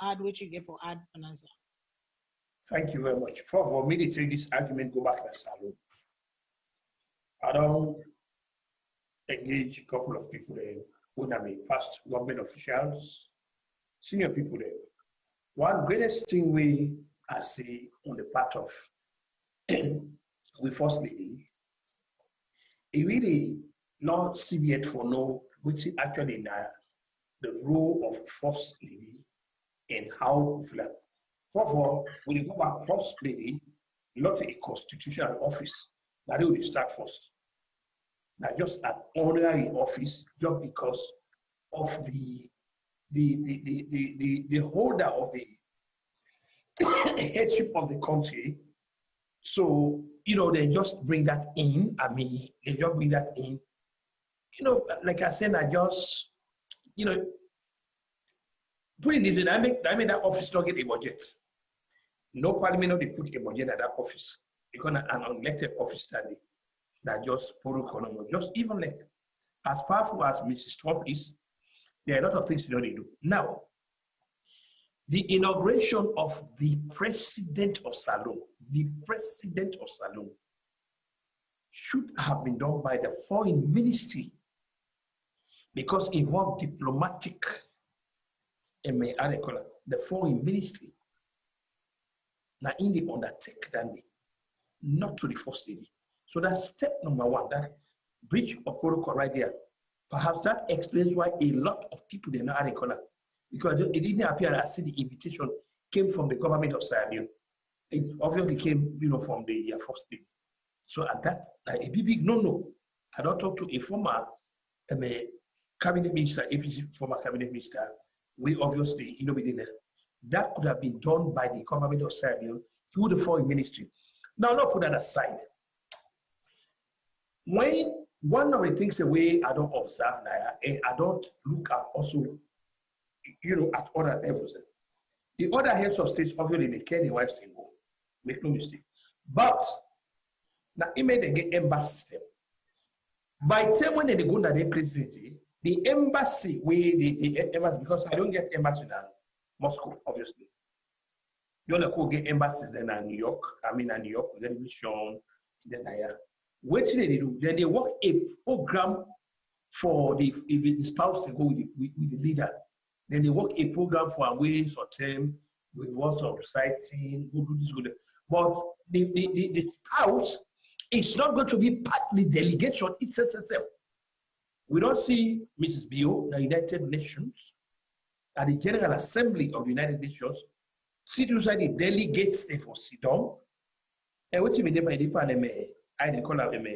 add what you get for add an answer. Thank you very much. For me to take this argument, go back to SALONE. I don't engage a couple of people there who have been past government officials, senior people there. One greatest thing I see on the part of we First Lady, it really not see yet for no, which is actually the role of First Lady and how we feel. For when you go back, First Lady, not a constitutional office. Now they will start first. Now just an honorary office, just because of the holder of the headship of the country So, they just bring that in. I mean, they just bring that in. Like I said, I just, putting it in, I make that office not get a budget. No parliament, they put a budget at that office. Because an unelected office that just protocol, just even like as powerful as Mrs. Trump is, there are a lot of things they do. Now, the inauguration of the president of SALONE, should have been done by the foreign ministry because it involved diplomatic, the foreign ministry. Now, in the undertake, not to the first lady. So that's step number one, that breach of protocol right there. Perhaps that explains why a lot of people did not because it didn't appear as the invitation came from the government of Sierra Leone. It obviously came, from the first lady. So at that, a big no. I don't talk to a former cabinet minister, APC former cabinet minister. We obviously, that could have been done by the government of Sierra Leone through the foreign ministry. Now, not put that aside. When one of the things the way I don't observe now, and I don't look at also, at other levels. The other heads of states obviously they care the wife single, make no mistake. But now it made they get embassy system. By the time when they go to the presidency, the embassy embassy, because I don't get embassy in Moscow, obviously. You only go get embassies in New York. New York, then mission, then what do they do? Then they work a program for the spouse to go with the leader. Then they work a program for a ways or term with lots of sightseeing, go do this, go there. But the spouse is not going to be part of the delegation itself. We don't see Mrs. Bio, the United Nations, at the General Assembly of the United Nations, sit inside the delegates there for sit down. And what you mean by the parliament? I call them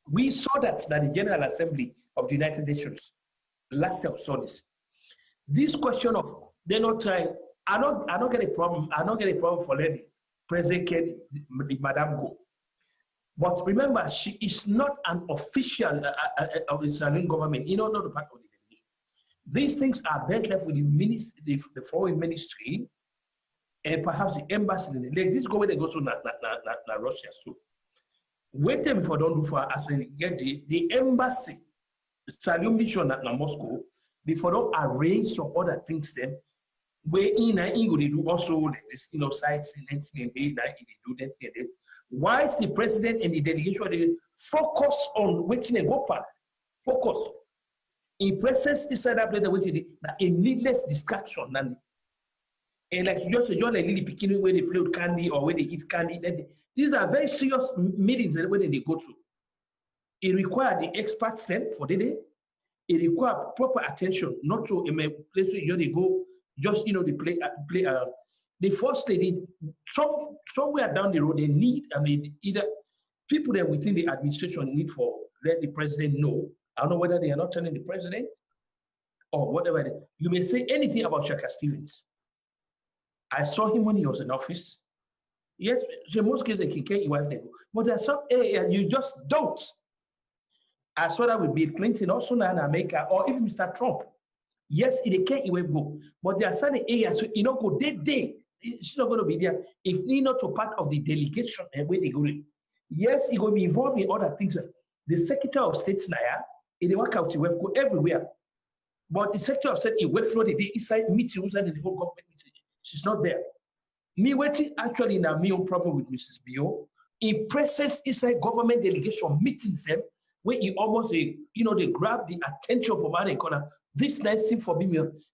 we saw that the General Assembly of the United Nations last year saw this. This question of they're not trying. I don't get a problem. I don't get a problem for letting President the Madam go. But remember, she is not an official of the Israeli government. Not the part of the delegation. These things are best left with the foreign ministry and perhaps the embassy. Like this go where they go to Russia. So wait them if I don't do for actually get the embassy, the SALONE mission at Moscow, before don't arrange some other things then. Where in they do also like this, sightseeing and they do that thing. Whilst the president and the delegation they focus on waiting and go back, focus. In presence inside that place, a needless distraction. And like you just enjoy like little bikini where they play with candy or where they eat candy. These are very serious meetings where they go to. It requires the experts then for the day. It requires proper attention, not to a place where they go just they play. The first lady, somewhere down the road, they need. Either people that within the administration need for let the president know. I don't know whether they are not telling the president or whatever. You may say anything about Shaka Stevens. I saw him when he was in office. Yes, in most cases, he can't wife them. But there's some area you just don't. I saw that with Bill Clinton, also now in America, or even Mr. Trump. Yes, it can't even go. But there are certain areas, so go day. It's not going to be there. If you're not a part of the delegation and where they go in. Yes, it will be involved in other things. The Secretary of State now, it work out to go everywhere. But the Secretary of State, it went through the inside meeting, inside the whole government meeting. She's not there. Me waiting actually in a me own problem with Mrs. Bio. In presence inside government delegation meetings, where you almost they grab the attention from our corner. This nice thing for me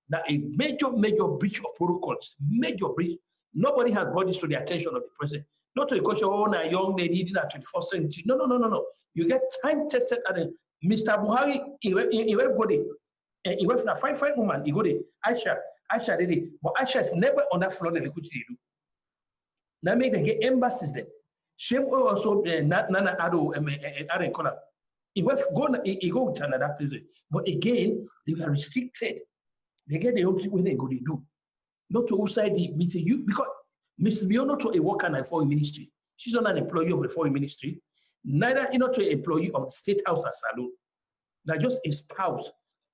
now a major breach of protocols, major breach. Nobody has brought this to the attention of the president. Not to the question, a young lady in the 21st century. No. You get time tested at Mr. Buhari, he went there. He went for a fine woman. He go there. Aisha did it. But Aisha is never on that floor that they could do. Now make them get embassies there. Shame also Nana Ado and Kola. He go to another place. But again, they were restricted. They get the own people when they go to do. Not to outside the meeting. Because Mrs. Bio not a worker in a foreign ministry. She's not an employee of the foreign ministry. Neither not an employee of the State House and Salone. They're just a spouse.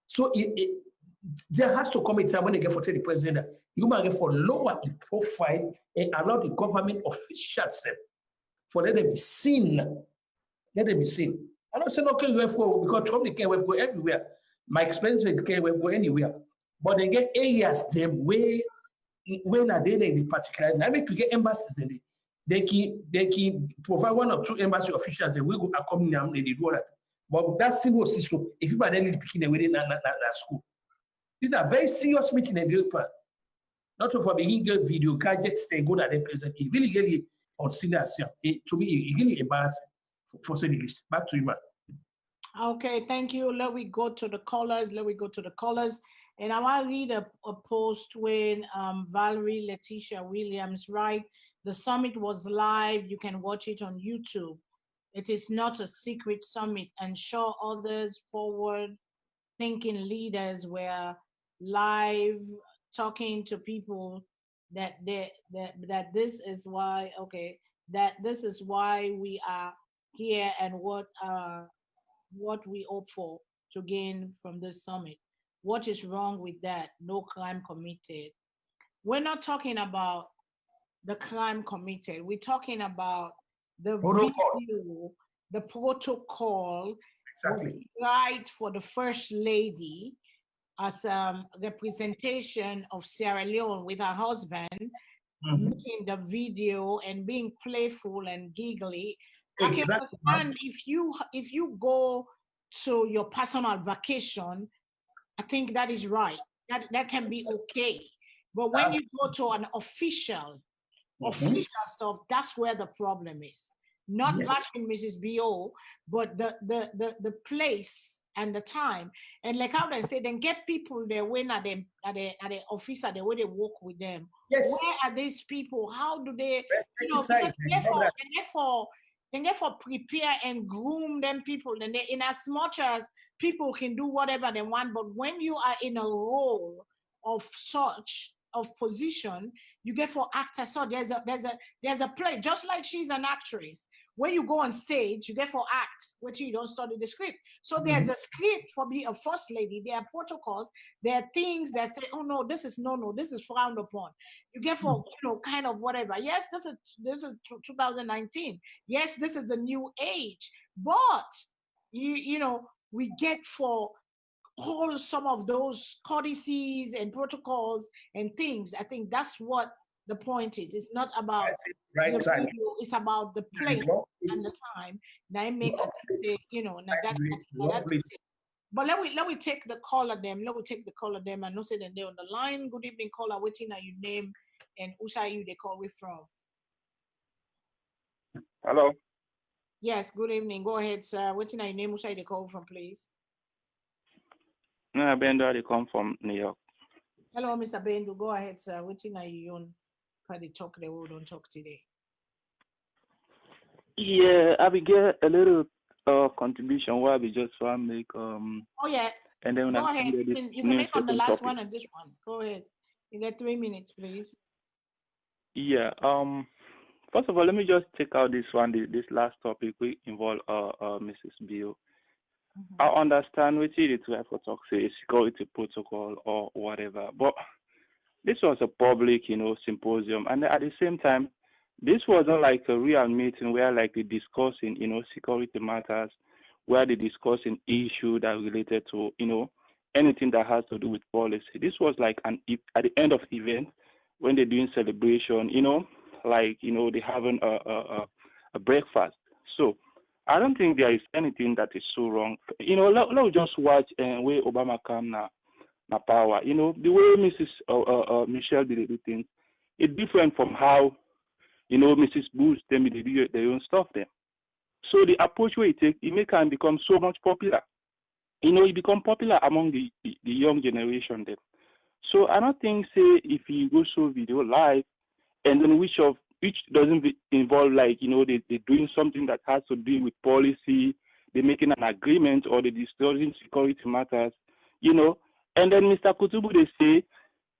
So there has to come a time when they get for the president, you might get for lower in profile and allow the government officials for let them be seen. Let them be seen. I don't say no KUFO because Trump can't go everywhere. My experience with can't go anywhere. But they get areas them where when are they in the particular? I mean to get embassies they can provide one or two embassy officials that will go accompany them and they do that. But that still was so if you are then picking away in that school. These are very serious meeting in Europe. Not for being good video gadgets they go at the present. It really on senior to me it really embarrassing for saying this. Back to you, man. Okay, thank you. Let me go to the callers. And I want to read a post when Valerie Letitia Williams write, the summit was live. You can watch it on YouTube. It is not a secret summit, and sure others forward-thinking leaders were live talking to people that this is why we are here and what we hope for to gain from this summit. What is wrong with that? No crime committed. We're not talking about the crime committed. We're talking about the video, the protocol, exactly, right, for the First Lady as a representation of Sierra Leone with her husband, making the video and being playful and giggly. Exactly. I can understand if you go to your personal vacation, I think that is right. That can be okay. But when you go to an official stuff, that's where the problem is. Not bashing Mrs. B.O., but the place and the time. And like how they say, then get people there when at the office, the way they work with them. Yes. Where are these people? How do they, therefore prepare and groom them people. And they, in as much as people can do whatever they want, but when you are in a role of such of position, you get for actors. So there's a play, just like she's an actress. When you go on stage, you get for act, which you don't study the script. So there's a script for being a first lady. There are protocols. There are things that say, oh no, this is this is frowned upon. You get for kind of whatever. Yes, this is 2019. Yes, this is the new age. But we get for all some of those codices and protocols and things. I think that's what the point is. It's not about the video, it's about the place and the time. Now I make but let me take the caller them. Let me take the caller them and not say that they're on the line. Good evening, caller. Waiting at your name and who's are you they call we from? Hello. Yes, good evening. Go ahead, sir. Waiting at your name, who's are you they call from, please? No, Bendo, they come from New York. Hello, Mr. Bendo. Go ahead, sir. Waiting at your own. They talk, they will don't talk today. Yeah, I will get a little contribution where we just want to make oh yeah. And then go ahead. You can make on the last one and this one. Go ahead. You get 3 minutes, please. Yeah. First of all, let me just take out this one. This last topic we involve Mrs. Bill. I understand what you to have for talk say security protocol or whatever, but this was a public, symposium, and at the same time, this wasn't like a real meeting where like they discussing, security matters, where they discussing issue that related to, anything that has to do with policy. This was like at the end of the event when they're doing celebration, they having a breakfast. So I don't think there is anything that is so wrong. Let's just watch where Obama come now. Power, the way Mrs. Michelle did do things, it's different from how, Mrs. Bush they do their own stuff there. So the approach we take, it can become so much popular. It become popular among the young generation then. So I don't think say if you go show video live, and then which doesn't involve like they're doing something that has to do with policy, they're making an agreement or they're discussing security matters, And then Mr. Kutubu, they say,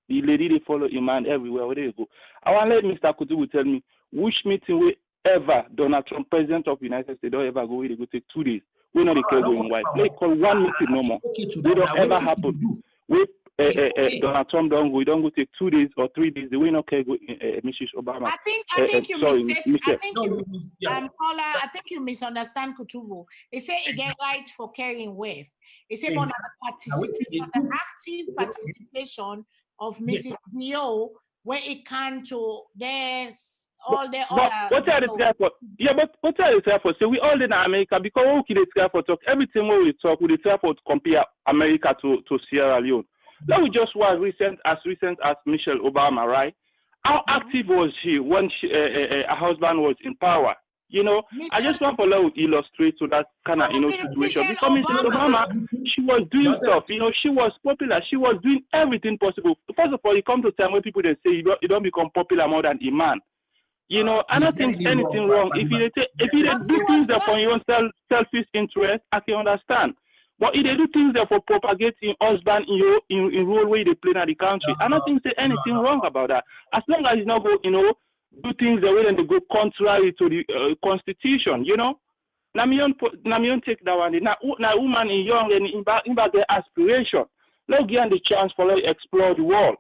The lady they follow Iman everywhere where they go. I want to let Mr. Kutubu tell me which meeting we ever Donald Trump, President of the United States, don't ever go where they go take 2 days. We know they care going white. They call one meeting no more. They don't ever happen. We Donald Trump don't go. We don't go take 2 days or 3 days. The way no care go Mrs. Obama. I think you I think you misunderstand Kutubu. He say he get right for carrying wave. He say but the active participation of Mrs. Bio where it can to there's all the other. What are the try for? Yeah, but what are the try for? So we all in America because we can try for talk. Everything we talk, we try for to compare America to Sierra Leone. Now we just was recent as Michelle Obama, right? How active was she when her husband was in power? You know, I just want to illustrate to that kind of situation because Mrs. Obama, she was doing stuff. You know, she was popular. She was doing everything possible. First of all, you come to a time where people they say you don't become popular more than Iman. You know, I don't think anything wrong. If you do things there for your own selfish interest, I can understand. But if they do things there for propagating husband in role way they play in the country, I don't think there's anything wrong about that. As long as it's not go, you know, do things the way that they go contrary to the constitution, you know. Now me take that one. Now woman is young and in back their aspiration. Let's give them the chance for them to explore the world.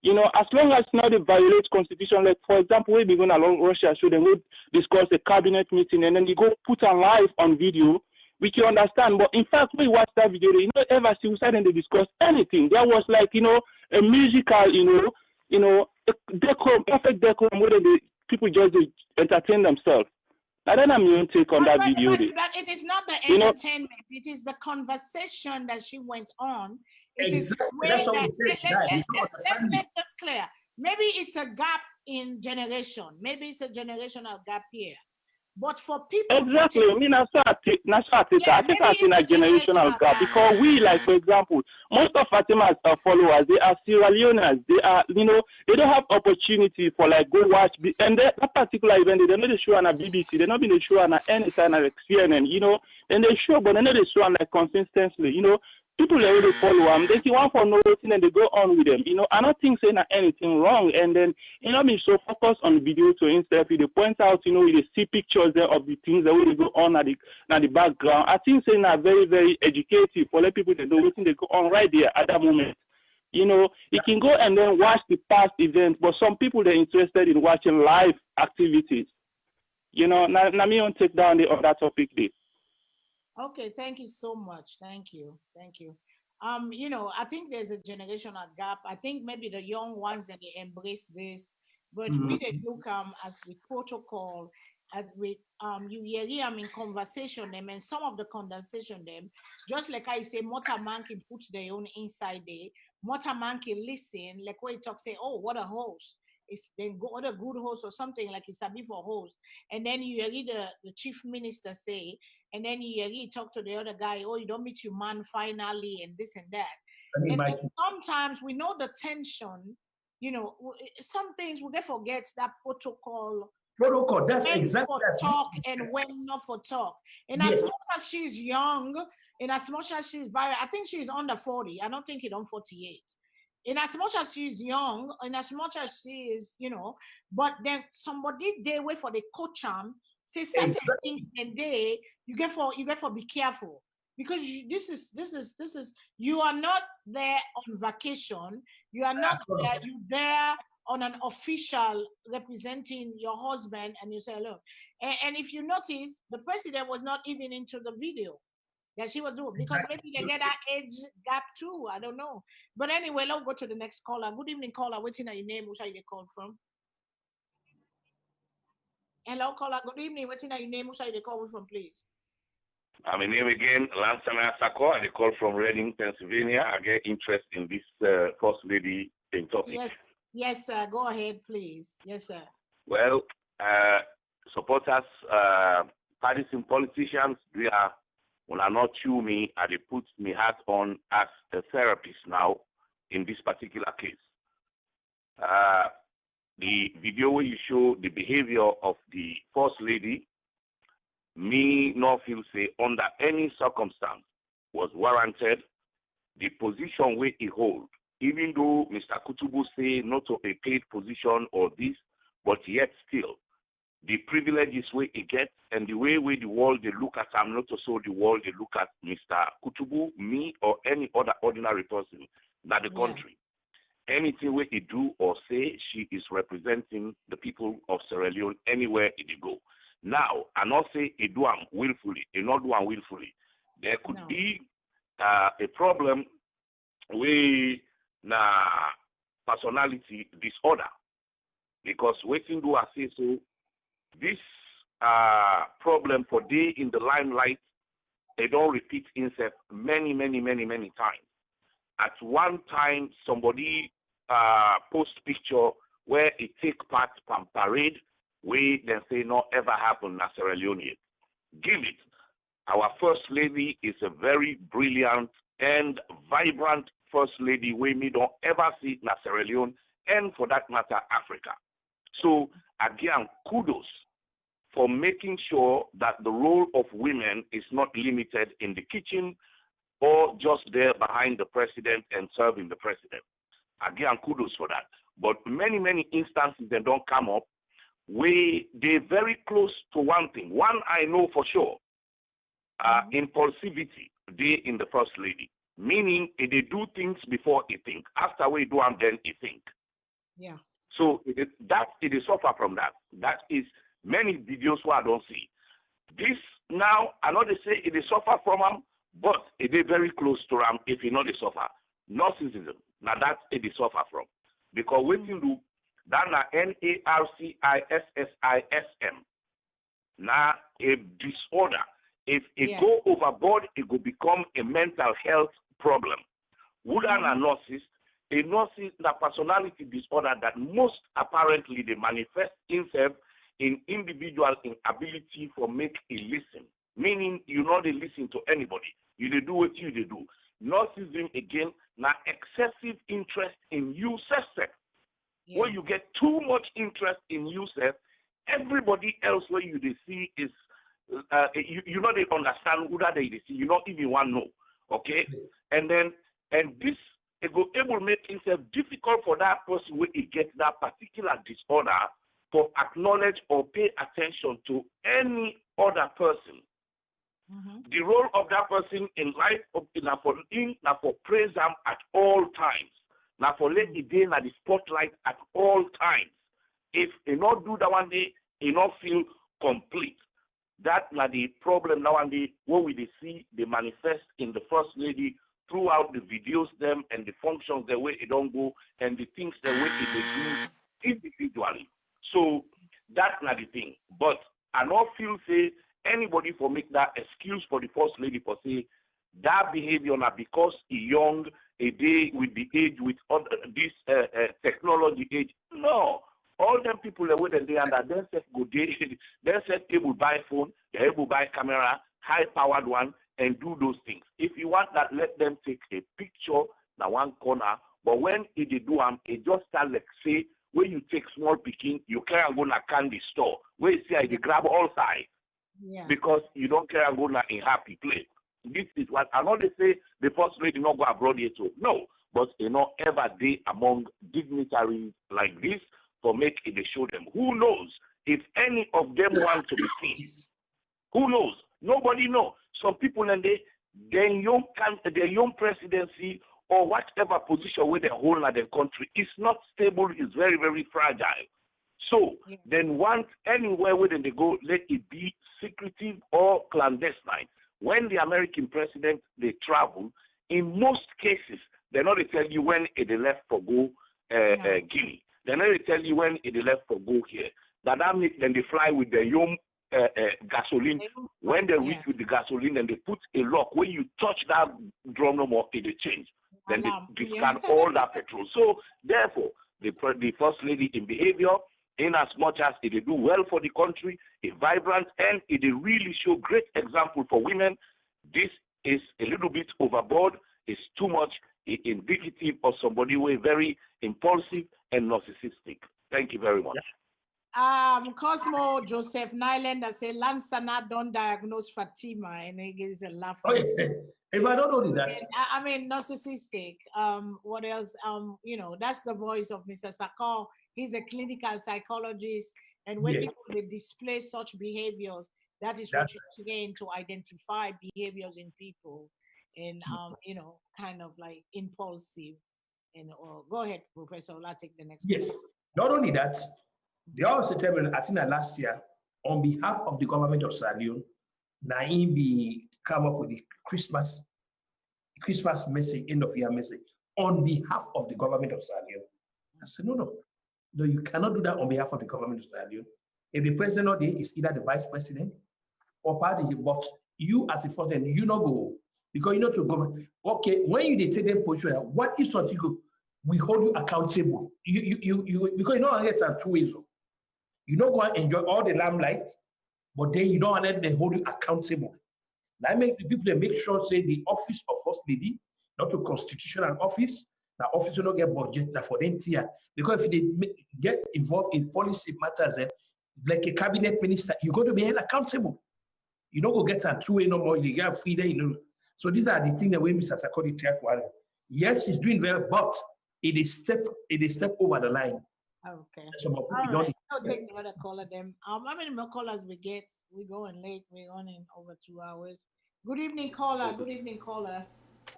You know, as long as not they violate constitution, like for example, we be going along Russia, so they would discuss a cabinet meeting and then they go put on live on video, we can understand. But in fact, we watch that video, you know, ever suicide and they discuss anything. There was like, you know, a musical, you know, decorum, perfect decorum where the people just entertain themselves. Now then I'm going to take on that video. But it is not the entertainment, it is the conversation that she went on. It is let's make this clear. Maybe it's a gap in generation. Maybe it's a generational gap here. But for people exactly, I mean, I think it's in a generational gap because we, like for example, most of Fatima's followers, they are Sierra Leoneans. They are, you know, they don't have opportunity for like go watch and that particular event. They're not show on a BBC. They're not being show on any kind of CNN. You know, and they show, but they're not show on like consistently. You know. People they really follow them. They see one for no reason and they go on with them. You know, I don't think saying anything wrong. And then, you know, me so focused on video to instead they point out, you know, they see pictures there of the things that will go on at the background. I think saying that very, very educative for let people that know what they go on right there at that moment. You know, you can go and then watch the past events, but some people they're interested in watching live activities. You know, now me on take down the other topic there. Okay, thank you so much. Thank you. You know, I think there's a generational gap. I think maybe the young ones that they embrace this, but we that look as with protocol, as with you hear in conversation them and some of the conversation them, just like I say, Motaman can put their own inside there. Motaman can listen, like when you talk, say, oh, what a host. It's then go other good host or something like it's a bit for host, and then you hear the chief minister say, and then you hear talk to the other guy, oh, you don't meet your man finally, and this and that. And sometimes we know the tension, you know, some things we get forget that protocol. That's exactly for talk and when not for talk. And as much as she's young, and as much as she's I think she's under 40. I don't think she's on 48. In as much as she's young, and as much as she is, you know, but then somebody they wait for the coach say certain things and you get for be careful because this is you are not there on vacation, you are not there, you there on an official representing your husband and you say hello. And if you notice, the president was not even into the video that she was doing because maybe they get that age gap too. I don't know. But anyway, let's go to the next caller. Good evening, caller. What's your name? Which are you called from? Hello, caller. Good evening. What's your name? Which are you called from, please? My name again, Lansana Sako. I call from Reading, Pennsylvania. I get interest in this first lady in topic. Yes, sir. Go ahead, please. Yes, sir. Well, supporters, partisan politicians, they are. When I not chew me, I put my hat on as a therapist now in this particular case. The video where you show the behavior of the first lady, me not feel say under any circumstance was warranted. The position where he hold even though Mr. Kutubu say not to a paid position or this, but yet still, the privileges where he gets and the way the world they look at him, not also the world they look at Mr. Kutubu, me, or any other ordinary person in the country. Anything where he do or say, she is representing the people of Sierra Leone anywhere he go. Now, I not say he do am willfully, he not do am willfully. There could be a problem with personality disorder, because waiting do I say so. This problem for day in the limelight, they don't repeat itself many times. At one time, somebody post picture where it take part from parade, where they say not ever happen in Sierra Leone yet. Give it. Our First Lady is a very brilliant and vibrant First Lady we don't ever see in Sierra Leone, and for that matter, Africa. So again, kudos for making sure that the role of women is not limited in the kitchen or just there behind the president and serving the president. Again, kudos for that. But many instances that don't come up where they're very close to one thing. One I know for sure, impulsivity, they in the First Lady. Meaning, they do things before they think. After we do them, then they think. Yeah. So it is suffer from that. That is many videos where I don't see. This now, I know they say it is suffer from them, but it is very close to them if you know they suffer. Narcissism. Now that it is suffer from. Because what you do, that na NARCISSISM. Now a disorder. If it go overboard, it will become a mental health problem. Would a narcissist, a personality disorder that most apparently they manifest itself in individual inability for make a listen. Meaning you know they listen to anybody. You they do what you they do. Narcissism again, now excessive interest in you self. When you get too much interest in yourself, everybody else where you they see is you know they understand who that they see. You don't even want to know. Okay? And this it will able make itself difficult for that person when he gets that particular disorder to acknowledge or pay attention to any other person. The role of that person in life now for praise them at all times. Now for let it in at the spotlight at all times. If he not do that one day, he not feel complete. That now the problem nowadays what we see they manifest in the First Lady throughout the videos them and the functions the way it don't go and the things the way it they do individually. So that's not the thing. But I don't feel say anybody for make that excuse for the First Lady for say that behavior now because he young a day with the age with other, this technology age. No. All them people that wait and they under them set go they set able buy phone, they're able buy camera, high powered one, and do those things. If you want that, let them take a picture na one corner. But when it do it just start like say when you take small picking, you can't go na candy store. Where you see they grab all sides. Because you don't care go na in happy place. This is what I know they say the First Lady not go abroad yet. So no, but you know ever day among dignitaries like this for make it they show them. Who knows if any of them want to be seen? Who knows? Nobody knows. Some people and their young presidency or whatever position where they hold in the country is not stable, is very, very fragile. So then want anywhere where they go, let it be secretive or clandestine. When the American president they travel, in most cases, they not tell you when they left for go Guinea. They not tell you when they left for go here. That means then they fly with their young gasoline. When they reach with the gasoline and they put a lock, when you touch that drum no more, it change. Then they discard all that petrol. So therefore, the First Lady in behavior, in as much as it do well for the country, a vibrant, and it really show great example for women, this is a little bit overboard. It's too much indicative of somebody who is very impulsive and narcissistic. Thank you very much. Cosmo Joseph Nylander say Lansana don't diagnose Fatima, and he gives a laugh. Oh, yeah. If I don't know that. I mean, narcissistic. What else? You know, that's the voice of Mr. Sakor. He's a clinical psychologist, and when Yes. people they display such behaviors, that is what That's you train to identify behaviors in people, and you know, kind of like impulsive. And go ahead, Professor. I'll take the next. Yes. Not only that, they also tell me, I think that last year, on behalf of the government of Sierra Leone, Naim be come up with the Christmas message, end of year message, on behalf of the government of Sierra Leone. I said, no, you cannot do that on behalf of the government of Sierra Leone. If the president or is either the vice president or party, but you as the president, you not go because you know to govern. Okay, when you take them position, what is something we hold you accountable? You because you know I get two ways. You don't go and enjoy all the limelight, but then you don't let them hold you accountable. Now I make the people they make sure say the office of first lady, not to constitutional office. Now office will not get budget now for them tier. Because if they get involved in policy matters, like a cabinet minister, you're going to be held accountable. You don't go get a two-way no more, you get free there, you know. So these are the things that way Mr. Sakori tell for. Yes, he's doing well, but it is step over the line. Okay. Some of All we don't right. I'll take the other caller then. How many more callers we get? We're going late. We're on in over 2 hours. Good evening, caller. Good evening, caller.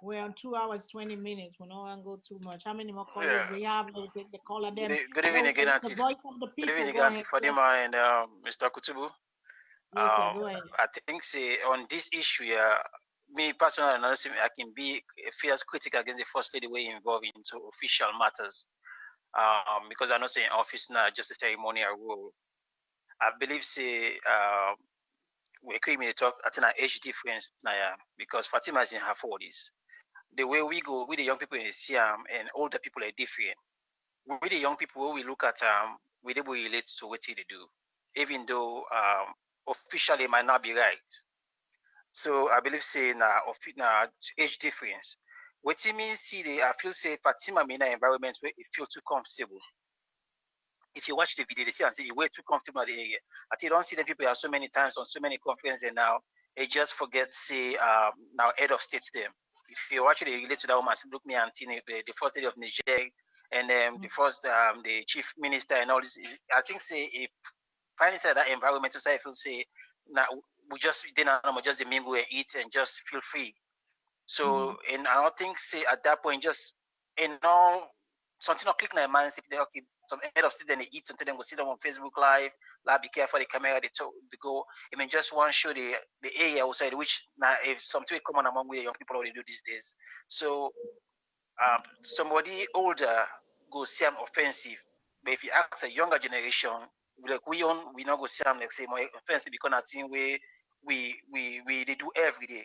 We're on 2 hours, 20 minutes. We don't want to go too much. How many more callers we have? Let's take the caller then. Good evening again, The Auntie. voice of the Good people. evening Go again, Auntie ahead. Fadima and Mr. Kutubu. Yes, sir. Go ahead. I think say on this issue, me personally, I can be fierce critical against the first lady way involved into official matters. Because I know say in office now just a ceremonial role. I believe say we came in talk at an age difference now, because Fatima is in her 40s. The way we go with the young people in Siam and older people are different. With the young people, when we look at we able to relate to what they do, even though officially it might not be right. So I believe say now age difference. What it means see I feel say Fatima in an environment where it feel too comfortable. If you watch the video, they see and say you're way too comfortable in the area. I think you don't see the people so many times on so many conferences and now they just forget say now head of state them. If you actually relate to that woman, look me and the first lady of Niger and the first the chief minister and all this. I think say if finding inside that environment, so I feel say now we just just mingle and eat and just feel free. So and I don't think say at that point just something not click my mind say okay some head of state then they eat something then go see them on Facebook Live, like be careful the camera they go. I mean just one show the area outside which now if something will come on among the young people already do these days. So somebody older go see them offensive. But if you ask a younger generation, like we not go see them like say more offensive because I think we they do every day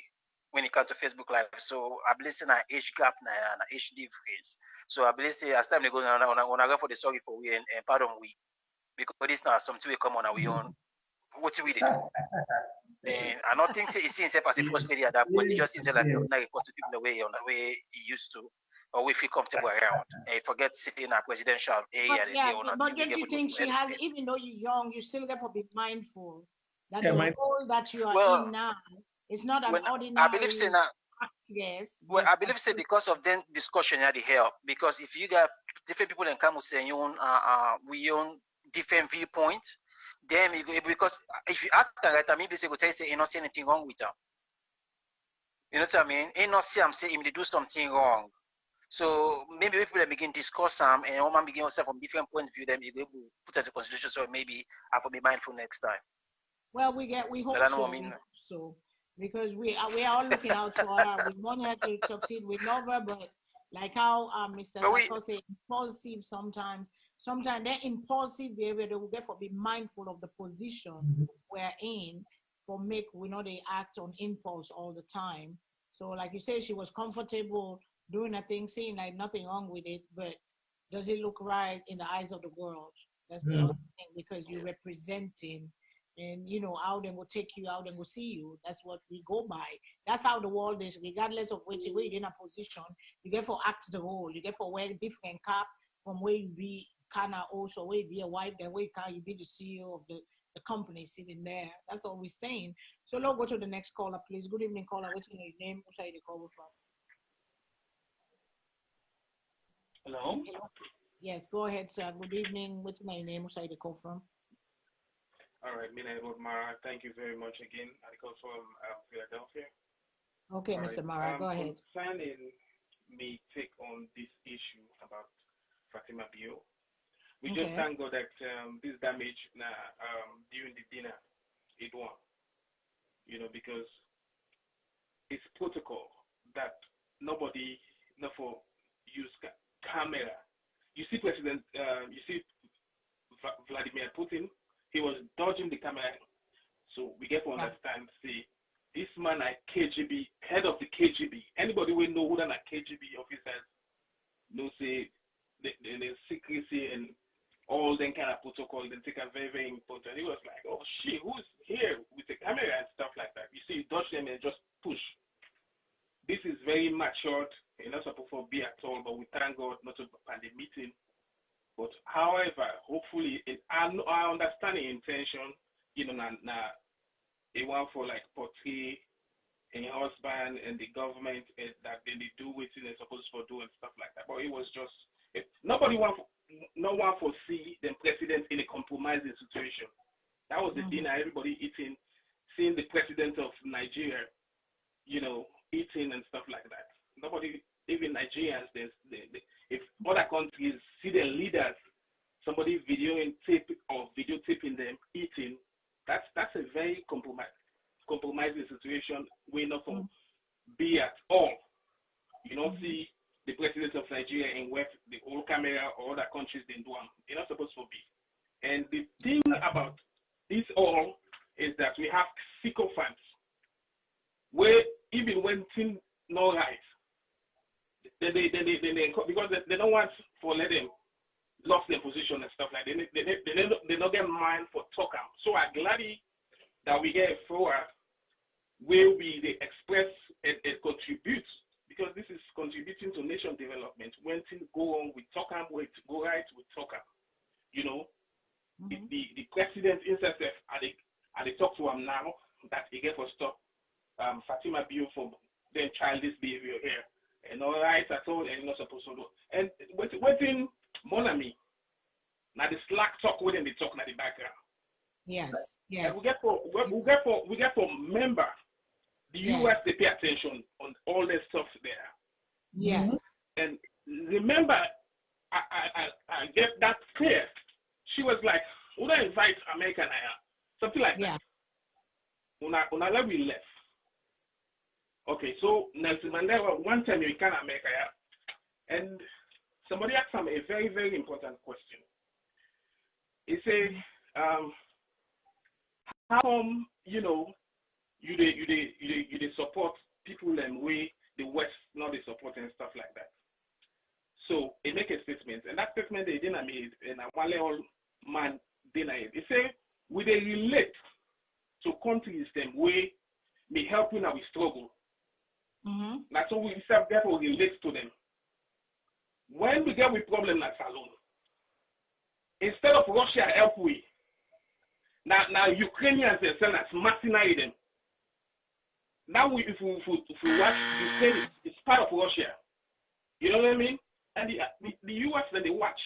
when it comes to Facebook Live. So I believe in an age gap now, an age difference. So I believe say as time they go on I go for the sorry for we and pardon we because this now something we come on our own. What we do? And I don't think say it seems as a first lady at that point. It just seems like you're not supposed to people the way he used to. Or we feel comfortable around and forget sitting in a presidential area. But don't you think she has, even though you're young, you still got to be mindful that the role that you are in now is not an ordinary. I believe say now. Yes. Well, I believe say because of then discussion had the help because if you got different people and come say you own we own different viewpoints, then you go because if you ask them right, maybe they go tell you say you not see anything wrong with them. You know what I mean? You not see them say they do something wrong. So maybe people begin to discuss and woman begin yourself from different point of view, then you go put as a consideration. So maybe I have to be mindful next time. Well, we hope so. So because we are all looking out for her. We want her to succeed. We love her, but like how Mr. Sako said, impulsive sometimes. Sometimes that impulsive behavior they will get for be mindful of the position we're in for make we know they act on impulse all the time. So like you say, she was comfortable doing a thing, seeing like nothing wrong with it, but does it look right in the eyes of the world? That's the other thing, because you're representing, and you know how they will take you out and will see you. That's what we go by. That's how the world is, regardless of which way you're in a position. You get for act the role. You get for wear different cap from where you be Kana also, where be a wife, then where can you be the CEO of the company sitting there? That's all we're saying. So let's go to the next caller, please. Good evening, caller. What's your name? Who's the call from? Hello? Yes, go ahead, sir. Good evening. What's your name? Who's the call from? All right, my name is Mara. Thank you very much again. I call from Philadelphia. Okay, Mr. Mara, go ahead. Concerning me take on this issue about Fatima Bio, we just thank God that this damage during the dinner, it won. You know, because it's protocol that nobody, not for use camera. You see you see Vladimir Putin, he was dodging the camera. So we get to understand, see, this man at KGB, head of the KGB, anybody will know who are KGB officers, know say the secrecy and all them kind of protocol, they take a very, very important. He was like, oh shit, who's here with the camera and stuff like that? You see, dodge them and just push. This is very matured. You're not supposed to be at all, but we thank God not to at the meeting. But however, hopefully, I understand the intention, you know, they want for like portray a husband and the government that they do what they're supposed to do and stuff like that. But it was just, no one foresee the president in a compromising situation. That was the dinner, everybody eating, seeing the president of Nigeria, you know, eating and stuff like that. Nobody, even Nigerians, if other countries see their leaders, somebody videotaping them eating, that's a very compromising situation. We're not going to be at all. You don't see the president of Nigeria in West, the old camera or other countries they do. They're not supposed to be. And the thing about this all is that we have sycophants where even when things not right, they because they don't want for let them lost their position and stuff like that. They don't get mind for talk. So I'm glad that we get forward where we they express and contribute, because this is contributing to nation development. When things go on, we talk and we go right, we talk. You know, the president himself, they talk to him now that he get for stop Fatima Bio for then childish behavior here. And all right at all, and you're not supposed to do. And waiting Monami. Now the slack talk within the talk in the background. Yes, yes. And we get for member the US they pay attention on all the stuff there. Yes. And remember I get that clear. She was like, would I invite American something like that. Una we left. Okay, so Nelson Mandela one time you can America, and somebody asked him a very, very important question. He said, how come, you know, you support people and way the West not they support and stuff like that. So he make a statement, and that statement they didn't make, and a wale old man didn't. He say, we they relate to countries them way me helping our struggle. That's how we therefore relate to them. When we get with problem like SALONE, instead of Russia help we, now Ukrainians themselves as mercenary them. Now if we watch Ukraine, it's part of Russia. You know what I mean? And the US then they watch.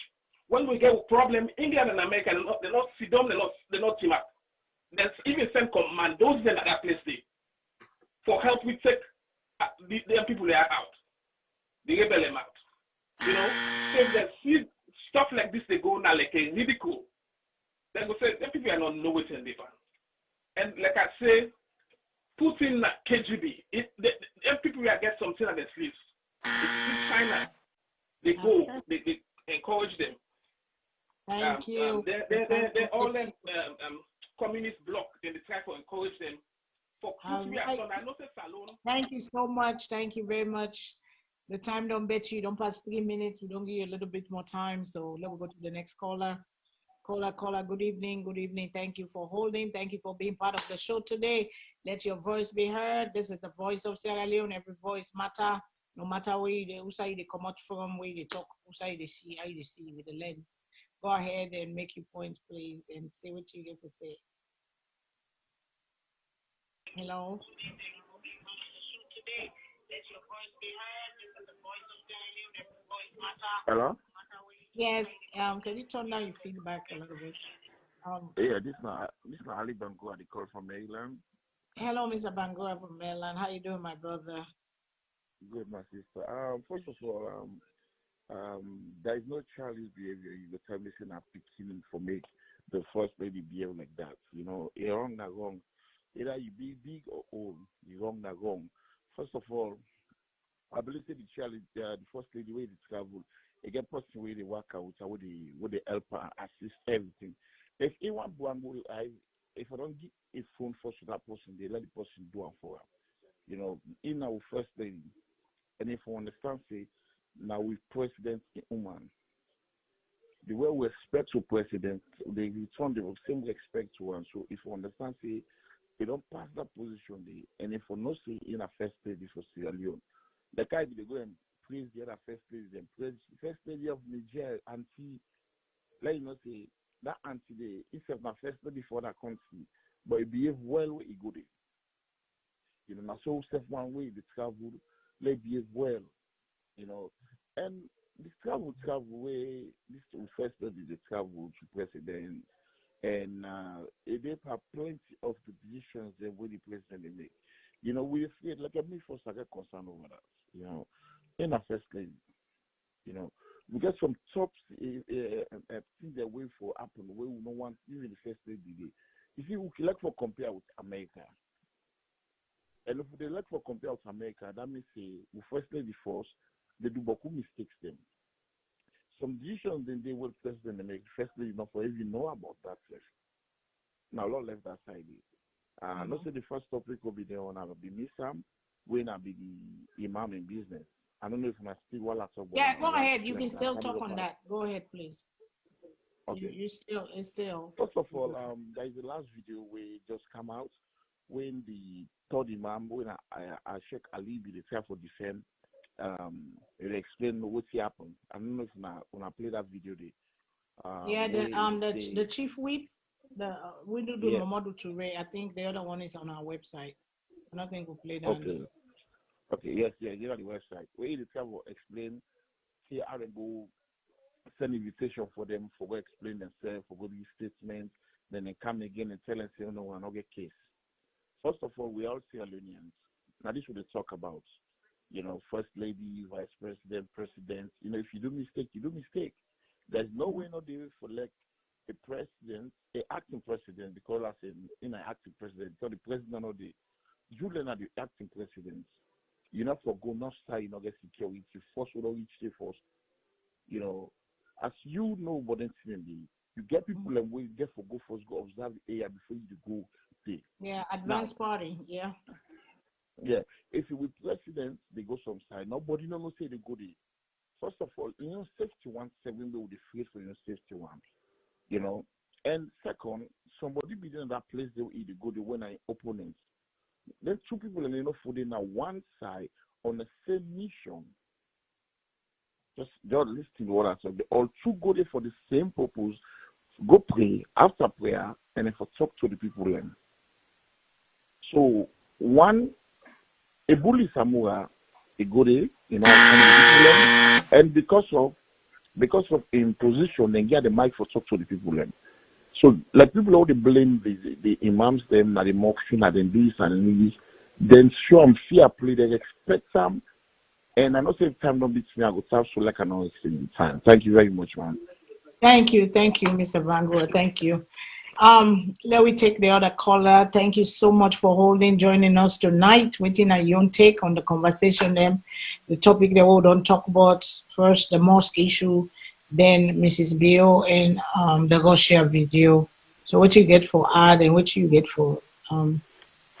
When we get a problem, England and America they not sit down, they not team up. There's even send commandos in that place there for help we take the people they are out. They rebel them out. You know? So if they see stuff like this they go now like a ridicule, they go say them people are not know what's in the van. And like I say, Putin KGB, them people will get something on their sleeves. It's China. They go, they encourage them. Thank you. They all them communist bloc, then they try to encourage them. Thank you so much. Thank you very much. The time don't bet you don't pass 3 minutes. We don't give you a little bit more time. So let's go to the next caller. Caller, good evening. Good evening. Thank you for holding. Thank you for being part of the show today. Let your voice be heard. This is the voice of Sierra Leone. Every voice matter. No matter where who side they come out from, where they talk, who side they see, how they see with the lens. go ahead and make your points, please, and say what you get to say. Hello. Hello? Yes. Can you turn down your feedback a little bit? Yeah, this is Ali Bango. I call from Maryland. Hello, Mr. Bangura from Maryland. How you doing, my brother? Good, my sister. First of all, there is no childish behavior. You tell me saying I'm picking for make the first lady behave like that. You know, you're wrong, not wrong. Either you be big or old, you're wrong, not wrong. First of all, I believe that the first lady way they travel, they get person where they work out, where they help her assist everything. If anyone if I don't give a phone first to that person, they let the person do it for her. You know, in our first lady, and if we understand, say, now with president in woman, the way we expect to president, they return the same respect to one. So if we understand, say, they don't pass that position, and if we not say in a first lady for Sierra Leone, the guy they go and praise the other first lady, then praise the first lady of Niger, auntie, let you know say that auntie they instead of first lady for that country, but he behave well where he go there. You know, now so step one way they travel, let behave well, you know, and this travel way this first lady they travel to president, and they have plenty of the decisions that the president they make. You know, we afraid like me first I get concerned over that. You know, in our first lady, you know, we get some top things that way for happen where we don't want even the first lady. You see, we like for compare with America. And if they like for compare with America, that means we first lady first, they do beaucoup mistakes them. Some decisions then they will president they make first lady not for even know about that first. Now a lot left that side. Not say the first topic will be there on I'll be Miss Sam, when I'll be the imam in business. I don't know if I speak while I talk about Yeah, go ahead. You can still talk on that. Go ahead, please. Okay. It's still. First of all, there is the last video where it just come out when the third imam, when I Sheikh Ali be the chair for defense, it explained what happened. I don't know if when I play that video there. The chief whip, we do Mamadou Touré. I think the other one is on our website. I don't think we'll play that. Okay, yes, you're on the website. Where the travel explain, here I go send invitation for them for go explain themselves, for go give statements, then they come again and tell us, say, no, we're not get case. First of all, we all Sierra-Leoneans. Now this is what they talk about. You know, first lady, vice president, president. You know, if you do mistake, you do mistake. There's no way not there for like a president, an acting president, because I said in an acting president, because the president or the Julian are the acting presidents. You not for go not start, you not get security. First will reach the first. You know, as you know, but then you get people and we get for go first, go observe the area before you go there. Yeah, advance party. Yeah. Yeah. If you with presidents, they go some side. Nobody no say they go there. First of all, you know, safety 170 will be free for your safety one. You know. And second, somebody be in that place they will either go there when I opponents. Then two people and enough for them on one side on the same mission. Just listen to what I said. They all two go there for the same purpose. Go pray after prayer and if I talk to the people then. So one a bully Samura, a go there, you know, and because of in position they get the mic for talk to the people then. So like people already blame the imams them and the mosque and then this and this, then show them fear play, they expect some, and I know say time don't beat me, I go tap so like I know it's in time. Thank you very much, man. Thank you, Mr. Vanguard. Thank you. Let me take the other caller. Thank you so much for joining us tonight. Waiting at your take on the conversation. Then the topic that we don't talk about first, the mosque issue, then Mrs. Bill and the Russia video. So what you get for ad and what you get for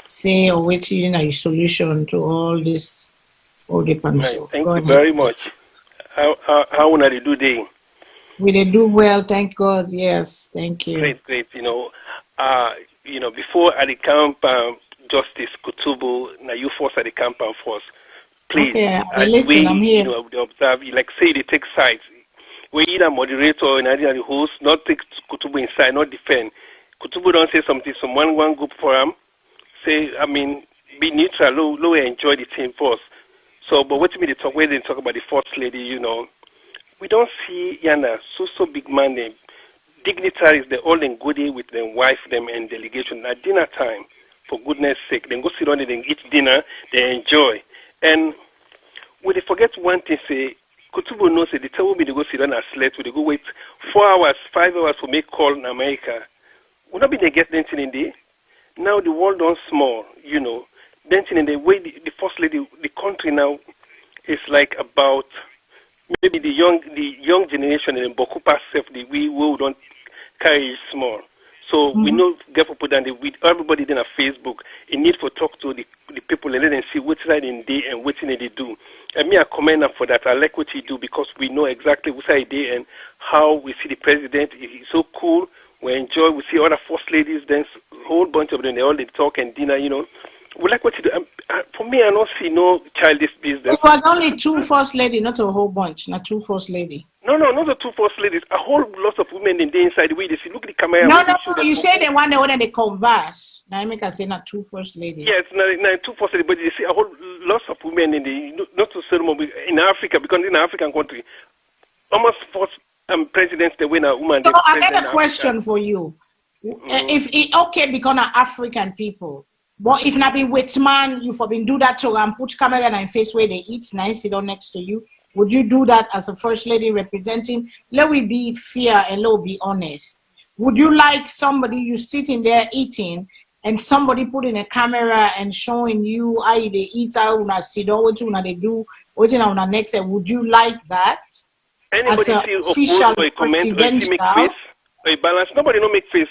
say or what you know your solution to all this Right. Thank you very much. How would I do day? We did do well, thank God. Yes, thank you. Great. Before at the camp, Justice Kutubu, now you force at the camp and force. Please, okay, listen, I'm here. Observe, like say they take sides. we either moderator and either the host, not take Kutubu inside, not defend. Kutubu don't say something, some one group forum, say, I mean, be neutral, low enjoy the team first. So, but what to me, they talk, where they talk about the first lady, you know, we don't see Yana, so big man, them dignitaries, they all in goodie with them wife, them and delegation at dinner time, for goodness sake. Then go sit down and eat dinner, they enjoy. And when they forget one thing, say, Kutubu knows that they tell me they go sit down as late, they go wait 4 hours, 5 hours for make call in America. Would not be they get anything in there. Now the world done small, you know. Then in the way the first lady, the country now is like about maybe the young generation and Bokupa self, we don't carry small. So we know get for put down with everybody then on Facebook. It need for talk to the people and let them see what's right in day and what they do. And me I commend them for that. I like what he do because we know exactly what's right day and how we see the president. He's so cool. We enjoy. We see other first ladies. Then a whole bunch of them. They all they talk and dinner. You know. We like what you do. For me, I don't see no childish business. It was only 2 first lady, not a whole bunch. Not 2 first lady. No, not the 2 first ladies. A whole lot of women in the inside the way they see. Look at the camera. No. You say the one they converse. Now I make us say not 2 first ladies. Yes, not 2 first ladies, but you see a whole lots of women in the not to ceremony in Africa because in an African country, almost first presidents they win a woman. So I got a question for you. If it okay because of African people. But if not be with man, you for been do that to put camera in face where they eat, nice sit down next to you. Would you do that as a first lady representing? Let we be fair and let we be honest. Would you like somebody you sitting there eating and somebody putting a camera and showing you how they eat, how una sit down, what they do, what on next? Would you like that? Anybody as see official or comment or see make face or balance? Nobody no make face.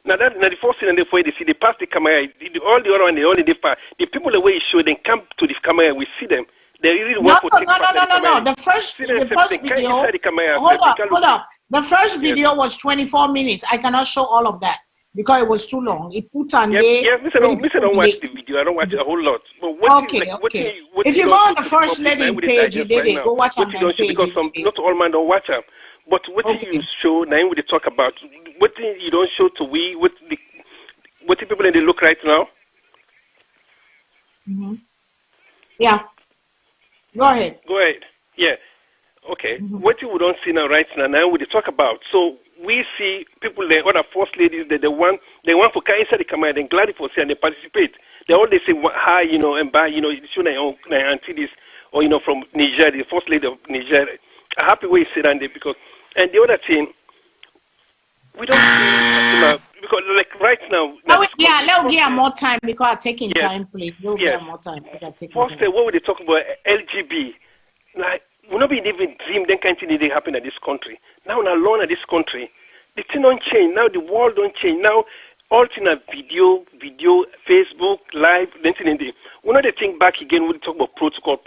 Now that the first thing and the way they see they pass the camera, all the other one they only differ. The people the way you show them come to the camera, we see them. They really no. The first video. Hold up. The first video was 24 minutes. I cannot show all of that because it was too long. It put on there. Yes, listen, don't watch the video. I don't watch it a whole lot. But what if you go on the first lady page, they go watch on that page. Because not all men don't watch them. But what you show, now we talk about, what you don't show to we, what the people they look right now? Yeah. Go ahead. Yeah. Okay. What you don't see now right now we talk about. So we see people, the other first ladies, they want for carry inside the camera, they're glad for say and they participate. They all they say hi, you know, and bye, you know, it's your auntie this, or you know, from Niger, the first lady of Niger. A happy way you sit down there because. And the other thing, we don't see because like right now. Let's give more time because I'm taking time, please. We'll give more time because I'm taking time. First, what would they talk about LGB? Like, we not be even dream that kind of thing they happen in this country. Now, alone in this country, the thing don't change. Now the world don't change. Now, all things are video, Facebook, live, then in the. We not they think back again. We talk about protocol.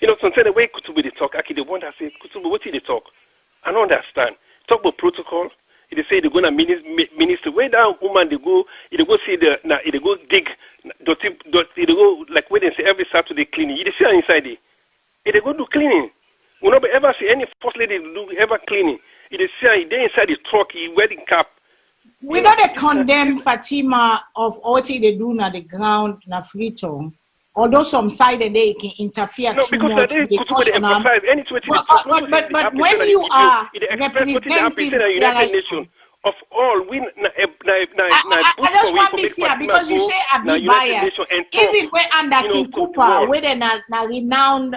You know, sometimes the way Kutubu they talk, actually they want to say Kutubu, what did they talk? I don't understand. Talk about protocol. They say they're gonna minister. Where that woman they go see they go dig they go like where they say every Saturday cleaning. You see her inside there. They go do cleaning. We never ever see any first lady do ever cleaning. You see her they inside the truck, wearing cap. We know they condemn Fatima of what they do na the ground na Freetown. Although some side they can interfere too much. But when you are representing the United Nations of all, I just want to be fair because you say I be biased. Even when Anderson Cooper, where they na renowned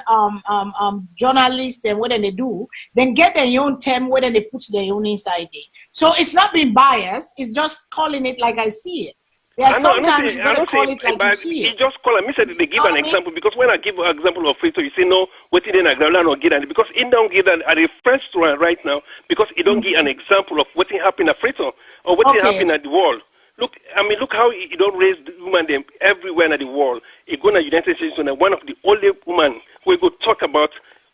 journalists and what they do, then get their own term where they put their own inside it. So it's not being biased. It's just calling it like I see it. Yeah, sometimes you gotta call it like you see it. He just call it. Me said they give an example because when I give an example of Frito, you say no, what did an example or give that because it don't give that at the first one right now because it don't give an example of what happened at Frito or what happened at the world. Look how it don't raise the woman them everywhere in the world. It go to the United States and one of the only woman we go talk about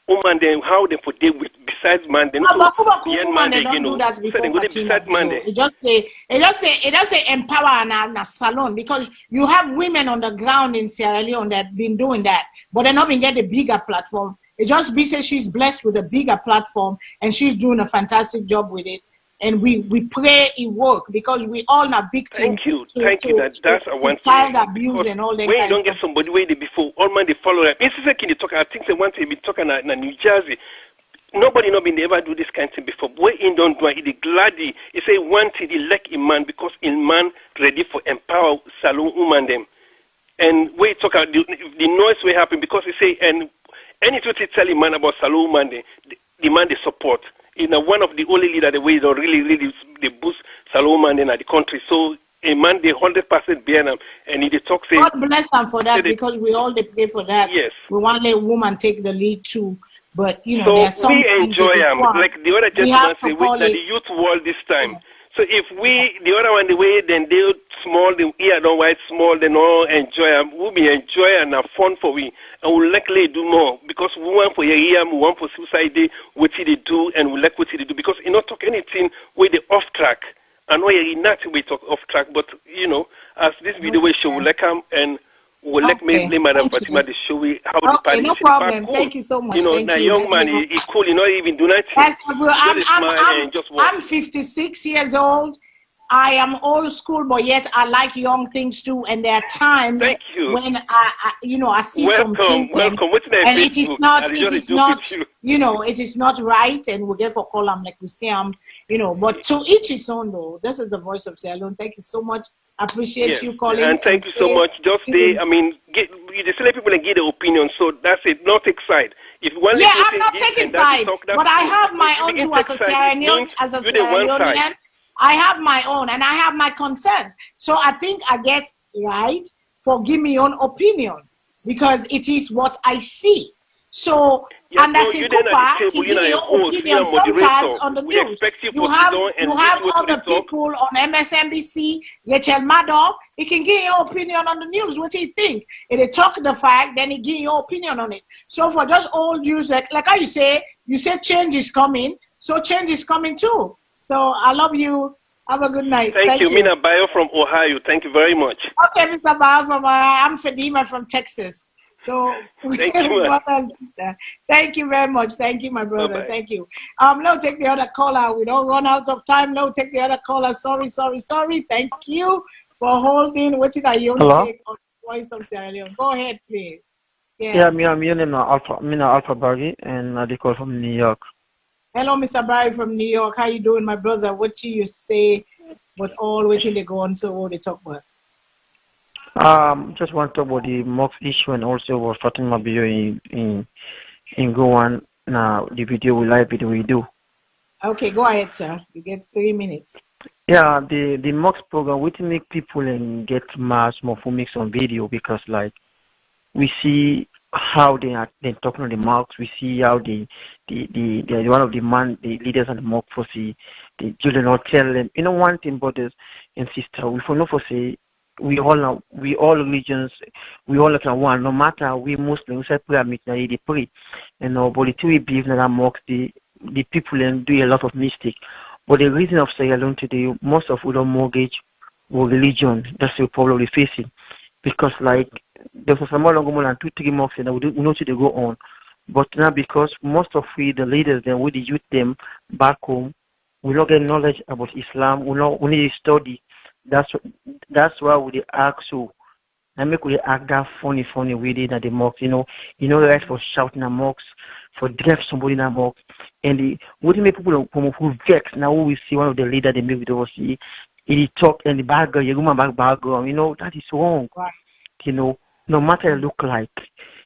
woman them how they put deal with besides man. They don't do that before Fatima. It just say empower and salon because you have women on the ground in Sierra Leone that been doing that, but they're not been get a bigger platform. It just be say she's blessed with a bigger platform and she's doing a fantastic job with it. And we pray it work because we all are victims. Thank you. That's a one child abuse and all that. When you don't get somebody where they before, all man they follow them. It's like in the talk. I think they want to be talking in New Jersey. Nobody not been ever do this kind of thing before. Boy, in don't do it. He glad he say one thing he like a man because in man ready for empower Salone woman them. And we talk about the noise will happen because he say and anything to tell a man about Salone woman the man they support. One of the only leader the way they really they boost Salone man in the country. So a man they 100% bear them and he talk say God bless them for that because we all they pray for that. Yes. We want to let woman take the lead too. But so we enjoy them like the other gentleman say we the youth world this time. Yeah. So if we the other one the way then they small the ear don't white small they all enjoy them. We'll be enjoy and have fun for we and we'll likely do more because we want for year we want for suicide day what they do and we like what they do because you not talk anything with the off track and why not we talk off track but as this video will show we like them and we'll let me Madam Fatima to show you how the party no problem. Cool. Thank you so much. Now young man, he cool. He not even do nothing. Yes, I'm 56 years old. I am old school, but yet I like young things too. And there are times when I see something. Welcome. What's that? And it is not, it is not right. And we get for call them like we say, but to each its own though. This is the voice of Salone. Thank you so much. Appreciate you calling. And thank you so much. Just the let people and get their opinion. So that's it. Not take side. If you want I'm not taking side, but I have my own too as a Sierra Leonean. I have my own and I have my concerns. So I think I get right for give me your own opinion because it is what I see. So and as a Cooper, he give your opinion sometimes on the news. You have other people on MSNBC, Rachel Maddow, he can give your opinion on the news, what he think. If they talk the fact, then he give your opinion on it. So for just old news, like how you say change is coming, so change is coming too. So I love you. Have a good night. Thank you. Mina Bayo from Ohio. Thank you very much. Okay, Mr. Bayo from I'm Fadima from Texas. So thank you, brother and sister. Thank you very much. Thank you, my brother. Bye-bye. Thank you. No, take the other caller. We don't run out of time. No, take the other caller. Sorry. Thank you for holding. What did I take on Voice of Sierra Leone? Go ahead, please. Yeah, me name Alpha Barry, and I call from New York. Hello, Mr. Barry from New York. How you doing, my brother? What do you say? But all waiting they go on, so what they talk about? Just want to talk about the Mosque issue and also was starting my video in go on now. The video we do. Okay, go ahead, sir. You get 3 minutes. Yeah, the Mosque program we make people and get mass more for mix on video because like we see how they talking on the Mosque. We see how the one of the leaders on the Mosque for see the children not tell them. One thing about this and sister, we for no for say. We all religions, we all like one. No matter we Muslims, we say prayer meet they pray. But the two we believe that Mosque the people and do a lot of mistake. But the reason of Sierra Leone today, most of we don't mortgage or religion. That's the problem we're facing. Because like there's some more longer than 2-3 months and we know to go on. But now because most of we the leaders then we the youth them back home, we don't get knowledge about Islam. We need to study. That's why we ask you. I make we act that funny with it at the Mosque. Right for shouting at Mosque, for drive somebody in a Mosque, and what make people who vex. Now we see one of the leaders they make with us. He talk and the background, you go background. That is wrong. Right. No matter look like,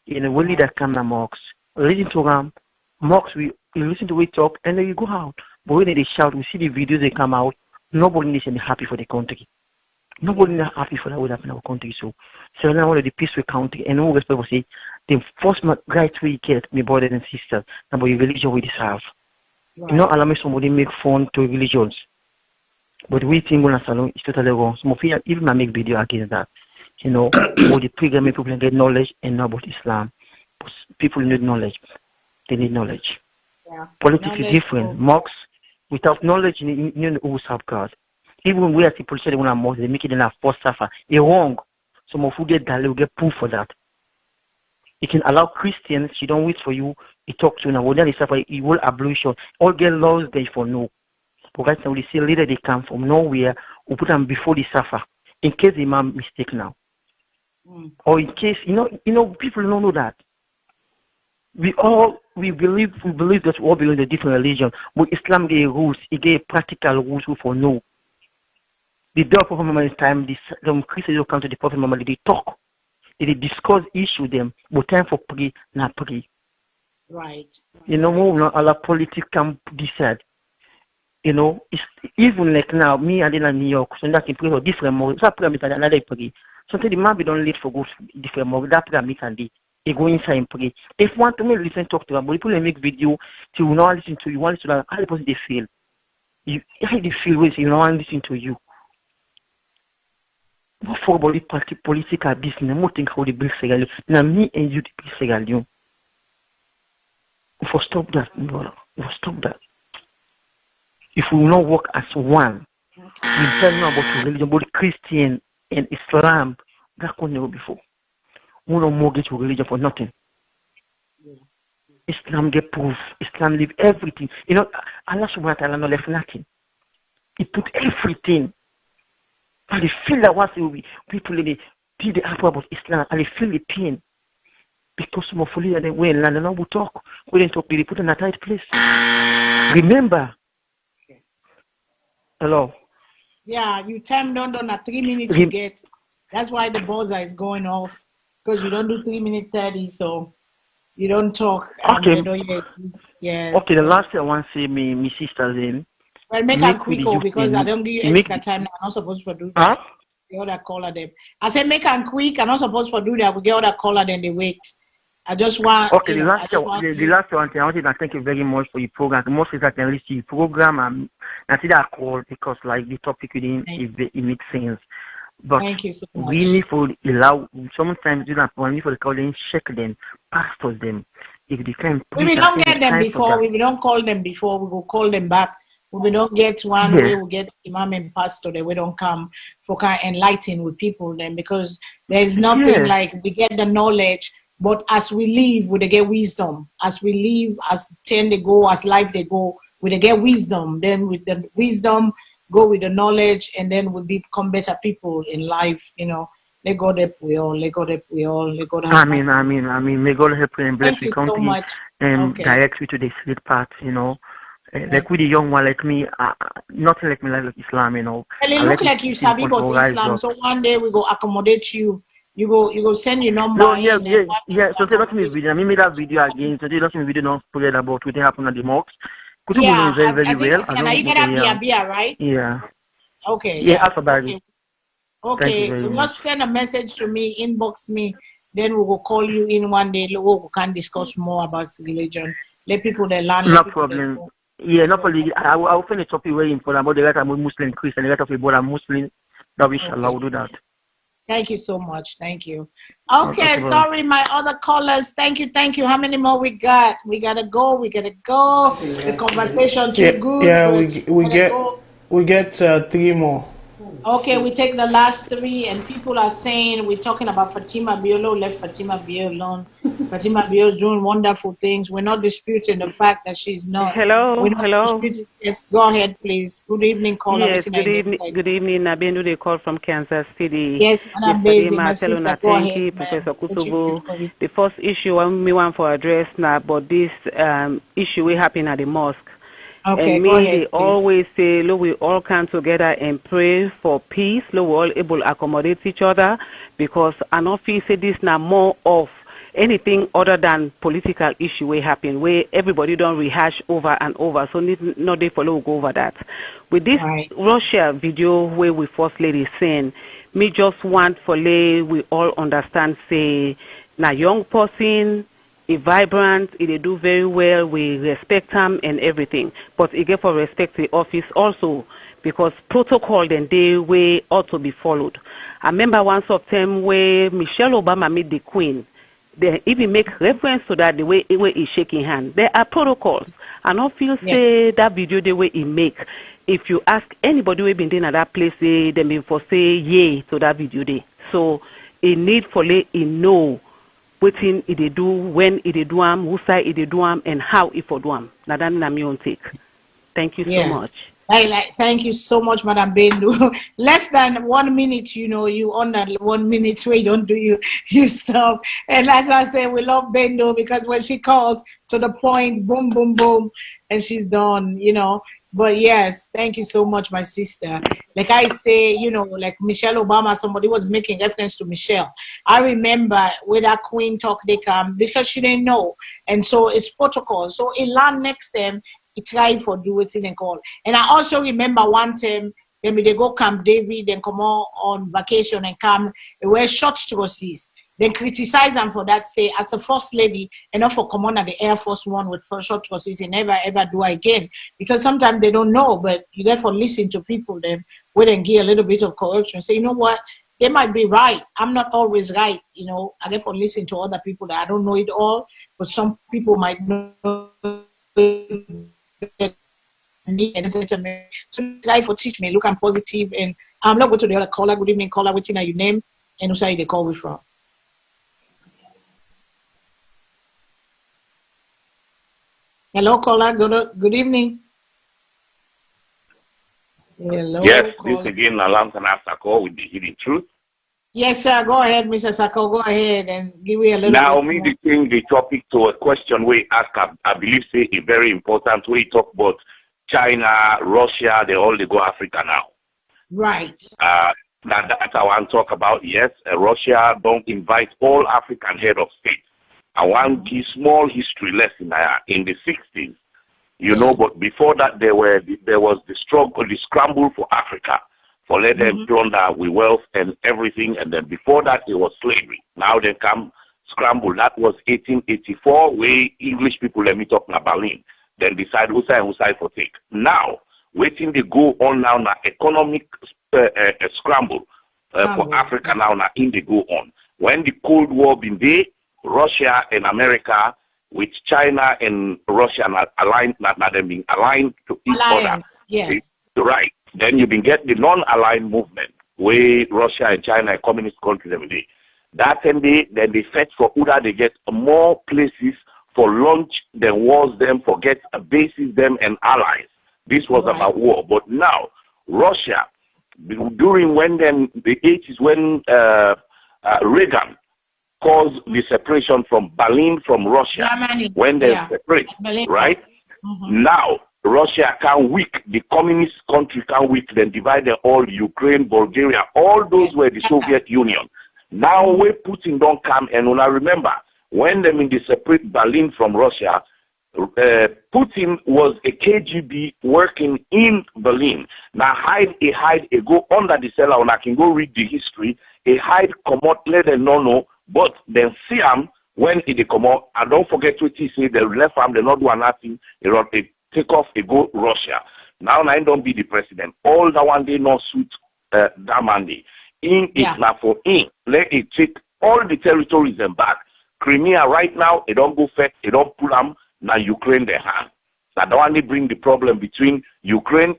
we leader come to Mosque, listen to them. Mosque we listen to we talk and then you go out. But when they shout, we see the videos they come out. Nobody is happy for the country. Nobody is happy for that what happened in our country. So now one of the peaceful country and all respect will say the first right we get, my brothers and sisters, about your religion we deserve. Right. Allow me somebody make fun to religions. But we think when a salon is totally wrong. So even I make video against that. All the program people get knowledge and know about Islam. But people need knowledge. They need knowledge. Yeah. Politics is different. Mosques without knowledge, you who serve God. Even when we as people say they want to Mosque, they make it in a first suffer. It's wrong. Some of you get that, they will get proof for that. You can allow Christians, you don't wait for you, he talk to you now. Well, then he will ablution. All get laws there for no. But right now, we see later they come from nowhere, we put them before the suffer. In case the imam mistake now. Or in case, people don't know that. We believe that we all belong to different religion, but Islam gave rules, it gave practical rules for no. The day of Prophet Muhammad's time, the Christians will come to the Prophet Muhammad, they talk. They discuss issue them, but time for pray, not pray. Right. Allah politics can decide. It's even like now, me and in New York, so that can pray for different more. So I pray with another pray. Sometimes the man be don't late for go different more. That pray me can do. They go inside and pray. If you want to make listen, talk to them, but people make video to you not listen to you, want to know how the person they feel. How they feel when you not listen to you. For political business, more think how they build Segal. Now me and you build Segal. For stop that, brother. For stop that. If we will not work as one, we tell you about religion, both Christian and Islam, that could never before. We don't mortgage religion for nothing. Islam get proof. Islam leave everything. Allah subhanahu wa ta'ala not left nothing. He put everything. And they feel that once people in the apple about Islam, and they feel the pain. Because some of the they went and now we talk. We didn't talk, they put in a tight place. Remember. Hello. Yeah, you time down on a 3 minutes you get. That's why the buzzer is going off. Because you don't do 3 minutes 30, so you don't talk. Okay. Yes. Okay, the last thing I want to say, my sister's in. Well, make it quick because I don't give you extra time. I'm not supposed to do that. Huh? The other caller them. I said make it quick. I'm not supposed to do that. We get other caller then they wait. I just want. Okay, the last one thing I want to thank you very much for your program. The most is that I listen to your program and I see that call because like the topic within it makes sense. But thank you so much. We need to allow sometimes do that we need to call them, check them, pastors them. If they can we don't get them before, we don't call them before, we will call them back. We don't get one way, we get imam and pastor that we don't come for kind of enlighten with people then because there's nothing like we get the knowledge, but as we live, we get wisdom. As we live, as 10 they go, as life they go, we get wisdom. Then with the wisdom, go with the knowledge, and then we become better people in life, Let God help we all. Let God help we all. Let God help us. Amen. May God help you and bless you the country so much. And direct you to the straight path, Like with the young one like me, nothing like me like Islam, Well, it look like you sabi about Islam, so one day we go accommodate you. You go send your number. No, yeah. So say not me video. I made that video again. So say not me video not forget about what happened at the mosque. Yeah, very well. I you get Bia, right? Yeah. Okay. Yeah, Alphabet. Okay. You just send a message to me, inbox me, then we will call you in one day. We can discuss more about religion. Let people that learn. No problem. Yeah, not only I will open a topic very important about the right of Muslim Christian, the right of about a Muslim. That we shall do that. Thank you so much. Thank you. Okay, sorry, my other callers. Thank you. How many more we got? We gotta go. The conversation too good. Yeah, we get 3 more. Okay, we take the last 3, and people are saying we're talking about Fatima Biolo. Let Fatima Biolo alone. Fatima Biolo is doing wonderful things. We're not disputing the fact that she's not. Hello. Yes, go ahead, please. Good evening, caller. Yes, good evening. Nabendu, they call from Kansas City. Yes, yesterday, Marcelo Natenki, Professor Kutubu. The first issue I want to address now, but this issue will happen at the mosque. Okay, and me, they always say, look, we all come together and pray for peace. Look, we're all able to accommodate each other because I don't feel say this now more of anything other than political issue will happen where everybody don't rehash over and over. So no they follow go over that. With this Russia video where we first lady saying, me just want for we all understand say now young person a vibrant, they do very well, we respect them and everything. But again for respect the office also because protocol then they way ought to be followed. I remember once of time where Michelle Obama made the Queen. They even make reference to that the way he's shaking hand. There are protocols. I don't feel say that video the way he make. If you ask anybody who been there at that place, they been for say yay to that video day. So it need for he know wetin e dey do, when e dey do am, who side e dey do am, and how e for do am. Na that na me own take. Thank you so much. Thank you so much, Madam Bendu. Less than 1 minute, you on that 1 minute where you don't do you stuff. And as I say, we love Bendu because when she calls to the point, boom, boom, boom, and she's done, But yes, thank you so much, my sister. Like I say, like Michelle Obama, somebody was making reference to Michelle. I remember with that Queen talk, they come because she didn't know. And so it's protocol. So in land next time, he tried for do it in and call. And I also remember one time, when they go Camp David and come on vacation and come, they wear short trousers. They criticize them for that, say, as a first lady, and not for come on at the Air Force One with short trousers, and never ever do again. Because sometimes they don't know, but you therefore listen to people, then we then give a little bit of correction. Say, you know what? They might be right. I'm not always right, I therefore listen to other people that I don't know it all, but some people might know so try for teach me, look, I'm positive, and I'm not going to the other caller. Good evening, caller. What's your name and who's they call me from? Hello, caller. Good evening. Hello. Yes, caller. this again, Alantan Asako with the Hidden Truth. Yes, sir. Go ahead, Mr. Sako. Go ahead and give me a little now, bit me more. to change the topic to a question we ask, I believe, say, a very important way talk about China, Russia, they all they go Africa now. Right. That I want to talk about. Yes, Russia don't invite all African head of state. I want to small history lesson in the 60s. But before that, there was the struggle, the scramble for Africa, for let them plunder with wealth and everything. And then before that, it was slavery. Now they come scramble. That was 1884, where English people, let me talk about Berlin, then decide who side for take. Now, waiting to go on now, economic scramble for Africa now, in the go on. When the Cold War been there, Russia and America, with China and Russia aligned, them being aligned to each other. Yes. Right. Then you been get the non-aligned movement, where Russia and China, communist countries every day. That then they fetch for Uda, they get more places for launch than wars them, for get bases them and allies. This was about war. But now, Russia, during when then the 80s, when Reagan caused the separation from Berlin from Russia, Germany. when they separate, right? Now, Russia can weak, the communist country can weak, then divide them all, Ukraine, Bulgaria, all those were the Soviet Union. Now, where Putin don't come, and when I remember, when them in the separate Berlin from Russia, Putin was a KGB working in Berlin. Now, a go under the cellar, and I can go read the history, a hide, come out, let them know, but then see him when they come out, and don't forget what he say, they left him, they not do nothing, they take off, they go Russia. Now, I don't be the president. All that one day not suit that Monday. In it now for in, let it take all the territories and back. Crimea right now, they don't go fetch, they don't pull them, now Ukraine their hand. So I don't want to bring the problem between Ukraine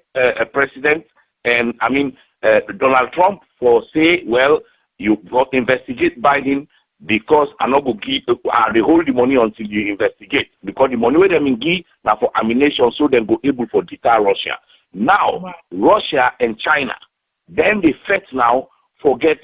president and, Donald Trump for say, well, you got investigate Biden because I'm not going to give, they hold the money until you investigate. Because the money where them in give now for ammunition so they go able for deter Russia. Now, Russia and China, then they fight now for get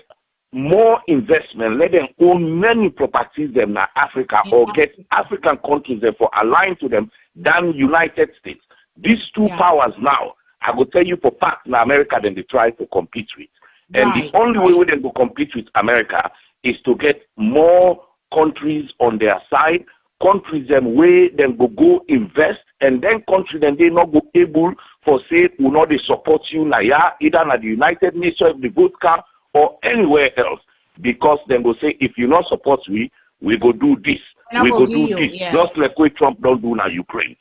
more investment, let them own many properties them in Africa or get African countries them for align to them than United States. These two powers now, I will tell you for fact in America, then they try to compete with. And the only way we then go compete with America is to get more countries on their side, countries them way then go invest, and then countries then they not go able for say will not they support you now either at the United Nations, the vodka, or anywhere else, because then go say if you not support we go do this, we go do this, just like what Trump don't do now Ukraine.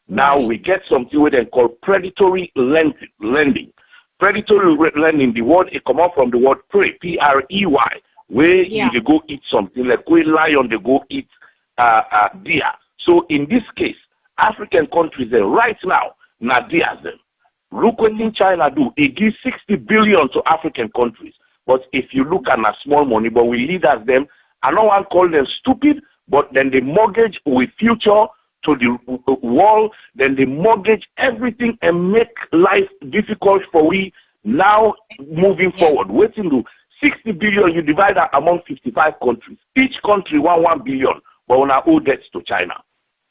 Now we get something we then call predatory lending. Predatory lending, the word it come out from the word prey, P-R-E-Y, where you go eat something, like where lion they go eat deer. So in this case, African countries right now, deer them. Look what in China do. It gives 60 billion to African countries. But if you look at a small money, but we lead as them I don't want to call them stupid, but then they mortgage with future to the wall, then they mortgage everything and make life difficult for we now moving forward. Waiting to 60 billion, you divide that among 55 countries. Each country want 1 billion, but we owe debts to China.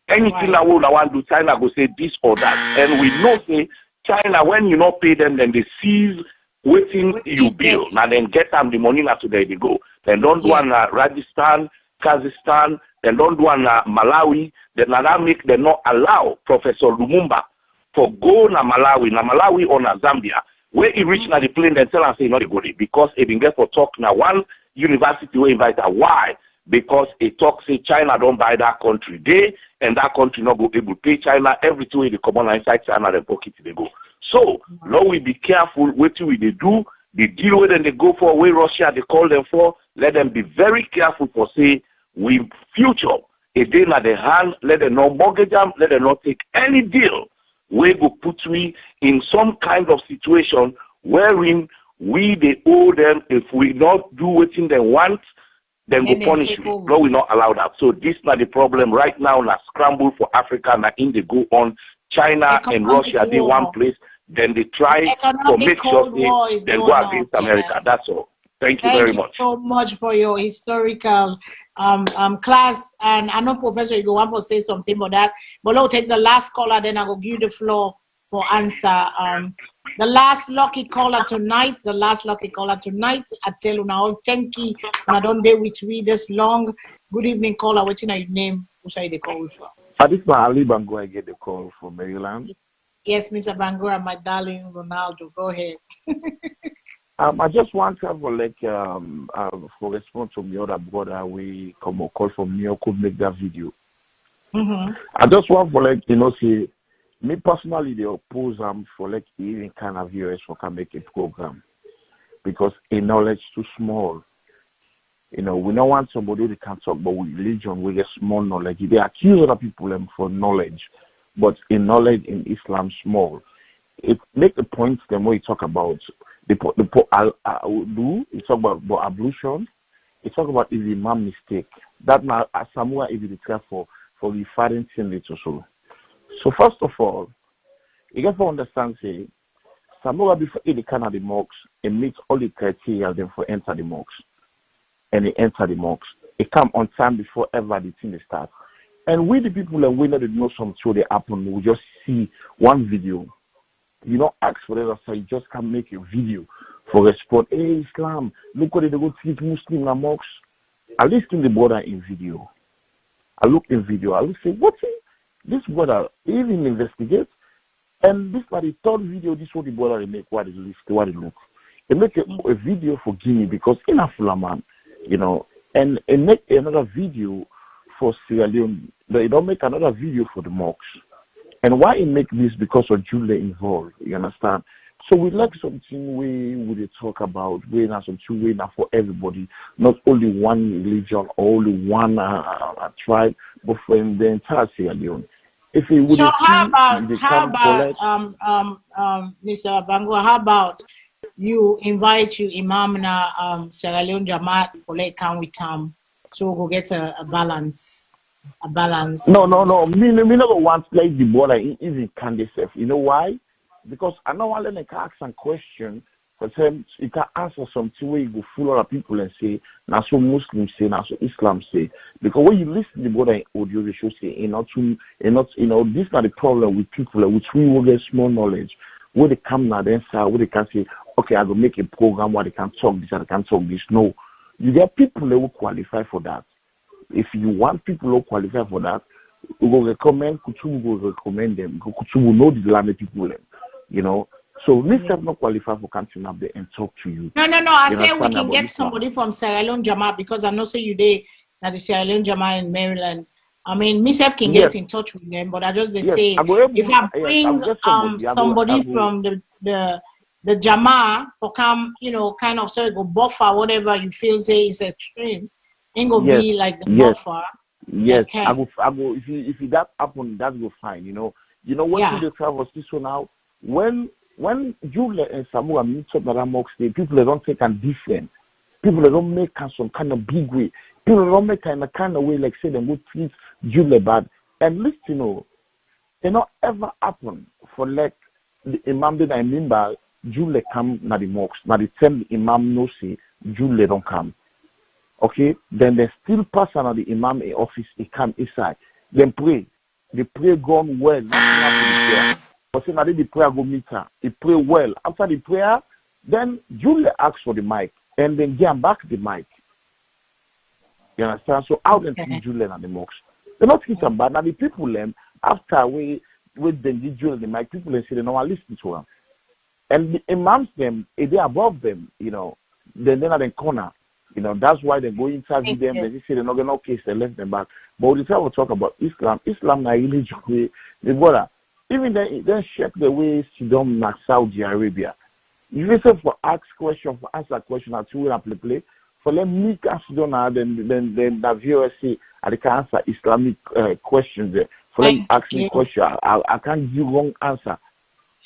Anything that we want to do, China go say this or that. And we know say China, when you not pay them, then they seize waiting you bill. Now then get them the money now today they go. Then don't do one Rajasthan, Kazakhstan, then don't do one Malawi. Then now make them not allow Professor Lumumba for go na Malawi or na Zambia. Where he reach na the plane, then tell us say not a good because he been get for talk now one university will invite her. Why? Because he talk say China don't buy that country. They and that country not go able to pay China everything way they come on inside China they pocket they go. So now we be careful what we they do, the deal with them they go for where Russia they call them for, let them be very careful for say we future a day na the hand, let them not mortgage them, let them not take any deal. We go put we in some kind of situation wherein we they owe them if we not do what they want, then go punish we. No, we not allow that. So this not the problem right now. Na scramble for Africa, na in they go on China and Russia. They one place, then they try to make sure they then go against America. That's all. Thank you very much. So much for your historical class. And I know Professor you go want to say something about that, but I'll take the last caller, then I will give you the floor for answer. The last lucky caller tonight, I tell you now, thank you. And I don't be with me this long. Good evening, caller. What's your name? Who say they call for? This is Ali Bangura. I get the call from Maryland. Yes, Mr. Bangura, my darling Ronaldo. Go ahead. I just want to have for response from the other brother, we come a call from New York could make that video. I just want for say me personally they oppose for even kind of viewers for can make a program because a knowledge too small. We don't want somebody who can talk about religion with a small knowledge. They accuse other people for knowledge, but in knowledge in Islam small. It make the point them where you talk about he talk about ablution. He talk about is imam mistake. That now somewhere is the care for referring things also. So first of all, you got to understand say Samoa before he can the mosque and meet all the criteria then for enter the mosque. And he enter the mosque. He come on time before ever the thing start. And we the people that we not know something so they happen, we just see one video. You don't ask for the other side, you just can make a video for respond. Hey Islam, look what they go treat Muslim in the mosque. I listen to the brother in video. I look in video, I look say, what's it? This brother even investigate. And this is the third video, this is what the brother make what it look. They make a video for Guinea because in a Fulaman, and make another video for Sierra Leone. They don't make another video for the mosques. And why he make this? Because of Julia involved. You understand? So we like something we would talk about. We have something we now for everybody, not only one religion or only one tribe, but for the entire Sierra Leone. If it would so how about Mr. Bango? How about you invite you Imam na Sierra Leone Jamaat for like come with so we'll get a balance. No. Me not want to like the border even can they self. You know why? Because I know want to ask some question. For them, you can answer something where you go full of people and say, now so Muslims say, now so Islam say. Because when you listen to the border audio, they should say, this is not the problem with people which we will get small knowledge. Where they come now, then where they can say, okay, I will make a program where they can talk this and they can talk this. No. You get people that will qualify for that. If you want people who qualify for that, we will recommend Kutubu will recommend them. Kutubu know the land people, So Mr. not qualify for coming up there and talk to you. No. I say we can get somebody from Sierra Leone Jamaat because I know say you there at the Sierra Leone Jamaat in Maryland. I mean, myself can get in touch with them, but I just say if I bring somebody from the Jamaat for come, kind of so go buffer whatever you feel say is a train. Ain't gonna be like the buffer. Yes, I go. If that happen, that go fine. What you travel this one now? When Julia and Samoa meet up at that mosque, people don't take a different. People don't make some kind of big way. don't make in a kind of way like say them would treat Julie bad. And listen, it not ever happen for like the imam that I remember Julie come na the mosque. Now the time the imam no say Julie don't come. Okay, then they still pass on the imam office, he come inside. Then pray. The prayer gone well, nothing happened in prayer. But say now the prayer go meet her. He pray well. After the prayer, then Julie asks for the mic and then get back the mic. You understand? So out and see Julie and the mosque. They're not treat them bad. Now the people them after we then give Julie the mic, people them say they don't want to listen to them. And the imams them, if they above them, then they're not in corner. That's why they go interview them. They say they're not going to case, they left them back. But the time we talk about Islam na religion way. The brother, even then check the way Sudan na Saudi Arabia. You listen for ask question, for answer question, and two and play. For them me ask Sudan then the viewers say I can answer Islamic questions there. For them ask me question, I can't give wrong answer.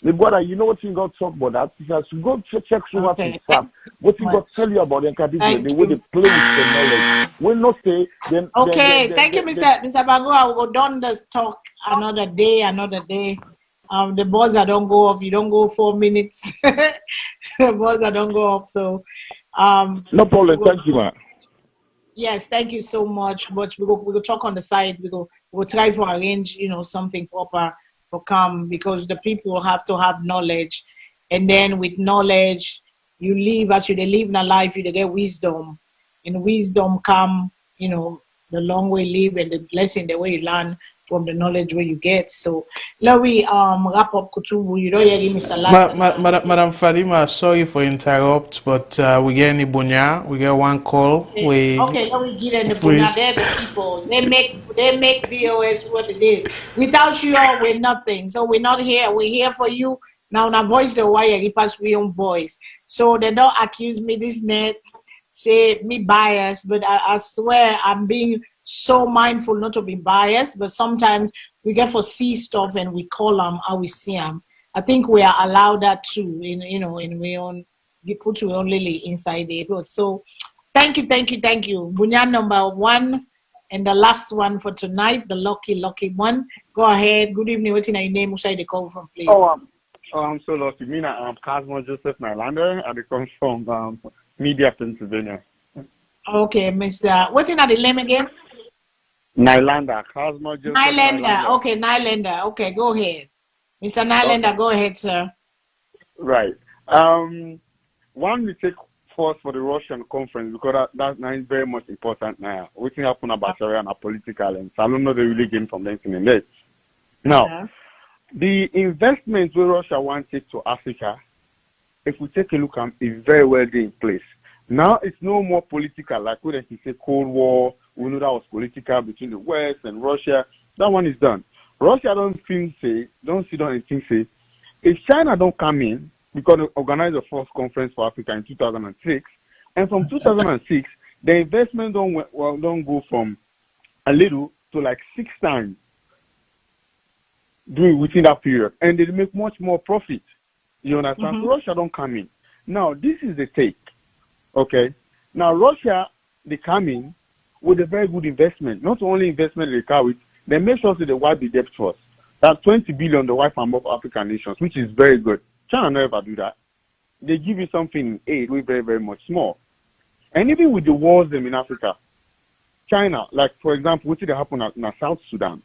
The brother, you know what you got to talk about that? You have to go check some of the stuff. What you got to tell you about the category, the way they play with the knowledge. When not say, then. Thank you, Mr. Bago. I will go down this talk another day. The buzzer don't go off. You don't go 4 minutes. The buzzer don't go off. So, no problem. Thank you, man. Yes, thank you so much. But we go talk on the side. We'll try to arrange, something proper for come, because the people have to have knowledge, and then with knowledge you live as you live in a life, you get wisdom, and wisdom come, the long way live, and the blessing the way you learn from the knowledge where you get. So let me wrap up Kutubu. You don't hear me Madam Fadima, sorry for interrupt, but we get any bunya, we get one call. Okay, let me give them the bunya. They're the people. They make VOS what it is. Without you, we're nothing. So we're not here. We're here for you. Now voice the wire, he pass me own voice. So they don't accuse me this net, say me biased, but I swear I'm being so mindful not to be biased, but sometimes we get to see stuff and we call them how we see them. I think we are allowed that too, in we own, you put your own lily inside the road. So thank you. Bunya number 1 and the last one for tonight, the lucky one. Go ahead. Good evening. What's your name? Which side they come from, please? I'm so lucky. I'm Cosmo Joseph Nylander, and I come from Media, Pennsylvania. Okay, Mr. What's in the name again? Nylander, Cosmo Joseph Nylander. Okay, Nylander. Okay, go ahead. Mr. Nylander, Go ahead, sir. Right. One we take first for the Russian conference, because that's very much important now. What happened about Basharia and political, and SALONE they really gain from them in the Now, the investment where Russia wants it to Africa, if we take a look at it, is very well in place. Now it's no more political, like when they say Cold War. We know that was political between the West and Russia. That one is done. Russia don't sit down and think, say, if China don't come in, because they organized the first conference for Africa in 2006, and from 2006, the investment don't go from a little to like 6 times within that period, and they make much more profit. You understand? So Russia don't come in. Now, this is the take. Okay? Now, Russia, they come in with a very good investment. Not only investment they come with, they make sure that they wipe the debt first. That's 20 billion they wipe from both African nations, which is very good. China never do that. They give you something in aid, which is very, very much small. And even with the wars in Africa, China, like for example, what did happen in South Sudan?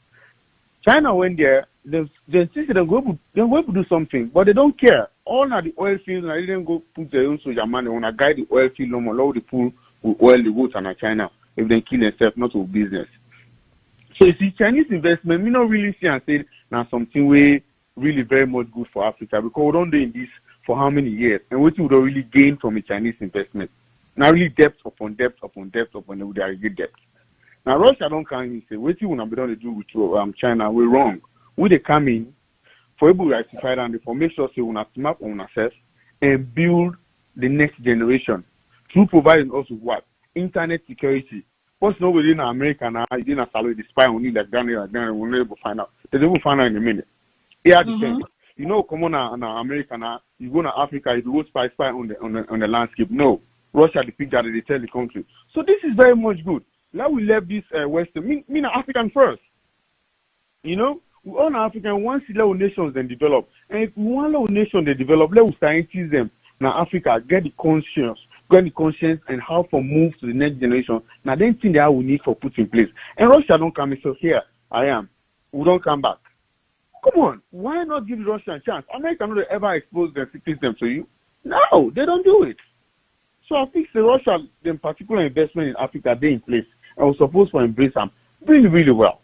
China went there, they insisted they're going to do something, but they don't care. All now the oil fields, and they didn't go put their own soldier man, they want to guide the oil field no more, allow the pool with oil, the votes and China, if they kill themselves, not with business. So you see, Chinese investment, we don't really see and say, now something way really very much good for Africa, because we don't do this for how many years, and what we don't really gain from a Chinese investment. Now really debt upon debt upon debt upon debt, with the aggregate debt. Now Russia don't come in and say, what you want to be done to do with China, we're wrong. We they come in for able to rectify that and for make sure we want to map on ourselves and build the next generation through providing also what? Internet security. What's not within America now, you didn't salary the spy on you like Ghana, we'll never find out. They will find out in a minute. Yeah, the same. You know, come on now, America now, you go to Africa, you go spy on the landscape. No. Russia, they pick that, they tell the country. So this is very much good. Let we left this Western, me African first. You know, we all African once the little nations then develop. And if one little nation they develop, let us scientists them now Africa get the conscience and how to move to the next generation. Now then thing that we need for put in place. And Russia don't come so here I am. We don't come back. Come on, why not give Russia a chance? America not ever expose their system to you. No, they don't do it. So I think the Russia, the particular investment in Africa, they in place. I was supposed to embrace them really, really well.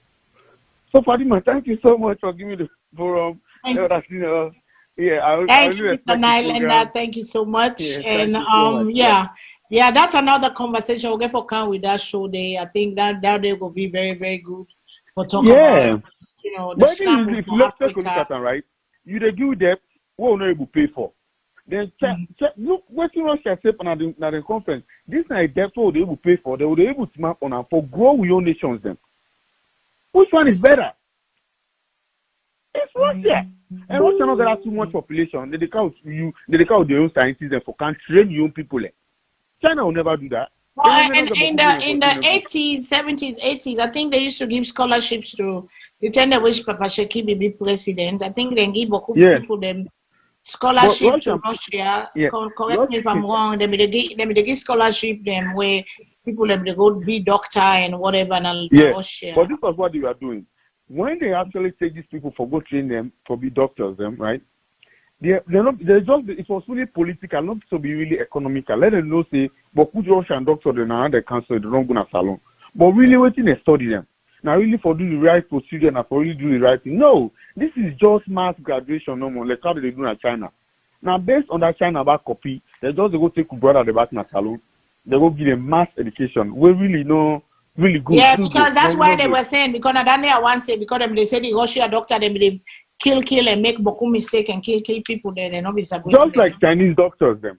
So Fatima, thank you so much for giving me the forum. Thank you, Mr. Nylander. Thank you so much. Yeah, and so much. yeah, that's another conversation we'll get for come with that show day. I think that day will be very, very good for talk about the but scam if for you let's take a Africa. look at them, right? You they give debt, what will not able to pay for. Then check, look what Russia said on the conference. This is a debt what they able to pay for. They will be able to map on and for grow with your nations then. Which one is better? It's Russia. And Russia not got too much population. They count their own scientists and for can't train your own people. China will never do that. Well, and in the 80s, 70s, 80s, I think they used to give scholarships to the time they wish Papa Sheki be president. I think they give people them scholarship to Russia. Correct me if I'm wrong. They give scholarship them where people they go be doctor and whatever in Russia. But this was what they were doing. When they actually take these people for go train them for be doctors, them right? They're just it was really political, not to be really economical. Let them know say, but could Russian doctor they now they cancel they don't go to salon. But really waiting they study them. Now really for do the right procedure and for really do the right thing. No, this is just mass graduation no more. Like how they do in China. Now based on that China back copy, they just go take brother the back in a salon. They go give them mass education. We really know really good. Yeah, because that's why they were saying because I once say because they say the Russia doctor they kill and make beaucoup mistake and kill people there they not be supposed just like Chinese doctors them.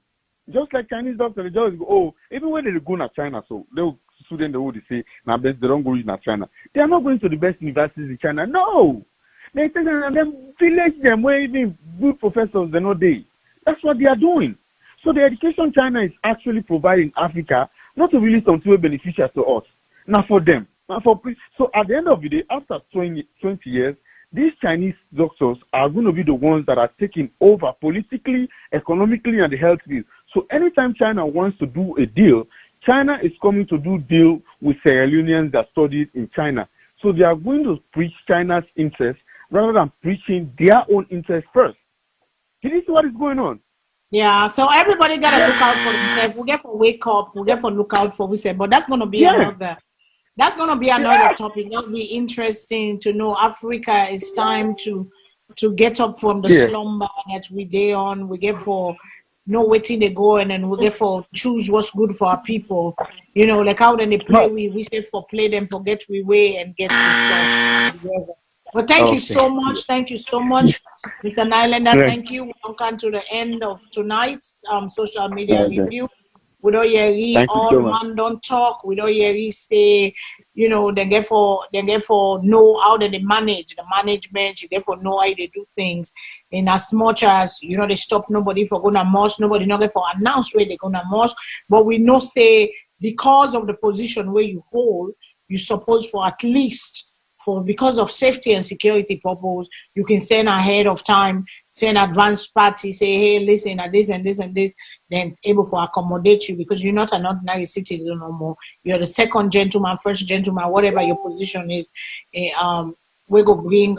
Just like Chinese doctors, they just go, even when they go to China, so they will student they would say now they don't go in China. They are not going to the best universities in China. No. They take them and then village them where even good professors they're not there. That's what they are doing. So the education China is actually providing Africa not to really something beneficial to us. Not for them. Not for so at the end of the day, after 20 years, these Chinese doctors are going to be the ones that are taking over politically, economically, and the health field. So anytime China wants to do a deal, China is coming to do deal with Sierra Leoneans that studied in China. So they are going to preach China's interest rather than preaching their own interest first. Can you see what is going on? Yeah, so everybody got to look out for themselves. We get for wake up, we get for look out for we say, but that's going to be another. That's going to be another topic. That'll be interesting to know. Africa, it's time to get up from the slumber that we day on. We get for know waiting they go and then we get for choose what's good for our people. You know, like how then they play, we say for play them, forget we way and get the stuff together. But thank you so much. Thank you so much, Mr. Nylander. Thank you. We'll come to the end of tonight's social media review. We don't hear all man don't talk. We don't hear say, you know, they get for know how they manage the management. You get for know how they do things. In as much as you know they stop nobody for going to mosque, nobody not get for announce where they going to mosque. But we know say because of the position where you hold, you suppose for at least because of safety and security purpose, you can send ahead of time, send advance party, say, hey, listen, at this and this and this, then able to accommodate you because you're not an ordinary citizen no more. You're the second gentleman, first gentleman, whatever your position is. We go bring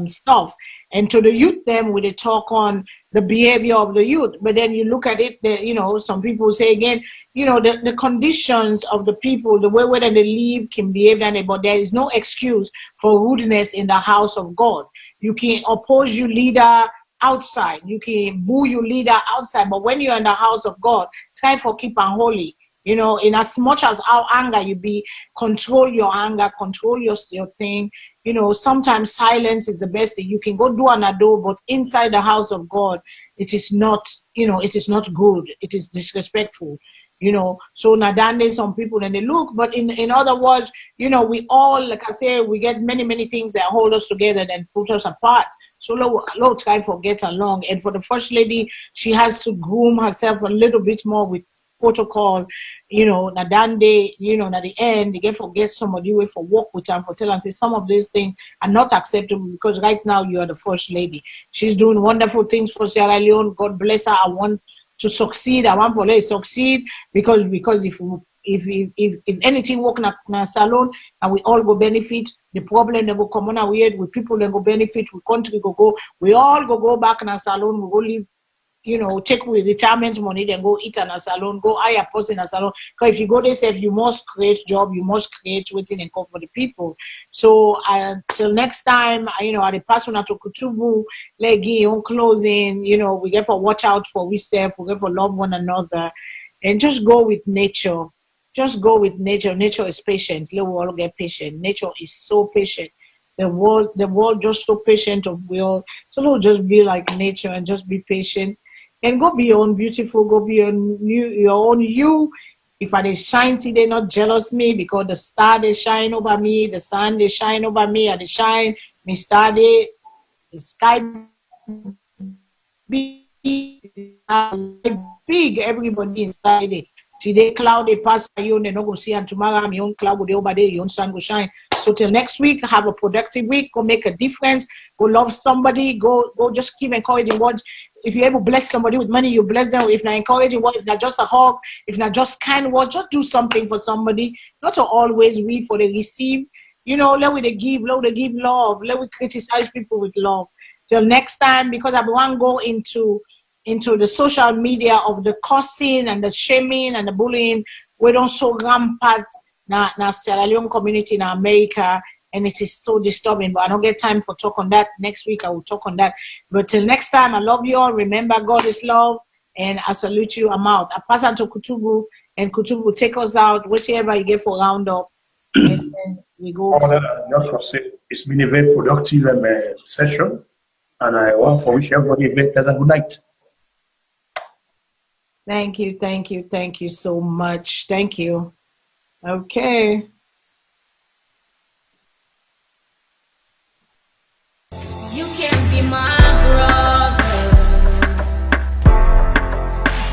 stuff. And to the youth, then we talk on the behavior of the youth. But then you look at it, you know, some people say again, you know, the conditions of the people, the way whether they live, can behave, but there is no excuse for rudeness in the house of God. You can oppose your leader outside. You can boo your leader outside. But when you're in the house of God, try for keep and holy. You know, in as much as our anger, you be control your anger, control your thing. You know, sometimes silence is the best thing. You can go do another, but inside the house of God, it is not, you know, it is not good. It is disrespectful. You know, so nadande some people and they look, but in other words, you know, we all, like I say, we get many things that hold us together and put us apart. So low try for get along. And for the first lady, she has to groom herself a little bit more with protocol, na that day, at the end, they get forget somebody way for work with them for tell and say some of these things are not acceptable because right now you are the first lady. She's doing wonderful things for Sierra Leone. God bless her. I want to succeed. I want for her to succeed because if anything work in a salon and we all go benefit, the problem they go come on our way with people they go benefit, we country go, we all go back in a salon, we go live, take with retirement money, then go eat in a salon, go hire a person in a salon. Because if you go there, you must create job, you must create waiting and come for the people. So till next time, at the person at Kutubu, legi on closing, we get for watch out for ourselves, we get for love one another, and just go with nature. Just go with nature. Nature is patient. Let we all get patient. Nature is so patient. The world just so patient of we all. So we'll just be like nature and just be patient. And go be your own beautiful. Go be your own you. If I they shine today, not jealous me because the star they shine over me, the sun they shine over me, and they shine. Me star they, the sky big, everybody inside it. Today cloud they pass by you and they no go see, and tomorrow my own cloud go over there, your own sun go shine. So till next week, have a productive week, go make a difference, go love somebody, go just keep encouraging words. If you're able to bless somebody with money, you bless them. If not encouraging words, if not just a hug, if not just kind words, just do something for somebody. Not to always read for the receive. Let we give love, let we criticize people with love. Till next time, because I want to go into the social media of the cursing and the shaming and the bullying. We don't so rampant na Sierra Leone community in America, and it is so disturbing. But I don't get time for talk on that. Next week I will talk on that. But till next time, I love you all. Remember, God is love, and I salute you. I'm out. I pass on to Kutubu, and Kutubu take us out, whichever you get for round up, and then we go. It's been a very productive session, and I want to wish everybody a very pleasant good night. Thank you so much. Thank you. Okay. You can be my brother.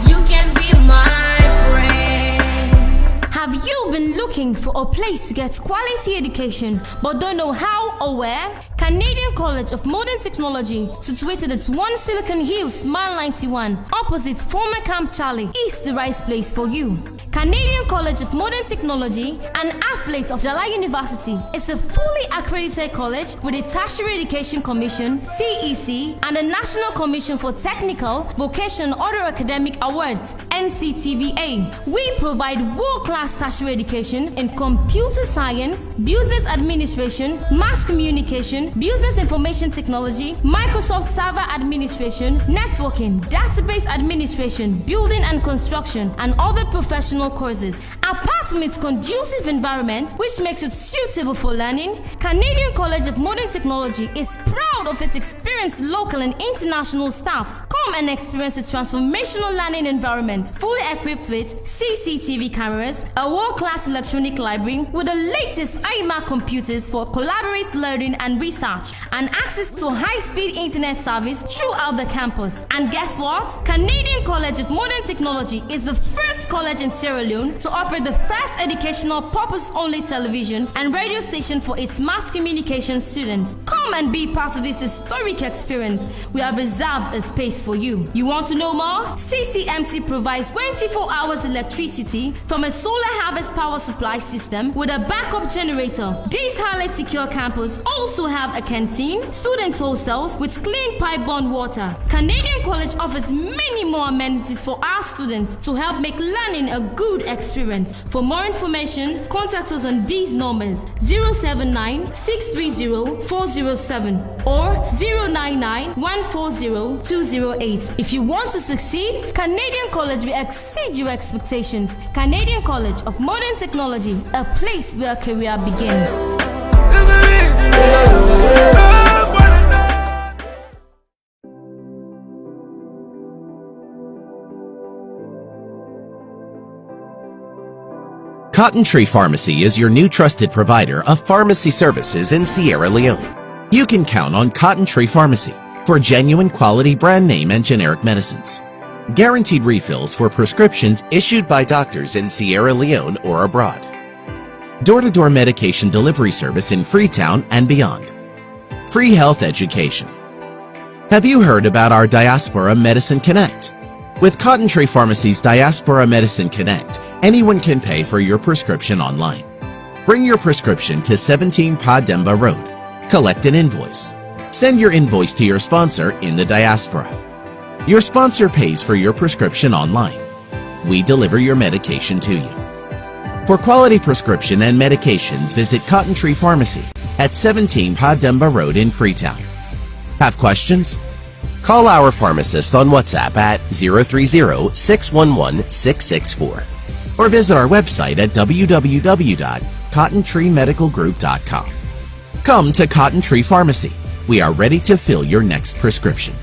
You can be my friend. Have you been looking for a place to get quality education but don't know how or where? Canadian College of Modern Technology, situated at 1 Silicon Hills, Mile 91, opposite former Camp Charlie, is the right place for you. Canadian College of Modern Technology, an affiliate of Jalai University, is a fully accredited college with a Tertiary Education Commission, TEC, and a National Commission for Technical, Vocational, and Other Academic Awards, NCTVA. We provide world-class tertiary education in computer science, business administration, mass communication, business information technology, Microsoft Server Administration, networking, database administration, building and construction, and other professional courses. Apart from its conducive environment, which makes it suitable for learning, Canadian College of Modern Technology is proud of its experienced local and international staffs. Come and experience a transformational learning environment, fully equipped with CCTV cameras, a world-class electronic library with the latest iMac computers for collaborative learning and research, and access to high-speed internet service throughout the campus. And guess what? Canadian College of Modern Technology is the first college in Sierra Leone to operate the first educational purpose-only television and radio station for its mass communication students. Come and be part of this historic experience. We have reserved a space for you. You want to know more? CCMC provides 24 hours electricity from a solar harvest power supply system with a backup generator. This highly secure campus also have a canteen, student hostels with clean pipe-borne water. Canadian College offers many more amenities for our students to help make learning a good experience. For more information, contact us on these numbers: 079-630-407 or 099-140-208. If you want to succeed, Canadian College will exceed your expectations. Canadian College of Modern Technology, a place where career begins. Cotton Tree Pharmacy is your new trusted provider of pharmacy services in Sierra Leone. You can count on Cotton Tree Pharmacy for genuine quality brand name and generic medicines. Guaranteed refills for prescriptions issued by doctors in Sierra Leone or abroad. Door-to-door medication delivery service in Freetown and beyond. Free health education. Have you heard about our Diaspora Medicine Connect? With Cotton Tree Pharmacy's Diaspora Medicine Connect, anyone can pay for your prescription online. Bring your prescription to 17 Pademba Road. Collect an invoice. Send your invoice to your sponsor in the diaspora. Your sponsor pays for your prescription online. We deliver your medication to you. For quality prescription and medications, visit Cotton Tree Pharmacy at 17 Pademba Road in Freetown. Have questions? Call our pharmacist on WhatsApp at 030-611-664 or visit our website at www.cottontreemedicalgroup.com. Come to Cotton Tree Pharmacy. We are ready to fill your next prescription.